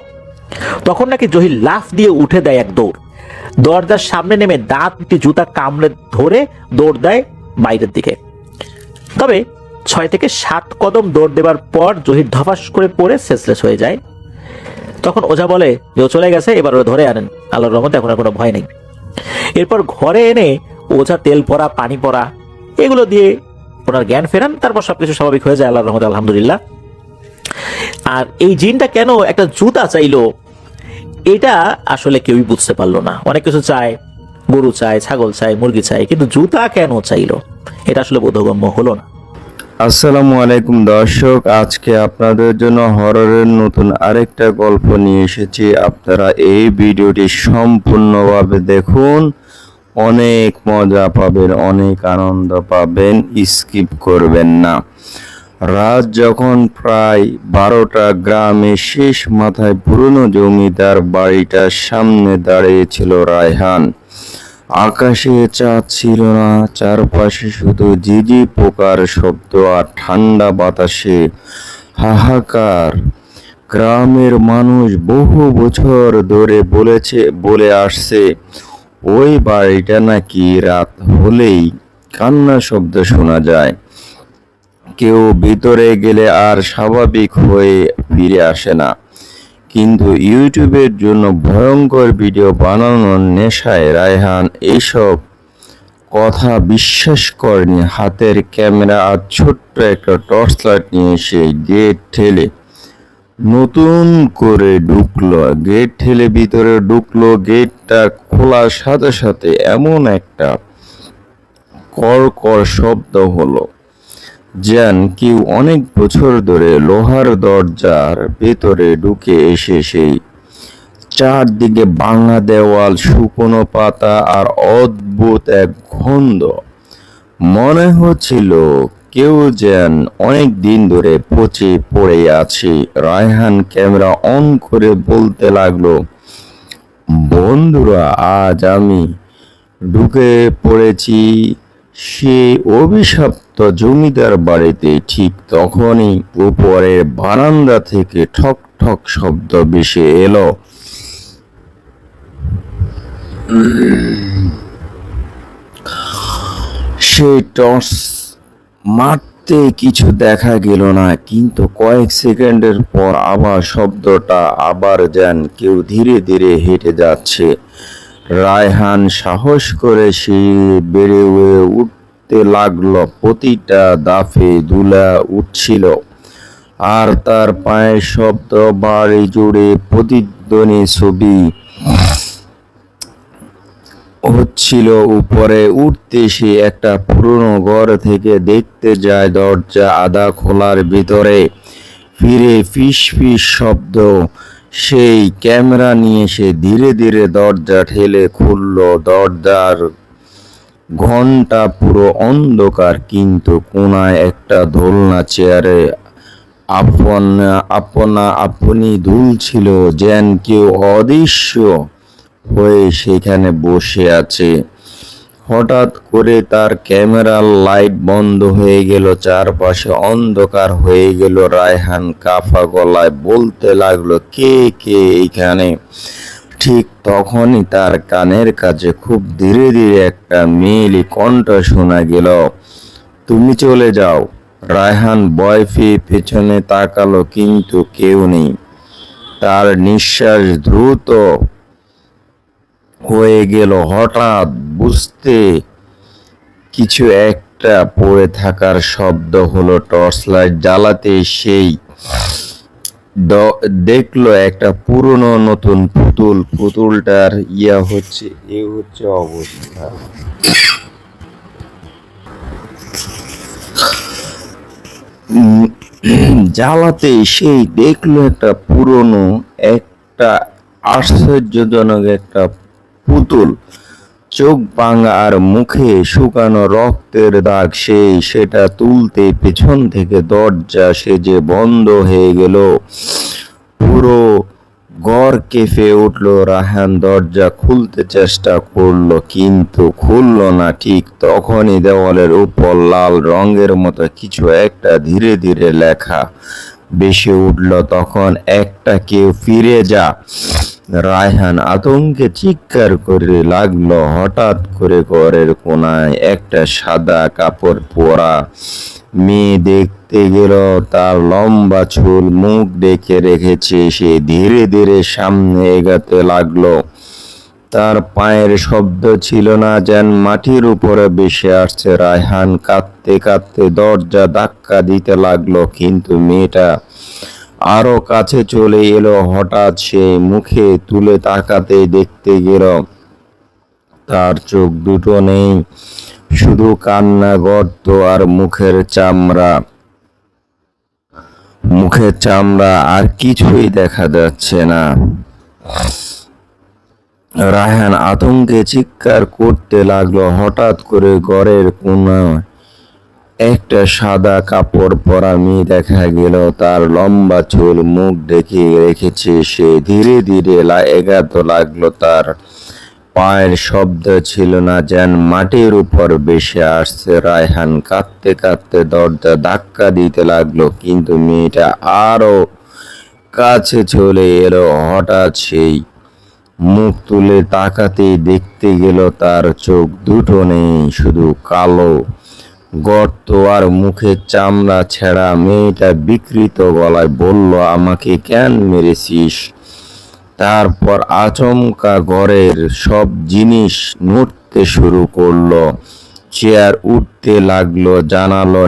তখন নাকি জহির লাফ দিয়ে উঠে দেয় এক দৌড়, দরজার সামনে নেমে দাঁত একটি জুতা কামড়ে ধরে দৌড় দেয় বাইরের দিকে। তবে 6 থেকে 7 কদম দৌড় দেবার পর জহির ধপাস করে পড়ে সেন্সলেস হয়ে যায়। তখন ওঝা বলে যে ও চলে গেছে, এবার ওরা ধরে আনেন, আল্লাহর রহমতে এখন আর কোনো ভয় নেই। এরপর ঘরে এনে ওঝা তেল পড়া, পানি পড়া এগুলো দিয়ে ওনার জ্ঞান ফেরান, তারপর সবকিছু স্বাভাবিক হয়ে যায় আল্লাহর রহমতে, আলহামদুলিল্লাহ। আর এই জিনটা কেন একটা জুতা চাইলো এটা আসলে কেউই বুঝতে পারলো না। অনেক কিছু চায়, গরু চায়, ছাগল চায়, মুরগি চায়, কিন্তু জুতা কেন চাইলো এটা আসলে বোধগম্য হলো না। আসসালামু আলাইকুম দর্শক, আজকে আপনাদের জন্য হররের নতুন আরেকটা গল্প নিয়ে এসেছি। আপনারা এই ভিডিওটি সম্পূর্ণভাবে দেখুন, অনেক মজা পাবেন, অনেক আনন্দ পাবেন, স্কিপ করবেন না। রাত যখন প্রায় 12টা, গ্রামে শেষ মাথায় পুরনো জমিদার বাড়িটার সামনে দাঁড়িয়েছিল রায়হান। আকাশে চাঁদ ছিল না, চারপাশে শুধু ঝিঝি পোকার শব্দ আর ঠান্ডা বাতাসে হাহাকার। গ্রামের মানুষ বহু বছর ধরে বলে আসছে ওই বাড়িটা নাকি রাত হলেই কান্না শব্দ শোনা যায়, কেউ ভিতরে গেলে আর স্বাভাবিক হয়ে ফিরে আসে না। কিন্তু ইউটিউবের জন্য ভয়ঙ্কর ভিডিও বানানোর নেশায় রায়হান এইসব কথা বিশ্বাস করেনি। হাতের ক্যামেরা আর ছোট্ট একটা টর্চ লাইট নিয়ে সেই গেট ঠেলে নতুন করে ঢুকলো। গেট ঠেলে ভিতরে ঢুকলো। গেটটা খোলার সাথে সাথে এমন একটা কড়কড় শব্দ হলো, যেন কেউ অনেক বছর ধরে লোহার দরজার ভেতরে ঢুকে এসে সেই চারদিকে ভাঙা দেওয়াল, শুকনো পাতা আর অদ্ভুত এক গন্ধ। মনে হচ্ছিল কেউ যেন অনেক দিন ধরে পচে পড়ে আছে। রায়হান ক্যামেরা অন করে বলতে লাগলো, বন্ধুরা, আজ আমি ঢুকে পড়েছি সেই অভিশপ্ত জমিদার বাড়িতে। ঠিক তখনই উপরের বারান্দা থেকে ঠক ঠক শব্দ ভেসে এলো। সেই টর্চ মারতে কিছু দেখা গেল না, কিন্তু কয়েক সেকেন্ডের পর আবার শব্দটা আবার যেন কেউ ধীরে ধীরে হেঁটে যাচ্ছে। রায়হান সাহস করে সিঁড়ি বেড়ে উঠতে লাগলো। প্রতিটা ধাপে ধুলা উঠছিল আর তার পায়ের শব্দ বাড়ি জুড়ে প্রতিধ্বনি ছবি হচ্ছিল। উপরে উঠতে সে একটা পুরনো ঘর থেকে দেখতে যায় দরজা আধা খোলার, ভিতরে ফিরে ফিস ফিস শব্দ। সেই ক্যামেরা নিয়ে সে ধীরে ধীরে দরজা ঠেলে খুলল। দরজার ঘন্টা পুরো অন্ধকার, কিন্তু কোনায় একটা দোলনা চেয়ারে আপনি দুলছিল, যেন কেউ অদৃশ্য হয়ে সেখানে বসে আছে। হঠাৎ করে তার ক্যামেরার লাইট বন্ধ হয়ে গেল, চারপাশে অন্ধকার হয়ে গেল। রায়হান কাঁপা গলায় বলতে লাগলো, কে কে এখানে? ঠিক তখনই তার কানের কাছে খুব ধীরে ধীরে একটা মেয়েলি কণ্ঠ শোনা গেল, তুমি চলে যাও। রায়হান ভয় পেয়ে পেছনে তাকালো, কিন্তু কেউ নেই। তার নিঃশ্বাস দ্রুত হয়ে গেল। হঠাৎ বুঝতে কিছু একটা পড়ে থাকার শব্দ হলো। টর্চ লাইট জ্বালাতে সেই দেখলো একটা পুরনো নতুন পুতুল। পুতুলটার হচ্ছে অবস্থা। জ্বালাতে সেই দেখলো একটা পুরনো, একটা আশ্চর্যজনক একটা পুতুল, চোখ ভাঙা আর মুখে শুকানো রক্তের দাগ। সেটা তুলতে পেছন থেকে দরজা সেজে বন্ধ হয়ে গেল। পুরো ঘর কেঁপে উঠল। রায়হান দরজা খুলতে চেষ্টা করলো কিন্তু খুললো না। ঠিক তখনই দেওয়ালের উপর লাল রঙের মতো কিছু একটা ধীরে ধীরে লেখা ভেসে উঠল। তখন একটা কেউ ফিরে যা। রায়হান আতঙ্কে চিৎকার করে লাগলো। হঠাৎ করে ঘরের কোনায় একটা সাদা কাপড় পরা মেয়ে দেখতে গেল। তার লম্বা চুল মুখ ঢেকে রেখেছে। সে ধীরে ধীরে সামনে এগাতে লাগলো। তার পায়ের শব্দ ছিল না, যেন মাটির উপরে ভেসে আসছে। রায়হান কাঁদতে কাঁদতে দরজা ধাক্কা দিতে লাগলো কিন্তু মেয়েটা আরো কাছে চলে এলো। হঠাৎ সে মুখে তুলে তাকাতে দেখতে গেল তার চোখ দুটো নেই, শুধু কান্না গর্ত আর মুখের চামড়া আর কিছুই দেখা যাচ্ছে না। রায়হান আতঙ্কে চিৎকার করতে লাগলো। হঠাৎ করে ঘরের কোনায় একটা সাদা কাপড় পরা মেয়ে দেখা গেল। তার লম্বা চুল মুখ ঢেকে রেখেছে। সে ধীরে ধীরে এগাতে লাগলো। তার পায়ের শব্দ ছিল না, যেন মাটির উপর ভেসে আসছে। রায়হান কাঁদতে কাঁদতে দরজা ধাক্কা দিতে লাগলো কিন্তু মেয়েটা আরো কাছে চলে এলো। হঠাৎ সেই মুখ তুলে তাকাতেই দেখতে গেল তার চোখ দুটো নেই, শুধু কালো গর্ত আর মুখের চামড়া ছেঁড়া। মেয়েটা বিকৃত গলায় বলল, আমাকে কেন মেরেছিস? তারপর আচমকা ঘরের সব জিনিস নড়তে শুরু করলো। চেয়ার উঠতে লাগলো, জানালো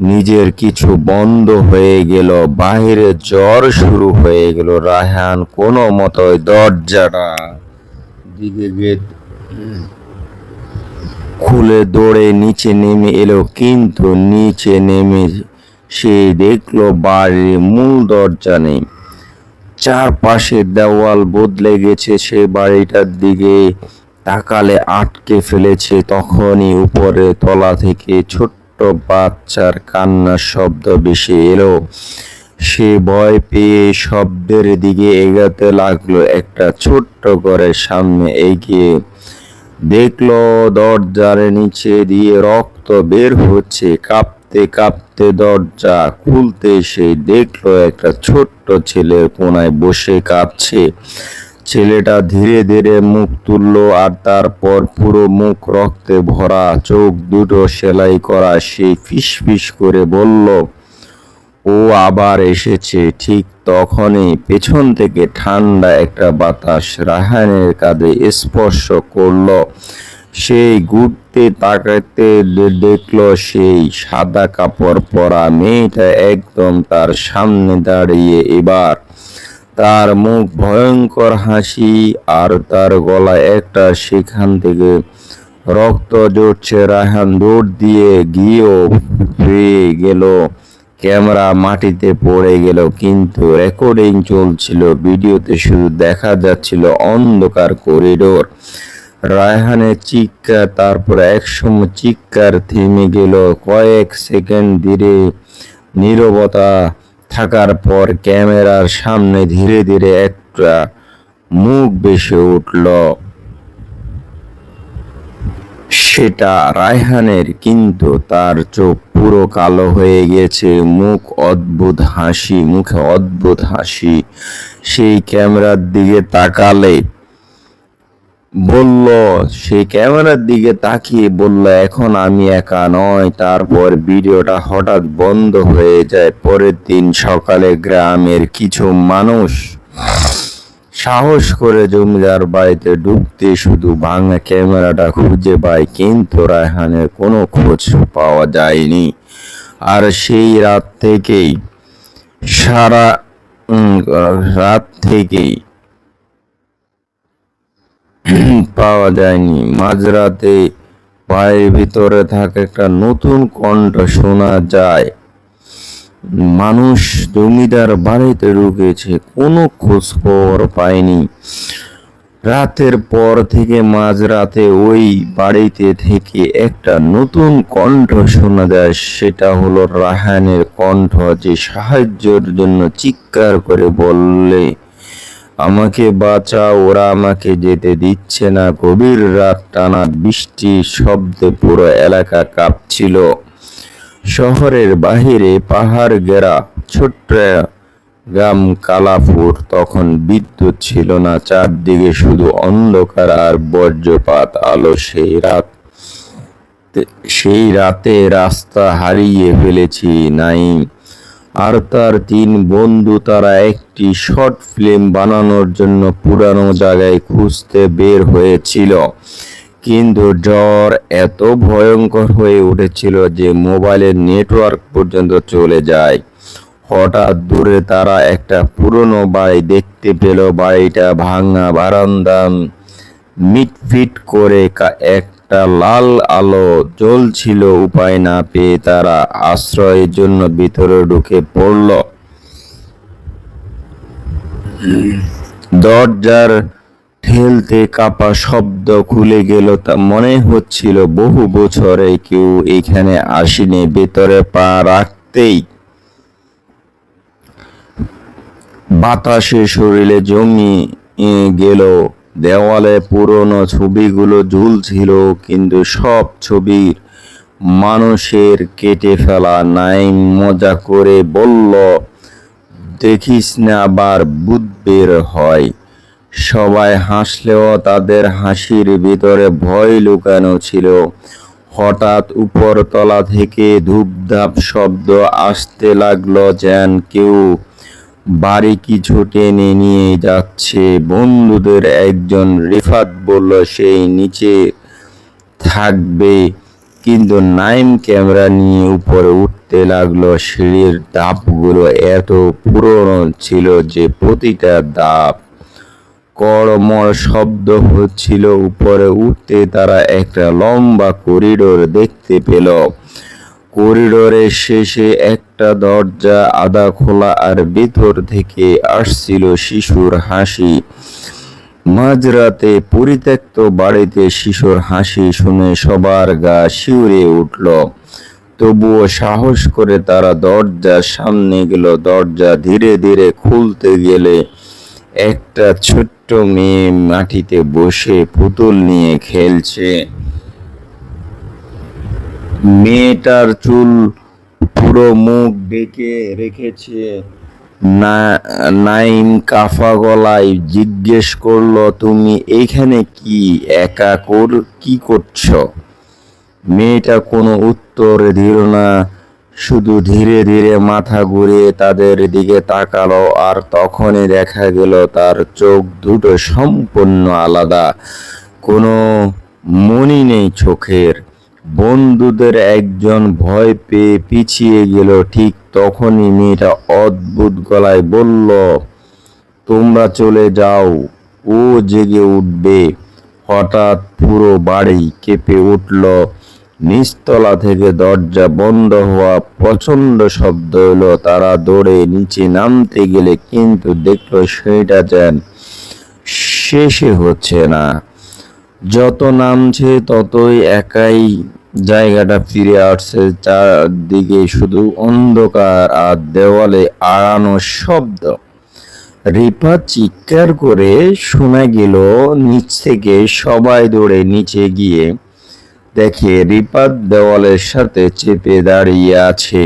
নিজের কিছু বন্ধ হয়ে গেল। বাইরে জ্বর শুরু হয়ে গেল। রায়হান কোনো মতো দরজাটা দিকে খুলে দৌড়ে নিচে নেমে এলো কিন্তু নিচে নেমে সে দেখলো বাড়ির মূল দরজা নেই। চারপাশের দেওয়াল বদলে গেছে। সে বাড়িটার দিকে তাকালে আটকে ফেলেছে। তখনই উপরে তলা থেকে ছোট্ট বাচ্চার কান্নার শব্দ ভেসে এলো। সে ভয় পেয়ে শব্দের দিকে এগাতে লাগলো। একটা ছোট্ট ঘরের সামনে এগিয়ে দেখলো দরজার নিচে দিয়ে রক্ত বের হচ্ছে। কাঁপতে কাঁপতে দরজা খুলতে সে দেখলো একটা ছোট্ট ছেলে কোনায় বসে কাঁদছে। ছেলেটা ধীরে ধীরে মুখ তুললো আর তারপর পুরো মুখ রক্তে ভরা, চোখ দুটো সেলাই করা। সে ফিসফিস করে বলল, ও আবার এসেছে। ঠিক তখনই পেছন থেকে ঠান্ডা একটা বাতাস রায়হানের কাঁধে স্পর্শ করলো। সেই ঘুরতে তাকাতে দেখলো সেই সাদা কাপড় পরা মেয়েটা একদম তার সামনে দাঁড়িয়ে। এবার তার মুখ ভয়ঙ্কর হাসি আর তার গলায় একটা সেখান থেকে রক্ত ঝরছে। রায়হান দৌড় দিয়ে গিয়েও পেয়ে গেল। ক্যামেরা মাটিতে পড়ে গেল কিন্তু রেকর্ডিং চলছিল। ভিডিওতে শুধু দেখা যাচ্ছিল অন্ধকার করিডোর, রায়হানের চিৎকার। তারপর একসময় চিৎকার থেমে গেল। কয়েক সেকেন্ড ধীরে নীরবতা থাকার পর ক্যামেরার সামনে ধীরে ধীরে একটা মুখ ভেসে উঠল। সেটা রায়হানের কিন্তু তার চোখ পুরো কালো হয়ে গেছে। মুখে অদ্ভুত হাসি। সেই ক্যামেরার দিকে তাকালে সেই ক্যামেরার দিকে তাকিয়ে বলল, এখন আমি একা নয়। তারপর ভিডিওটা হঠাৎ বন্ধ হয়ে যায়। পরের দিন সকালে গ্রামের কিছু মানুষ সাহস করে জমিদার বাড়িতে ঢুকতে শুধু ভাঙা ক্যামেরাটা খুঁজে পায় কিন্তু রায়হানের কোনো খোঁজ পাওয়া যায়নি। আর সেই রাত থেকেই পাওয়া যায়নি। মাঝরাতে বাড়ির ভিতরে থাকা একটা নতুন কণ্ঠ শোনা যায়। মানুষ জমিদার বাড়িতে ঢুকেছে, কোনো খোঁজ খবর পায়নি। রাতের পর থেকে মাঝরাতে ওই বাড়িতে থেকে একটা নতুন কণ্ঠ শোনা যায়। সেটা হলো রায়হানের কণ্ঠ, যে সাহায্যের জন্য চিৎকার করে বললে, আমাকে বাঁচাও, ওরা আমাকে যেতে দিচ্ছে না। গভীর রাত, টানা বৃষ্টির শব্দে পুরো এলাকা কাঁপছিল। শহরের বাহিরে পাহাড় ঘেরা ছোট্ট গ্রাম কালাপুর, তখন বিদ্যুৎ ছিল না, চারদিকে শুধু অন্ধকার আর বজ্রপাত আলো। সেই রাতে রাস্তা হারিয়ে ফেলেছি নাইম আর তার 3 বন্ধু। তারা একটি শর্ট ফিল্ম বানানোর জন্য পুরানো জায়গায় খুঁজতে বের হয়েছিল, কিন্তু ঝড় এত ভয়ঙ্কর হয়ে উঠেছিল যে মোবাইলের নেটওয়ার্ক পর্যন্ত চলে যায়। হঠাৎ দূরে তারা একটা পুরনো বাড়ি দেখতে পেল। বাড়িটা ভাঙা, বারান্দা মিটফিট করে একটা লাল আলো জ্বলছিল। উপায় না পেয়ে তারা আশ্রয়ের জন্য ভিতরে ঢুকে পড়ল। দরজার ঠেলতে কাপা শব্দ খুলে গেল। তা মনে হচ্ছিল বহু বছরে কেউ এখানে আসেনি। ভেতরে পা রাখতেই বাতাসে শরীরে জমিয়ে গেল। দেওয়ালে পুরনো ছবিগুলো ঝুলছিল, কিন্তু সব ছবির মানুষের কেটে ফেলা। নাইম মজা করে বলল, দেখিস না আবার ভূত বের হয়। সবাই হাসলেও তাদের হাসির ভিতরে ভয় লুকানো ছিল। হঠাৎ উপরতলা থেকে ধূপধাপ শব্দ আসতে লাগলো, যেন কেউ বাড়ি কিছু টেনে নিয়ে যাচ্ছে। বন্ধুদের একজন রিফাত বলল সেই নিচে থাকবে, কিন্তু নাইম ক্যামেরা নিয়ে উপরে উঠতে লাগলো। সিঁড়ির ধাপগুলো এত পুরনো ছিল যে প্রতিটা ধাপ কড়মড় শব্দ হচ্ছিল। উপরে উঠতে তারা একটা লম্বা করিডোর দেখতে পেল। করিডোরের শেষে একটা দরজা আধা খোলা, আর ভেতর থেকে আসছিল শিশুর হাসি। মাঝরাতে পরিত্যক্ত বাড়িতে শিশুর হাসি শুনে সবার গা শিউরে উঠল। তবুও সাহস করে তারা দরজার সামনে গেল। দরজা ধীরে ধীরে খুলতে গেলে একটা ছোট্ট মেয়ে মাটিতে বসে পুতুল নিয়ে খেলছে। মেয়েটার চুল পুরো মুখ ঢেকে রেখেছে। নাইম কাফা গলায় জিজ্ঞেস করলো, তুমি এইখানে কি করছো? মেয়েটা কোনো উত্তর দিল না, শুধু ধীরে ধীরে মাথা ঘুরিয়ে তাদের দিকে তাকালো। আর তখনই দেখা গেল তার চোখ দুটো সম্পূর্ণ আলাদা, কোনো মনি নেই চোখের। বন্ধুদের একজন ভয় পেয়ে পিছিয়ে গেল। ঠিক তখনই মেয়েটা অদ্ভুত গলায় বলল, তোমরা চলে যাও, ও জেগে উঠবে। হঠাৎ পুরো বাড়ি কেঁপে উঠল। নিচতলা থেকে দরজা বন্ধ হওয়া প্রচন্ড শব্দ হলো। তারা দৌড়ে নিচে নামতে গেলে কিন্তু দেখলো সেটা যেন শেষে হচ্ছে না। যত নামছে ততই একাই জায়গাটা ফিরে আসছে। চারদিকে শুধু অন্ধকার আর দেওয়ালে আড়ানো শব্দ। রিফাত চিৎকার করে শোনা গেল নিচ থেকে। সবাই দৌড়ে নিচে গিয়ে দেখে রিফাত দেওয়ালের সাথে চেপে দাঁড়িয়ে আছে।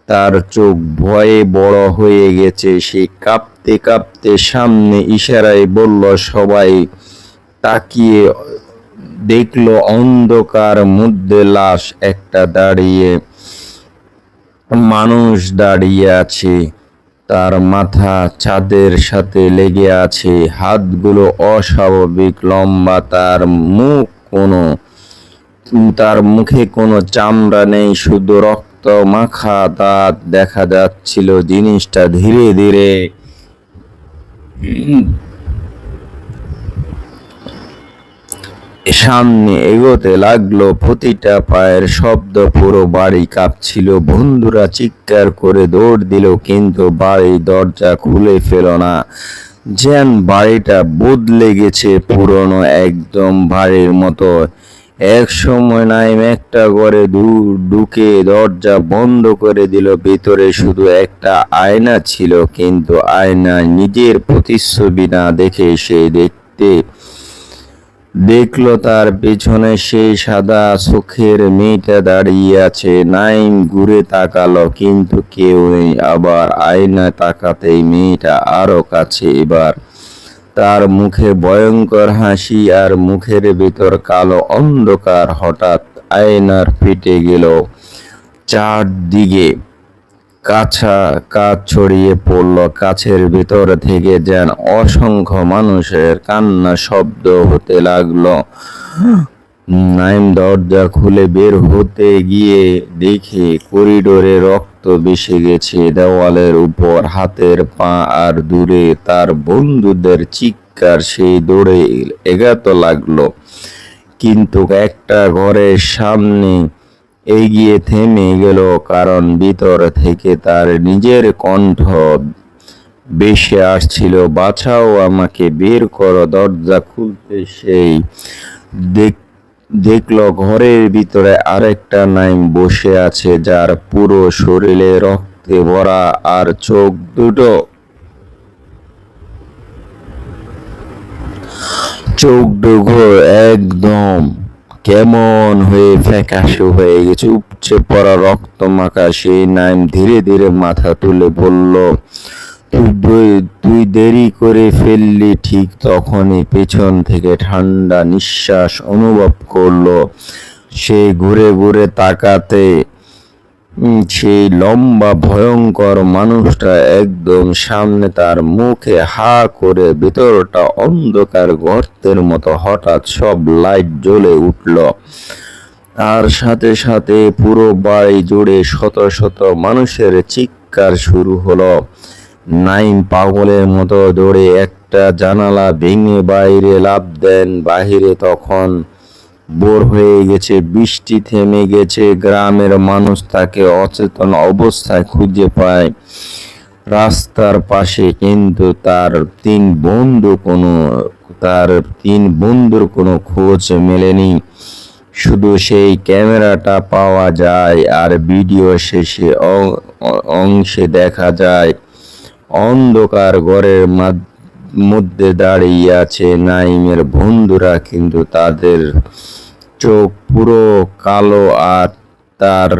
তার চোখ ভয়ে বড় হয়ে গেছে। সে কাঁপতে কাঁপতে সামনে ইশারায় বলল। সবাই তাকিয়ে দেখলো অন্ধকার মধ্যে লাশ একটা মানুষ দাঁড়িয়ে আছে। তার মাথা ছাদের সাথে লেগে আছে, হাতগুলো অস্বাভাবিক লম্বা। তার মুখে কোনো চামড়া নেই, শুধু রক্ত মাখা দাঁত দেখা যাচ্ছিল। জিনিসটা ধীরে ধীরে সামনে এগোতে লাগলো। প্রতিটা পায়ের শব্দ পুরো বাড়ি কাঁপছিল। বন্ধুরা চিৎকার করে দৌড় দিল, কিন্তু বাড়ির দরজা খুলে ফেল না। যেন বাড়িটা বদলে গেছে, পুরনো একদম বাড়ির মতো। এক সময় নাইম একটা ঘরে ঢুকে দরজা বন্ধ করে দিল। ভিতরে শুধু একটা আয়না ছিল, কিন্তু আয়নায় নিজের প্রতিচ্ছবি না দেখে সে দেখলো তার পেছনে সেই সাদা চোখের মেয়েটা দাঁড়িয়ে আছে। নাইম ঘুরে তাকালো, কিন্তু কেউ নেই। আবার আয়নায় তাকাতেই মেয়েটা আরো কাছে। এবার তার মুখে ভয়ঙ্কর হাসি, আর মুখের ভিতর কালো অন্ধকার। হঠাৎ আয়নার ফেটে গেল। চারদিকে কাঁচ ছড়িয়ে পড়ল। কাছের ভিতর থেকে যেন অসংখ্য মানুষের কান্না শব্দ হতে লাগলো। নাইম দরজা খুলে বের হতে গিয়ে দেখে করিডোরে রক্ত ভেসে গেছে দেওয়ালের উপর, হাতের পা, আর দূরে তার বন্ধুদের চিৎকার। সেই দৌড়ে এগাতে লাগলো, কিন্তু একটা ঘরের সামনে এগিয়ে থেমে গেল, কারণ ভিতর থেকে তার নিজের কণ্ঠ ভেসে আসছিল, বাঁচাও আমাকে, বের করো। দরজা খুলতে সেই দেখলো ঘরের ভিতরে আরেকটা নাইম বসে আছে, যার পুরো শরীরে রক্তে ভরা, আর চোখ দুটো একদম কেমন হয়ে ফ্যাকাশে হয়ে গেছে। উপচে পড়া রক্ত মাখা সেই নাইম ধীরে ধীরে মাথা তুলে বলল, তুই দেরি করে ফেললি। ঠিক তখনই পেছন থেকে ঠান্ডা নিঃশ্বাস অনুভব করলো। সে ঘুরে ঘুরে তাকাতে সেই লম্বা ভয়ঙ্কর মানুষটা একদম সামনে, তার মুখে হা করে। ভেতরটা অন্ধকার গর্তের মতো। হঠাৎ সব লাইট জ্বলে উঠল, আর সাথে সাথে পুরো বাড়ি জুড়ে শত শত মানুষের চিৎকার শুরু হলো। নাইম পাগলের মতো দৌড়ে একটা জানালা ভেঙে বাইরে লাফ দেন। বাহিরে তখন ভোর হয়ে গেছে, বৃষ্টি থেমে গেছে। গ্রামের মানুষ তাকে অচেতন অবস্থায় খুঁজে পায় রাস্তার পাশে, কিন্তু তার তিন বন্ধুর কোনো খোঁজ মেলেনি। শুধু সেই ক্যামেরাটা পাওয়া যায়, আর ভিডিও শেষে অংশে দেখা যায় অন্ধকার ঘরের মধ্যে দাঁড়িয়ে আছে নাইমের বন্ধুরা, কিন্তু তাদের চোখ পুরো কালো, আর তার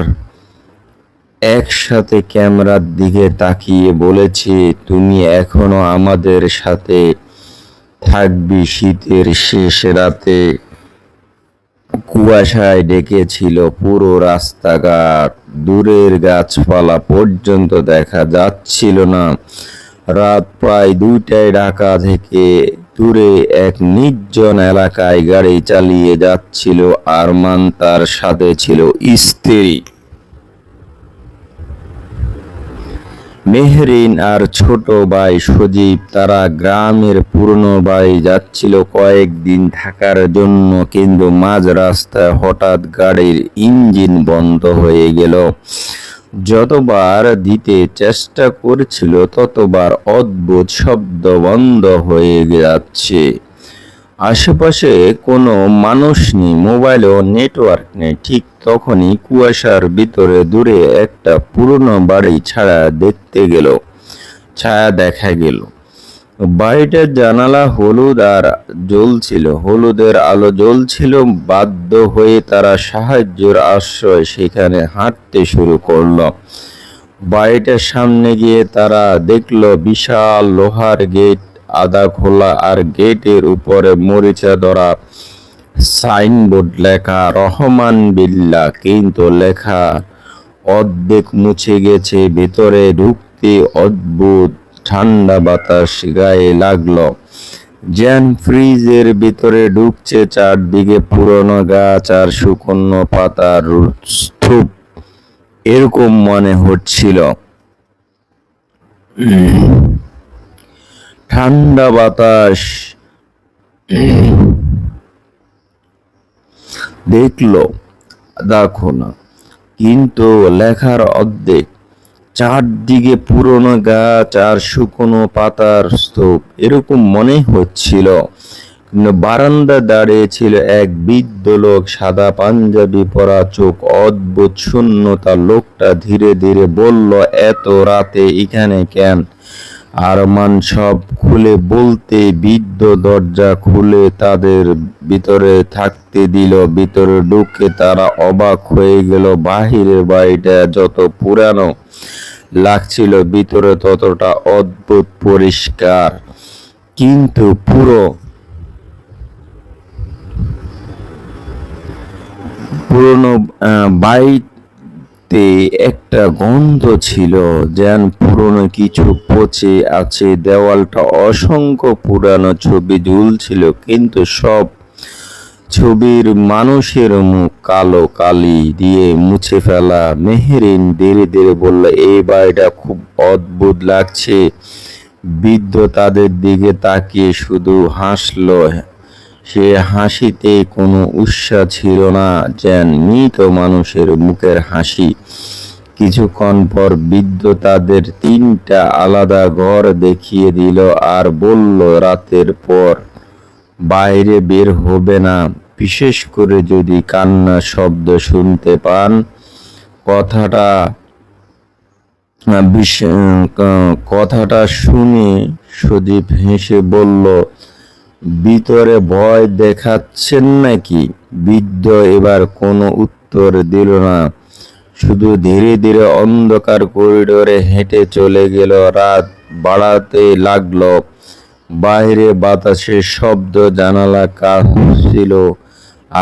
একসাথে ক্যামেরার দিকে তাকিয়ে বলেছে, তুমি এখনো আমাদের সাথে থাকবি। শীতের শেষ রাতে কুয়াশায় ঢেকেছিল পুরো রাস্তাঘাট, দূরের গাছপালা পর্যন্ত দেখা যাচ্ছিল না। রাত প্রায় 2টায় ঢাকা থেকে দূরে এক নির্জন এলাকায় গাড়ি চালিয়ে যাচ্ছিল আরমান। তার সাথে ছিল স্ত্রী মেহরিন আর ছোট ভাই সজীব। তারা গ্রামের পুরনো বাড়ি যাচ্ছিল কয়েকদিন থাকার জন্য, কিন্তু মাঝ রাস্তায় হঠাৎ গাড়ির ইঞ্জিন বন্ধ হয়ে গেল। যতবার দিতে চেষ্টা করছিল ততবার অদ্ভুত শব্দ বন্ধ হয়ে যাচ্ছে। আশেপাশে কোনো মানুষ নেই, মোবাইলেও নেটওয়ার্ক নেই। ঠিক তখনই কুয়াশার ভিতরে দূরে একটা পুরনো বাড়ি ছায়া দেখা গেল। বাড়িটার জানালা হলুদের আলো জ্বলছিল। বাধ্য হয়ে তারা সাহায্যের আশ্রয় সেখানে হাঁটতে শুরু করলো। বাড়িটার সামনে গিয়ে তারা দেখলো বিশাল লোহার গেট আধা খোলা, আর গেটের উপরে মরিচা ধরা সাইনবোর্ড লেখা রহমান বিল্লা, কিন্তু লেখা অর্ধেক মুছে গেছে। ভেতরে ঢুকতে অদ্ভুত ঠান্ডা বাতাস গায়ে লাগলো, যেন ফ্রিজের ভিতরে ঢুকছে। চারদিকে পুরনো গাছ আর শুকনো পাতার স্তূপ, এরকম মনে হচ্ছিল। দেখলো, দেখো না, কিন্তু লেখার অর্ধেক। চারদিকে পুরনো গাছ আর শুকনো পাতার স্তূপ এরকম মনে হচ্ছিল। কিন্তু বারান্দা দাঁড়িয়ে ছিল এক বৃদ্ধ লোক, সাদা পাঞ্জাবি পরা, চোখ অদ্ভুত শূন্যতা। লোকটা ধীরে ধীরে বলল, এত রাতে এখানে কেন? আরমান সব খুলে বলতে বৃদ্ধ দরজা খুলে তাদের ভিতরে থাকতে দিল। ভিতরে ঢুকে তারা অবাক হয়ে গেল। বাহিরের বাড়িটা যত পুরানো লাগছিল, ভিতরে ততটা অদ্ভুত পরিষ্কার। কিন্তু পুরনো বাড়িতে একটা গন্ধ ছিল, যেন পুরনো কিছু পচে আছে। দেওয়ালটা অসংখ্য পুরানো ছবি ঝুলছিল, কিন্তু সব ছবির মানুষের মুখ কালো কালি দিয়ে মুছে ফেলা। মেহেরিন ধীরে ধীরে বলল, এই বাড়িটা খুব অদ্ভুত লাগছে। বৃদ্ধ তাদের দিকে তাকিয়ে শুধু হাসলো। সে হাসিতে কোনো উৎসাহ ছিল না, যেন মৃত মানুষের মুখের হাসি। কিছুক্ষণ পর বৃদ্ধ তাদের 3টা আলাদা ঘর দেখিয়ে দিল আর বলল, রাতের পর বাইরে বের হবে না, বিশেষ করে যদি কান্নার শব্দ শুনতে পান। কথাটা শুনে সজীব হেসে বলল, ভিতরে ভয় দেখাচ্ছেন নাকি? বৃদ্ধ এবার কোনো উত্তর দিল না, শুধু ধীরে ধীরে অন্ধকার করিডোরে হেঁটে চলে গেল। রাত বাড়াতে লাগলো। বাইরে বাতাসের শব্দ, জানালা কাঁপছিল।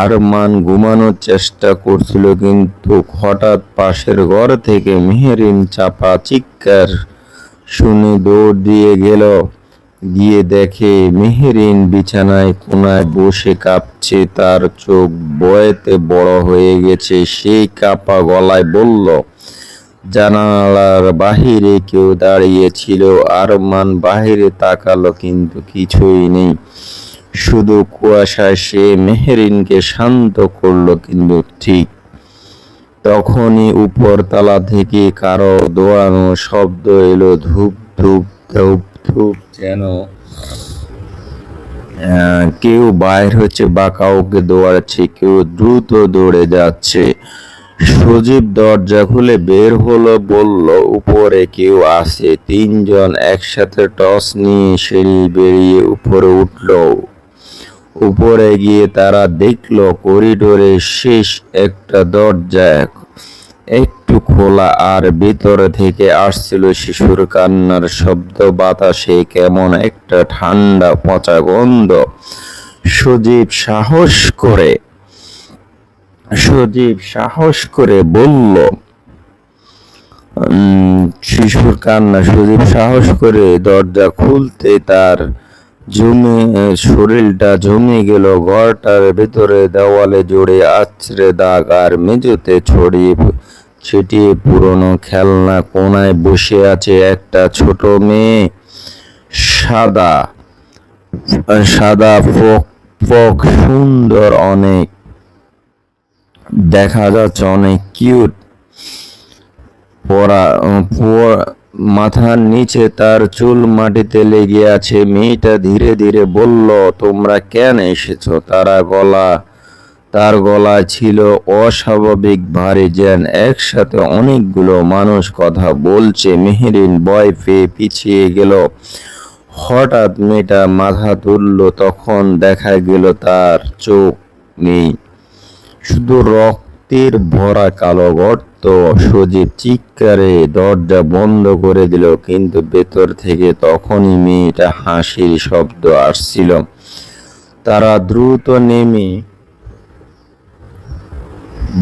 আরমান ঘুমানোর চেষ্টা করছিল, কিন্তু হঠাৎ পাশের ঘর থেকে মেহেরিন চাপা চিৎকার শুনে দৌড় দিয়ে গেল। গিয়ে দেখে মেহেরিন বিছানায় কোনায় বসে কাঁপছে, তার চোখ ভয়েতে বড় হয়ে গেছে। সেই কাঁপা গলায় বলল, জানালার বাহিরে কেউ দাঁড়িয়ে ছিল। আরমান বাহিরে তাকালো, কিন্তু কিছুই নেই, শুধু কুয়াশায়। সে মেহেরিনকে শান্ত করলো, কিন্তু ঠিক তখনই উপর তলা থেকে কারো দৌড়ানোর শব্দ এলো। ধূপ ধূপ ধূপ ধূপ, যেন কেউ বাইর হচ্ছে বা কাউকে দৌড়াচ্ছে। কেউ দ্রুত দৌড়ে যাচ্ছে। সজীব দরজা খুলে বের হলো, বলল, উপরে কেউ আছে। 3জন একসাথে টর্চ নিয়ে সিঁড়ি বেরিয়ে উপরে উঠল। উপরে গিয়ে তারা দেখল করিডোরের শেষ একটা দরজা একটু খোলা, আর ভেতর থেকে আসছিল শিশুর কান্নার শব্দ। বাতাসে কেমন একটা ঠান্ডা পচা গন্ধ। সজীব সাহস করে বলল, শিশুর কান্না। সজীব সাহস করে দরজা খুলতে তার শরীরটা জমে গেল। ঘরটার ভেতরে দেওয়ালে জুড়ে আছড়ে দাগ, আর মেঝেতে ছড়িয়ে ছিটিয়ে পুরনো খেলনা। কোনায় বসে আছে একটা ছোট মেয়ে, সাদা ফক সুন্দর, অনেক দেখা যাচ্ছে অনেক কিউট। মাথার নিচে তার চুল মাটিতে লেগে আছে। মেয়েটা ধীরে ধীরে বলল, তোমরা কেন এসেছো? তার গলা ছিল অস্বাভাবিক ভারী, যেন একসাথে অনেকগুলো মানুষ কথা বলছে। মেহেরিন ভয় পেয়ে পিছিয়ে গেল। হঠাৎ মেয়েটা মাথা তুলল, তখন দেখা গেল তার চোখ নেই, শুধু রক্তের ভরা কালো গর্ত। সজীব চিৎকারে দরজা বন্ধ করে দিল, কিন্তু ভেতর থেকে তখনই মেয়েটা হাসির শব্দ আসছিল। তারা দ্রুত নেমে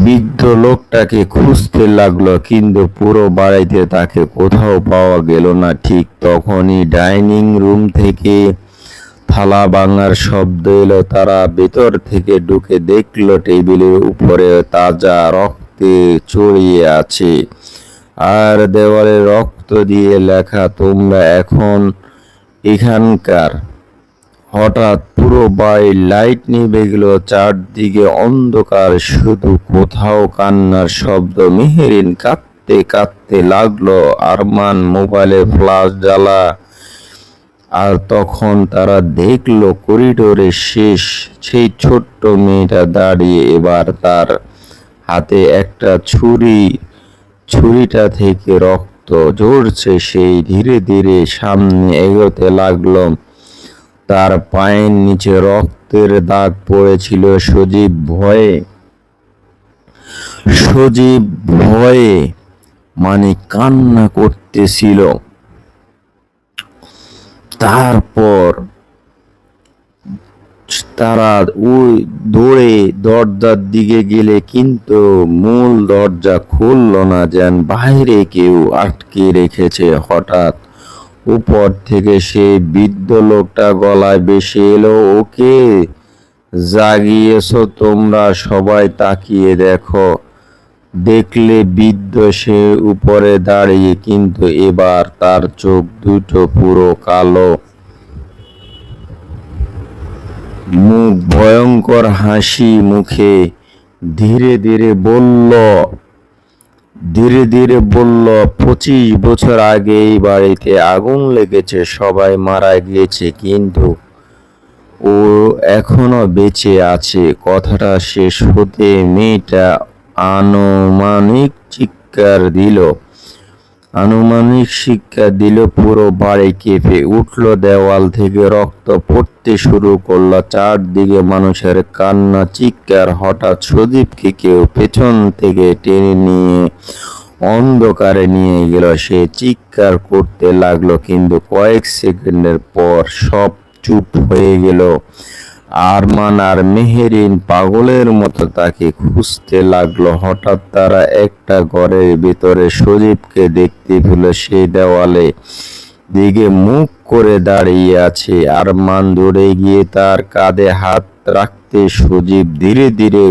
বৃদ্ধ লোকটাকে খুঁজতে লাগলো, কিন্তু পুরো বাড়িতে তাকে কোথাও পাওয়া গেল না। ঠিক তখনই ডাইনিং রুম থেকে থালা ভাঙার শব্দ এলো। তারা ভেতর থেকে ঢুকে দেখলো টেবিলের উপরে তাজা রক্তে ছড়িয়ে আছে, আর দেওয়ালে রক্ত দিয়ে লেখা, তোমরা এখন এখানকার। হঠাৎ পুরো বাড়ি লাইট নিভে গেল, চারদিকে অন্ধকার, শুধু কোথাও কান্নার শব্দ। মেহেরিন কাঁদতে কাঁদতে লাগলো, আরমান মোবাইলে ফ্ল্যাশ জ্বালা। আর তখন তারা দেখলো করিডোরে সেই ছোট্ট মেয়েটা দাঁড়িয়ে। এবার তার হাতে একটা ছুরিটা থেকে রক্ত ঝরছে। সেই ধীরে ধীরে সামনে এগোতে লাগলো। তার পায়ের নিচে রক্তের দাগ পড়েছিল। সজীব ভয়ে মানে কান্না করতেছিল। তারপর তারা ওই দৌড়ে দরজার দিকে গেলে কিন্তু মূল দরজা খুলল না, যেন বাইরে কেউ আটকে রেখেছে। হঠাৎ উপর থেকে সেই বৃদ্ধ লোকটা গলায় ভেসে এলো, ওকে জাগিয়েছো তোমরা? সবাই তাকিয়ে দেখলে বৃদ্ধ সে উপরে দাঁড়িয়ে, কিন্তু এবার তার চোখ দুটো পুরো কালো, মুখ ভয়ঙ্কর হাসি মুখে। ধীরে ধীরে বলল 25 বছর আগে এই বাড়িতে আগুন লেগেছে, সবাই মারা গিয়েছে, কিন্তু ও এখনো বেঁচে আছে। কথাটা শেষ হতে মেয়েটা আনুমানিক শিক্ষা দিল। পুরো বাড়ি কেঁপে উঠলো, দেওয়াল থেকে রক্ত পড়তে শুরু করলো, চারদিকে মানুষের কান্না চিৎকার। হঠাৎ সজীবকে কেউ পেছন থেকে টেনে নিয়ে অন্ধকারে নিয়ে গেল। সে চিৎকার করতে লাগলো, কিন্তু কয়েক সেকেন্ডের পর সব চুপ হয়ে গেল। আরমান আর মেহেরিন পাগলের মতো তাকে খুঁজতে লাগলো। হঠাৎ তারা একটা ঘরের ভিতরে সজীবকে দেখতে পেল। সে দেওয়ালে দিকে মুখ করে দাঁড়িয়ে আছে। আরমান দৌড়ে গিয়ে তার কাঁধে হাত রাখতে সজীব ধীরে ধীরে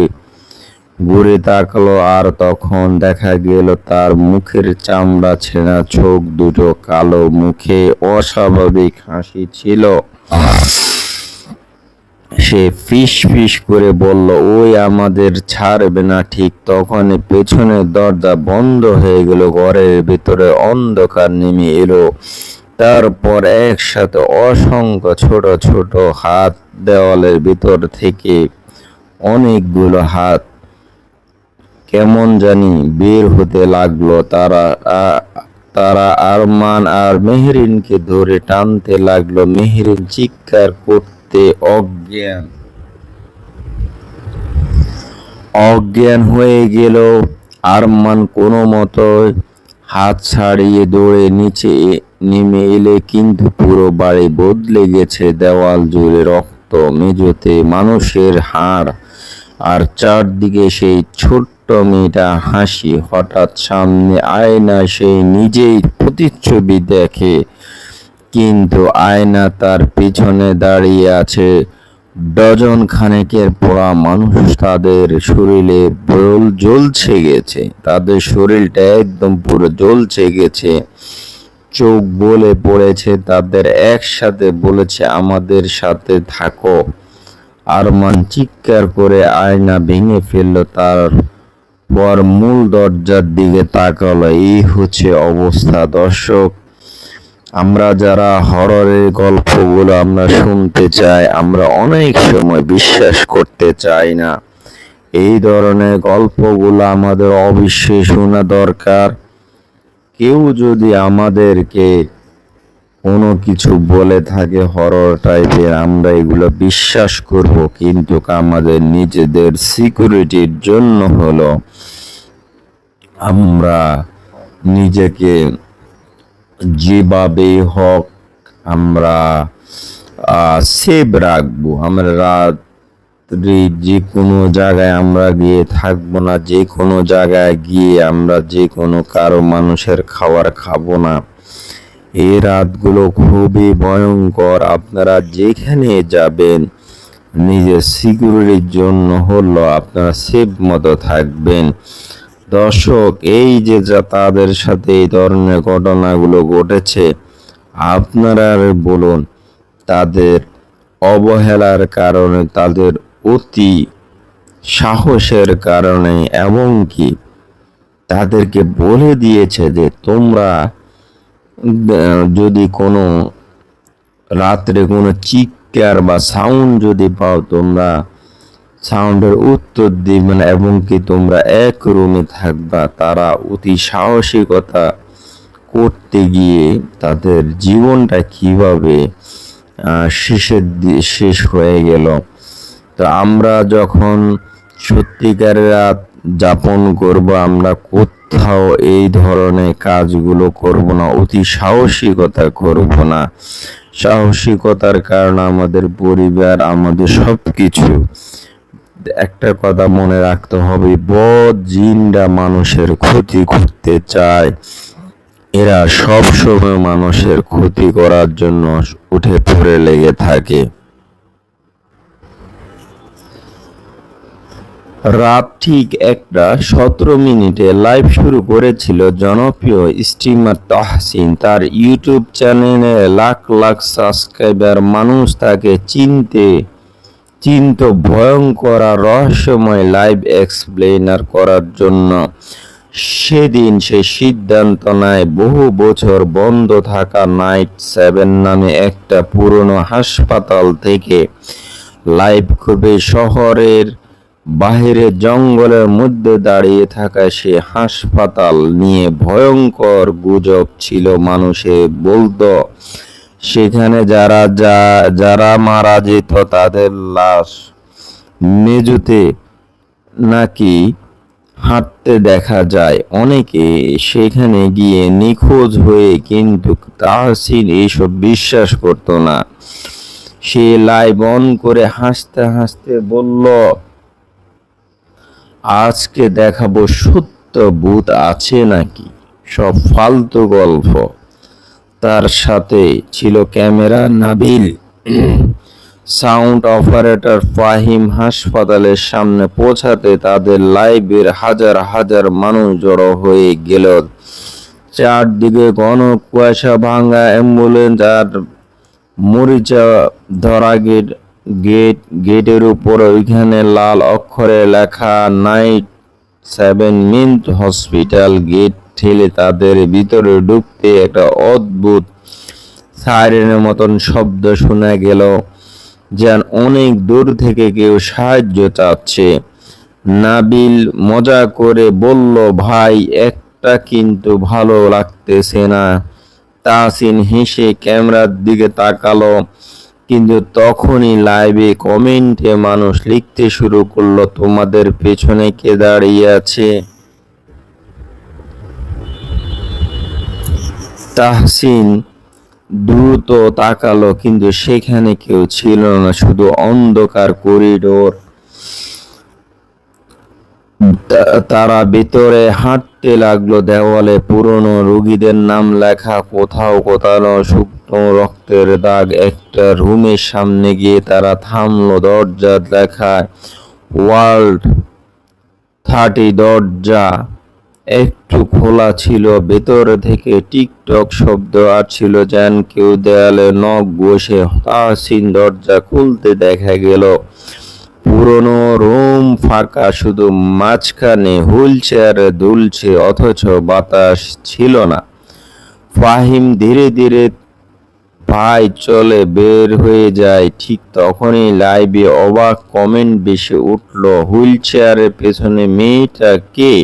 ঘুরে তাকালো, আর তখন দেখা গেল তার মুখের চামড়া ছেঁড়া, চোখ দুটো কালো, মুখে অস্বাভাবিক হাসি ছিল। সে ফিস করে বলল, ওই আমাদের ছাড়বে না। ঠিক তখনই পেছনের দরজা বন্ধ হয়ে গেল, ঘরের ভিতরে অন্ধকার নেমে এলো। তারপর একসাথে অসংখ্য ছোট ছোট হাত দেওয়ালের ভিতর থেকে অনেকগুলো হাত কেমন জানি বের হতে লাগলো। তারা আরমান আর মেহেরিনকে ধরে টানতে লাগলো। মেহেরিন চিৎকার করতে অজ্ঞান হয়ে গেল। আরমান কোনো মতো হাত ছাড়িয়ে দৌড়ে নিচে নেমে এলে, কিন্তু পুরো বাড়ি বদলে গেছে। দেওয়াল জুড়ে রক্ত, মেঝেতে মানুষের হাড়, আর চারদিকে সেই ছোট্ট মেয়েটা হাসি। হঠাৎ সামনে আয়নায় সে নিজেই প্রতিচ্ছবি দেখে, কিন্তু আয়না তার পিছনে দাঁড়িয়ে আছে ডজন খানেকের পোড়া মানুষ। তাদের শরীরে জ্বলছে গেছে, তাদের শরীরটা একদম পুরো জ্বলছে গেছে। চোখ বলে পড়েছে তাদের, একসাথে বলেছে আমাদের সাথে থাকো। আরমান চিৎকার করে আয়না ভেঙে ফেললো, তারপর মূল দরজার দিকে তাকালো। এই হচ্ছে অবস্থা। দর্শক, আমরা যারা হররের গল্পগুলো আমরা শুনতে চাই, আমরা অনেক সময় বিশ্বাস করতে চাই না। এই ধরনের গল্পগুলো আমাদের অবশ্যই শোনা দরকার। কেউ যদি আমাদেরকে কোনো কিছু বলে থাকে হরর টাইপের, আমরা এগুলো বিশ্বাস করব, কিন্তু আমাদের নিজেদের সিকিউরিটির জন্য হলো আমরা নিজেকে যেভাবে হোক আমরা সেভ রাখবো। আমরা রাত্রি যে কোনো জায়গায় আমরা গিয়ে থাকবো না, যে কোনো জায়গায় গিয়ে আমরা যে কোনো কারো মানুষের খাবার খাবো না। এই রাতগুলো খুবই ভয়ঙ্কর। আপনারা যেখানে যাবেন নিজের সিকিউরিটির জন্য হলো আপনারা সেফ মতো থাকবেন। দর্শক, এই যে তাদের সাথে এই ধরনের ঘটনাগুলো ঘটেছে, আপনারা বলুন তাদের অবহেলার কারণে, তাদের অতি সাহসের কারণে, এবং কি তাদেরকে বলে দিয়েছে যে তোমরা যদি কোনো রাত্রে কোনো চিৎকার বা সাউন্ড যদি পাও, তোমরা সাউন্ডের উত্তর দিবে না, এবং কি তোমরা এক রুমে থাকবা। তারা অতি সাহসিকতা করতে গিয়ে তাদের জীবনটা কিভাবে শেষ হয়ে গেল। তো আমরা যখন সত্যিকারের রাত যাপন করব, আমরা কোথাও এই ধরনের কাজগুলো করব না, অতি সাহসিকতা করব না। সাহসিকতার কারণে আমাদের পরিবার, আমাদের সবকিছু। একটা কথা মনে রাখতে হবে, বদ জিনরা মানুষের ক্ষতি করতে চায়। এরা সব সময় মানুষের ক্ষতি করার জন্য উঠে পড়ে লেগে থাকে। রাত ঠিক 1:17 লাইভ শুরু করেছিল জনপ্রিয় স্ট্রিমার তাহসিন। তার ইউটিউব চ্যানেলে লাখ লাখ সাবস্ক্রাইবার। মানুষ তাকে চিন্ত ভয়ঙ্কর আর রহস্যময় লাইভ এক্সপ্লেনার করার জন্য। সেদিন সে সিদ্ধান্ত নেয় বহু বছর বন্ধ থাকা নাইট 7 নামে একটা পুরনো হাসপাতাল থেকে লাইভ করবে। শহরের বাহিরে জঙ্গলের মধ্যে দাঁড়িয়ে থাকা সে হাসপাতাল নিয়ে ভয়ঙ্কর গুজব ছিল। মানুষে বলতো সেখানে যারা মারা যেত তাদের লাশ মেঝেতে নাকি হাঁটতে দেখা যায়। অনেকে সেখানে গিয়ে নিখোঁজ হয়ে, কিন্তু তাহসিন এইসব বিশ্বাস করত না। সে লাইভ অন করে হাসতে হাসতে বলল, আজকে দেখাবো সত্য ভূত আছে নাকি, সব ফালতু গল্প। তার সাথে ছিল camera Nabil, sound operator Fahim. হাসপাতালের সামনে পৌঁছাতে তাদের লাইভের হাজার হাজার মানুষ জড়ো হয়ে গেল। চারদিকে ঘন কুয়াশা, ভাঙা অ্যাম্বুলেন্স আর মরিচা ধরা গেটের উপর ওইখানে লাল অক্ষরে লেখা নাইট 7 মিন্ট হসপিটাল। গেট ঠেলে তাদের ভিতরে ঢুকতে একটা অদ্ভুত সাইরেনের মতন শব্দ শোনা গেল, যেন অনেক দূর থেকে কেউ সাহায্য চাচ্ছে। নাবিল মজা করে বলল, ভাই একটা কিন্তু ভালো লাগতেছে না। তাহসিন হেসে ক্যামেরার দিকে তাকালো, কিন্তু তখনই লাইভে কমেন্টে মানুষ লিখতে শুরু করলো, তোমাদের পেছনে কে দাঁড়িয়ে আছে? তাহসিন দ্রুত তাকালো, কিন্তু সেখানে কেউ ছিল না, শুধু অন্ধকার করিডোর। তারা ভেতরে হাঁটতে লাগলো। দেওয়ালে পুরনো রোগীদের নাম লেখা, কোথাও কোথাও শুকনো রক্তের দাগ। একটা রুমের সামনে গিয়ে তারা থামলো। দরজা লেখা ওয়ার্ল্ড 30। দরজা একটু খোলা ছিল, ভেতর থেকে টিকটক শব্দ আসছিল, যেন কেউ দেয়ালে নখ বসে। তাহসিন দরজা খুলতে দেখা গেল পুরনো রুম ফাঁকা, শুধু মাঝখানে হুইল চেয়ারে দুলছে, অথচ বাতাস ছিল না। ফাহিম ধীরে ধীরে ভাই চলে বের হয়ে যায়। ঠিক তখনই লাইভে অবাক কমেন্ট ভেসে উঠল, হুইল চেয়ারের পেছনে মেয়েটা কে?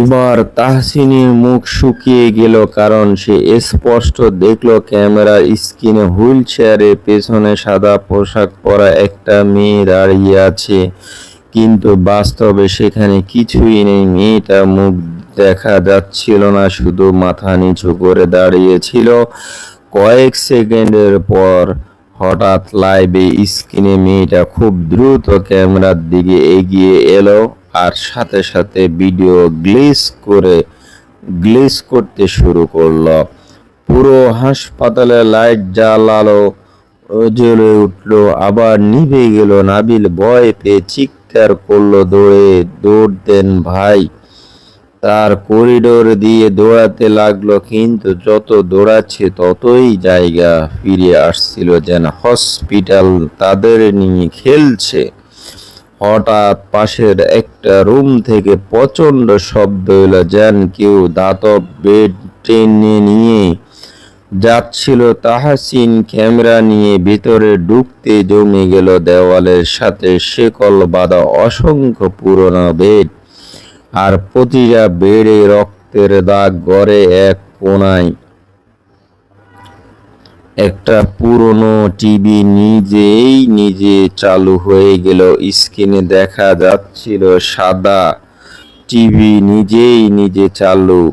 এবার তাহসিনের মুখ শুকিয়ে গেল, কারণ সে স্পষ্ট দেখলো ক্যামেরার স্ক্রিনে হুইল চেয়ারের পেছনে সাদা পোশাক পরা একটা মেয়ে দাঁড়িয়ে আছে, কিন্তু বাস্তবে সেখানে কিছুই নেই। মেয়েটার মুখ দেখা যাচ্ছিল না, শুধু মাথা নিচু করে দাঁড়িয়েছিল। কয়েক সেকেন্ডের পর হঠাৎ লাইভে স্ক্রিনে মেয়েটা খুব দ্রুত ক্যামেরার দিকে এগিয়ে এলো, আর সাথে সাথে ভিডিও গ্লিচ করতে শুরু করলো। পুরো হাসপাতালে লাইট জ্বলে উঠলো, আবার নিভে গেল। নাবিল ভয় পেয়ে চিৎকার করলো, দৌড় দেন ভাই, তার করিডোর দিয়ে দৌড়াতে লাগলো, কিন্তু যত দৌড়াচ্ছে ততই জায়গা ফিরে আসছিল, যেন হসপিটাল তাদের নিয়ে খেলছে। হঠাৎ পাশের একটা রুম থেকে প্রচন্ড শব্দ এলো, যেন কেউ ধাতব বেড টেনে নিয়ে যাচ্ছিল। তাহসিন ক্যামেরা নিয়ে ভিতরে ঢুকতে জমে গেল দেওয়ালের সাথে শেকল বাঁধা অসংখ্য পুরনো বেড, আর প্রতিটা বেডে রক্তের দাগ। ঘরে এক কোনায় একটা পুরনো টিভি নিজে চালু হয়ে গেল। স্ক্রিনে দেখা যাচ্ছিল সাদা টিভি নিজে চালু,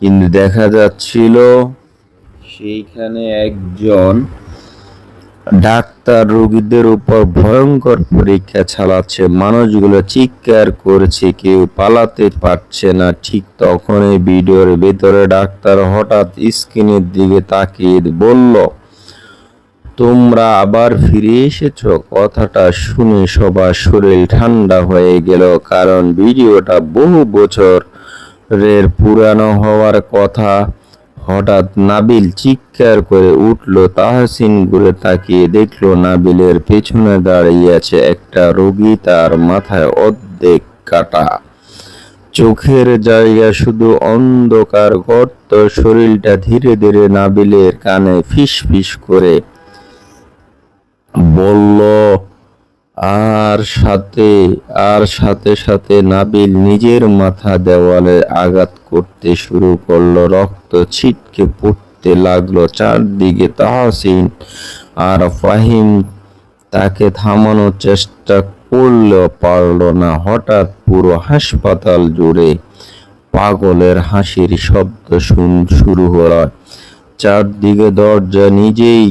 কিন্তু দেখা যাচ্ছিল সেইখানে একজন ডাক্তার রোগীদের উপর ভয়ঙ্কর পরীক্ষা চালাচ্ছে। মানুষগুলো চিৎকার করছে, কেউ পালাতে পারছে না। ঠিক তখনই ভিডিওর ভেতরে ডাক্তার হঠাৎ স্ক্রিনের দিকে তাকিয়ে বলল, তোমরা আবার ফিরে এসেছো। কথাটা শুনে সবার শরীর ঠান্ডা হয়ে গেল, কারণ ভিডিওটা বহু বছরের পুরানো হওয়ার কথা। হঠাৎ নাবিল চিৎকার করে উঠল। তাহসিন ঘুরে তাকিয়ে দেখলো নাবিলের পেছনে দাঁড়িয়ে আছে একটা রোগী, তার মাথায় অর্ধেক কাটা, চোখের জায়গা শুধু অন্ধকার গর্ত। শরীরটা ধীরে ধীরে নাবিলের কানে ফিসফিস করে বলল, আর সাথে সাথে নাবিল নিজের মাথা দেওয়ালে আঘাত করতে শুরু করলো। রক্ত ছিটকে পড়তে লাগলো চারদিকে। তাহসিন আর ফাহিম তাকে থামানোর চেষ্টা করলেও পারল না। হঠাৎ পুরো হাসপাতাল জুড়ে পাগলের হাসির শব্দ শুরু হলো। চারদিকে দরজা নিজেই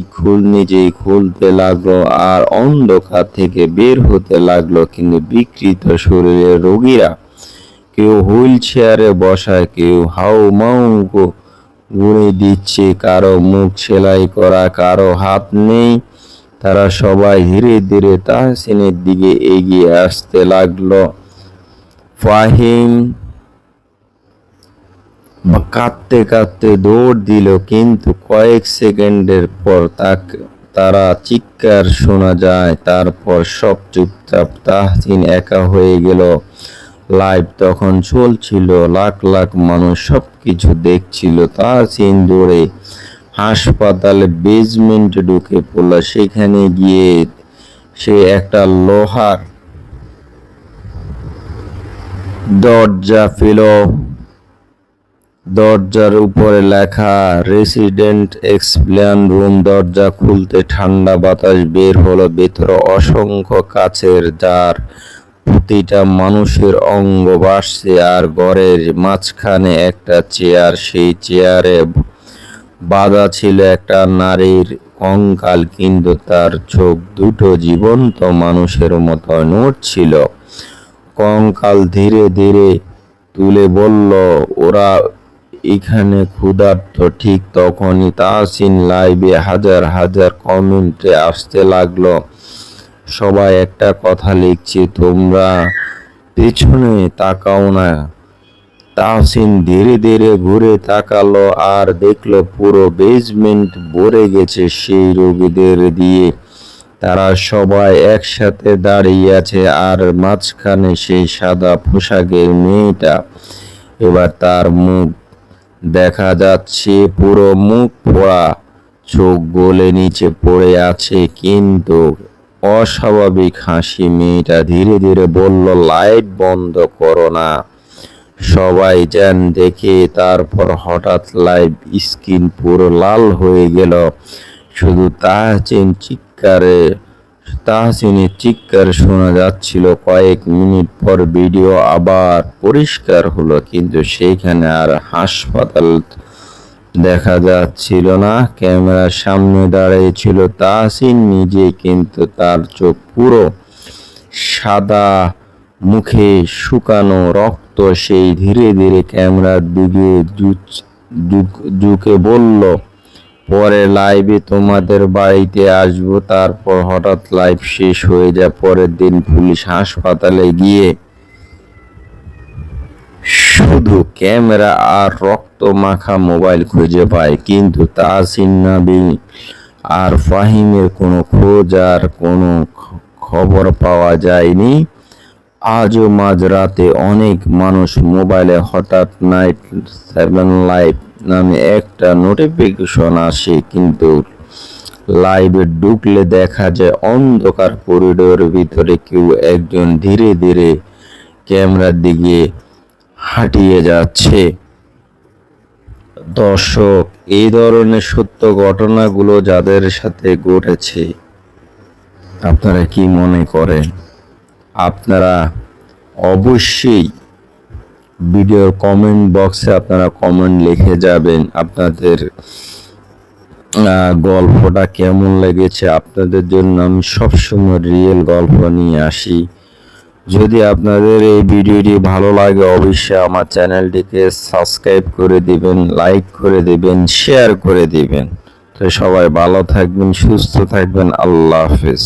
খুলতে লাগলো, আর অন্ধকার থেকে বের হতে লাগলো কিন্তু বিকৃত শরীরের রোগীরা। কেউ হুইল চেয়ারে বসা, কেউ হাউমাউ গুঁড়ে দিচ্ছে, কারো মুখ সেলাই করা, কারো হাত নেই। তারা সবাই ধীরে ধীরে তাহসিনের দিকে এগিয়ে আসতে লাগলো। ফাহিম কাঁদতে কাঁদতে দৌড় দিল, কিন্তু কয়েক সেকেন্ডের পর তারা চিৎকার শোনা যায়। তারপর সব চুপচাপ। তাহসিন একা হয়ে গেল। লাইভ তখন চলছিল, লাখ লাখ মানুষ সবকিছু দেখছিল। তাহসিন দৌড়ে হাসপাতালে বেজমেন্টে ঢুকে পড়ল। সেখানে গিয়ে সে একটা লোহার দরজা পেল। দরজার উপরে লেখা রেসিডেন্ট এক্সপ্লেন রুম। দরজা খুলতে ঠান্ডা বাতাস বের হলো। ভেতরে অসংখ্য কাচের জার, প্রতিটা মানুষের অঙ্গ ভাসছে। আর ঘরের মাঝখানে একটা চেয়ার, সেই চেয়ারে বাঁধা ছিল একটা নারীর কঙ্কাল, কিন্তু তার চোখ দুটো জীবন্ত মানুষের মতো নড়ছিল। কঙ্কাল ধীরে ধীরে তুলে বলল, ওরা এখানে ক্ষুধার্ত। ঠিক তখনই তাহসিন লাইভে হাজার হাজার কমেন্টে আসতে লাগলো, সবাই একটা কথা লিখছে, তোমরা পেছনে তাকাও না। তাহসিন ধীরে ধীরে ঘুরে তাকালো আর দেখলো পুরো বেজমেন্ট ভরে গেছে সেই রোগীদের দিয়ে। তারা সবাই একসাথে দাঁড়িয়ে আছে, আর মাঝখানে সেই সাদা পোশাকের মেয়েটা। এবার তার মুখ দেখা যাচ্ছে, পুরো মুখ পোড়া, চোখ গলে নিচে পড়ে আছে, কিন্তু অস্বাভাবিক হাসি। মেয়েটা ধীরে ধীরে বলল, লাইট বন্ধ করো না। সবাই যেন দেখে। তারপর হঠাৎ লাইভ স্ক্রিন পুরো লাল হয়ে গেল। শুধু তাহসিনের চিৎকার শোনা যাচ্ছিল। কয়েক মিনিট পর ভিডিও আবার পরিষ্কার হলো, কিন্তু সেখানে আর হাসপাতাল দেখা যাচ্ছিল না। ক্যামেরার সামনে দাঁড়িয়ে ছিল তাহসিন নিজে, কিন্তু তার চোখ পুরো সাদা, মুখে শুকানো রক্ত। সেই ধীরে ধীরে ক্যামেরার দিকে ঝুঁকে বলল, পরে লাইভে তোমাদের বাড়িতে আসবো। তারপর হঠাৎ লাইভ শেষ হয়ে যায়। পরের দিন পুলিশ হাসপাতালে গিয়ে শুধু ক্যামেরা আর রক্ত মাখা মোবাইল খুঁজে পায়, কিন্তু তাহসিন নাবিল আর ফাহিমের কোনো খোঁজ আর কোনো খবর পাওয়া যায়নি। আজও মাঝরাতে অনেক মানুষ মোবাইলে হঠাৎ নাইট 7 লাইভ নামে একটা নোটিফিকেশন আসে, কিন্তু লাইভে ঢুকলে দেখা যায় অন্ধকার করিডোরের ভিতরে কেউ একজন ধীরে ধীরে ক্যামেরার দিকে হাঁটিয়ে যাচ্ছে। দর্শক, এই ধরনের সত্য ঘটনাগুলো যাদের সাথে ঘটেছে আপনারা কি মনে করেন? আপনারা অবশ্যই ভিডিওর কমেন্ট বক্সে আপনারা কমেন্ট লিখে যাবেন আপনাদের গল্পটা কেমন লেগেছে। আপনাদের জন্য আমি সবসময় রিয়েল গল্প নিয়ে আসি। যদি আপনাদের এই ভিডিওটি ভালো লাগে অবশ্যই আমার চ্যানেলটিকে সাবস্ক্রাইব করে দিবেন, লাইক করে দিবেন, শেয়ার করে দিবেন। তো সবাই ভালো থাকবেন, সুস্থ থাকবেন। আল্লাহ হাফেজ।